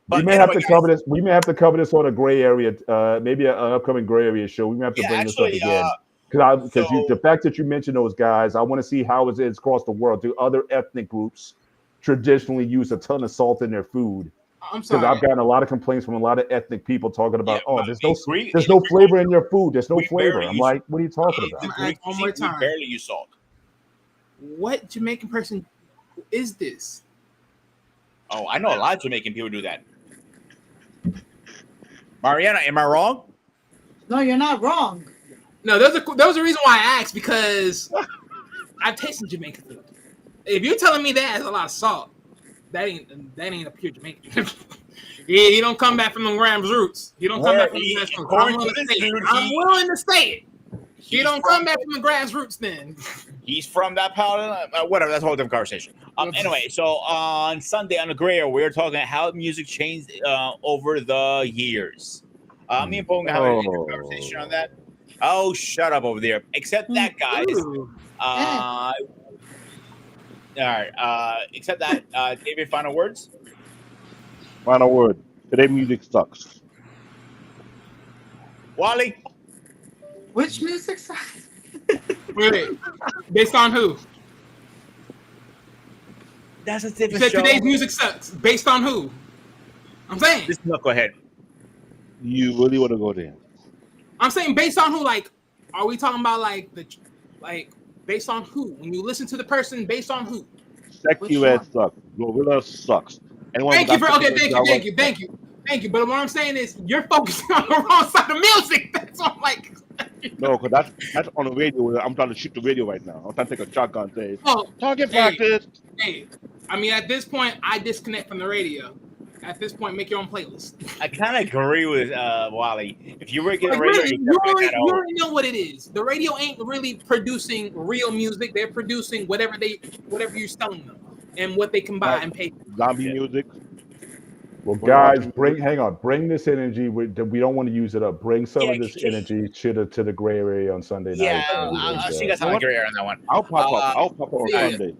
But may anyway, have to guys, cover this. We may have to cover this on a gray area. Maybe an upcoming gray area show. We may have to yeah, bring this up actually, again because so the fact that you mentioned those guys, I want to see how it's across the world. Do other ethnic groups traditionally use a ton of salt in their food? I'm Because sorry. I've gotten a lot of complaints from a lot of ethnic people talking about, but there's in Greek, there's in the no Greek flavor in culture, your food. There's no we flavor. barely I'm use like, what are you talking in about? the I'm gonna Greek ask one cuisine, more we time. barely use salt. What Jamaican person is this? Oh, I know a lot of Jamaican people do that. Mariana, am I wrong? No, you're not wrong. No, there was a reason why I asked because I've tasted Jamaican food. If you're telling me that has a lot of salt, that ain't a pure Jamaican. He don't come back from the Graham's roots. He don't come back from the Graham's roots. According to this dude, I'm willing to say it. He don't come from- back from the Graham's roots then. He's from that part of whatever. That's a whole different conversation. Anyway, so on Sunday on the Gray Area, we were talking how music changed over the years. Me and Paul have a conversation on that. Oh, shut up over there. Except that, guys. All right. Except that, David, final words. Final word. Today music sucks. Wally. Which music sucks? Wait. Based on who? That's a You different said show. today's music sucks. Based on who? I'm saying. Just no, go ahead. You really want to go there? I'm saying based on who. Like, are we talking about based on who? When you listen to the person, based on who? Sexy Which Red one? sucks. Gorilla sucks. Anyone Thank you got for okay. Sexy Thank Red you. Java- Thank you. But what I'm saying is you're focusing on the wrong side of music. That's what I'm like. No, because that's on the radio. I'm trying to shoot the radio right now. I'm trying to take a shotgun and say, Oh, target hey, practice. hey. I mean, at this point, I disconnect from the radio. At this point, make your own playlist. I kind of agree with Wally. If you were getting Like, radio, really, you you already know what it is. The radio ain't really producing real music. They're producing whatever you're selling them and what they can buy and pay. Zombie music. Well, What about guys, you? bring this energy. We don't want to use it up. Bring some of this energy to the gray area on Sunday night. Yeah, I'll see you guys on the Gray Area on that one. I'll pop up. I'll pop up on yeah. Sunday.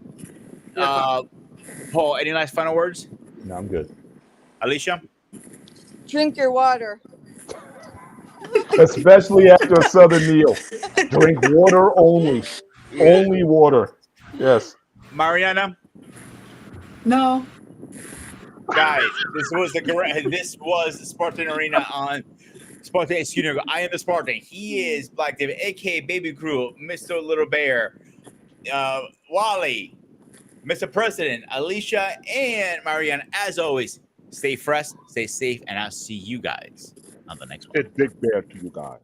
Paul, any last final words? No, I'm good. Alicia? Drink your water. Especially after a southern meal. Drink water only. Only water. Yes. Mariana? No. Guys, this was the Spartan Arena on Spartan Studio. I am the Spartan. He is Black David, aka Baby Crew, Mr. Little Bear, Wally, Mr. President, Alicia, and Mariana. As always, stay fresh, stay safe, and I'll see you guys on the next one. It's Big Bear to you guys.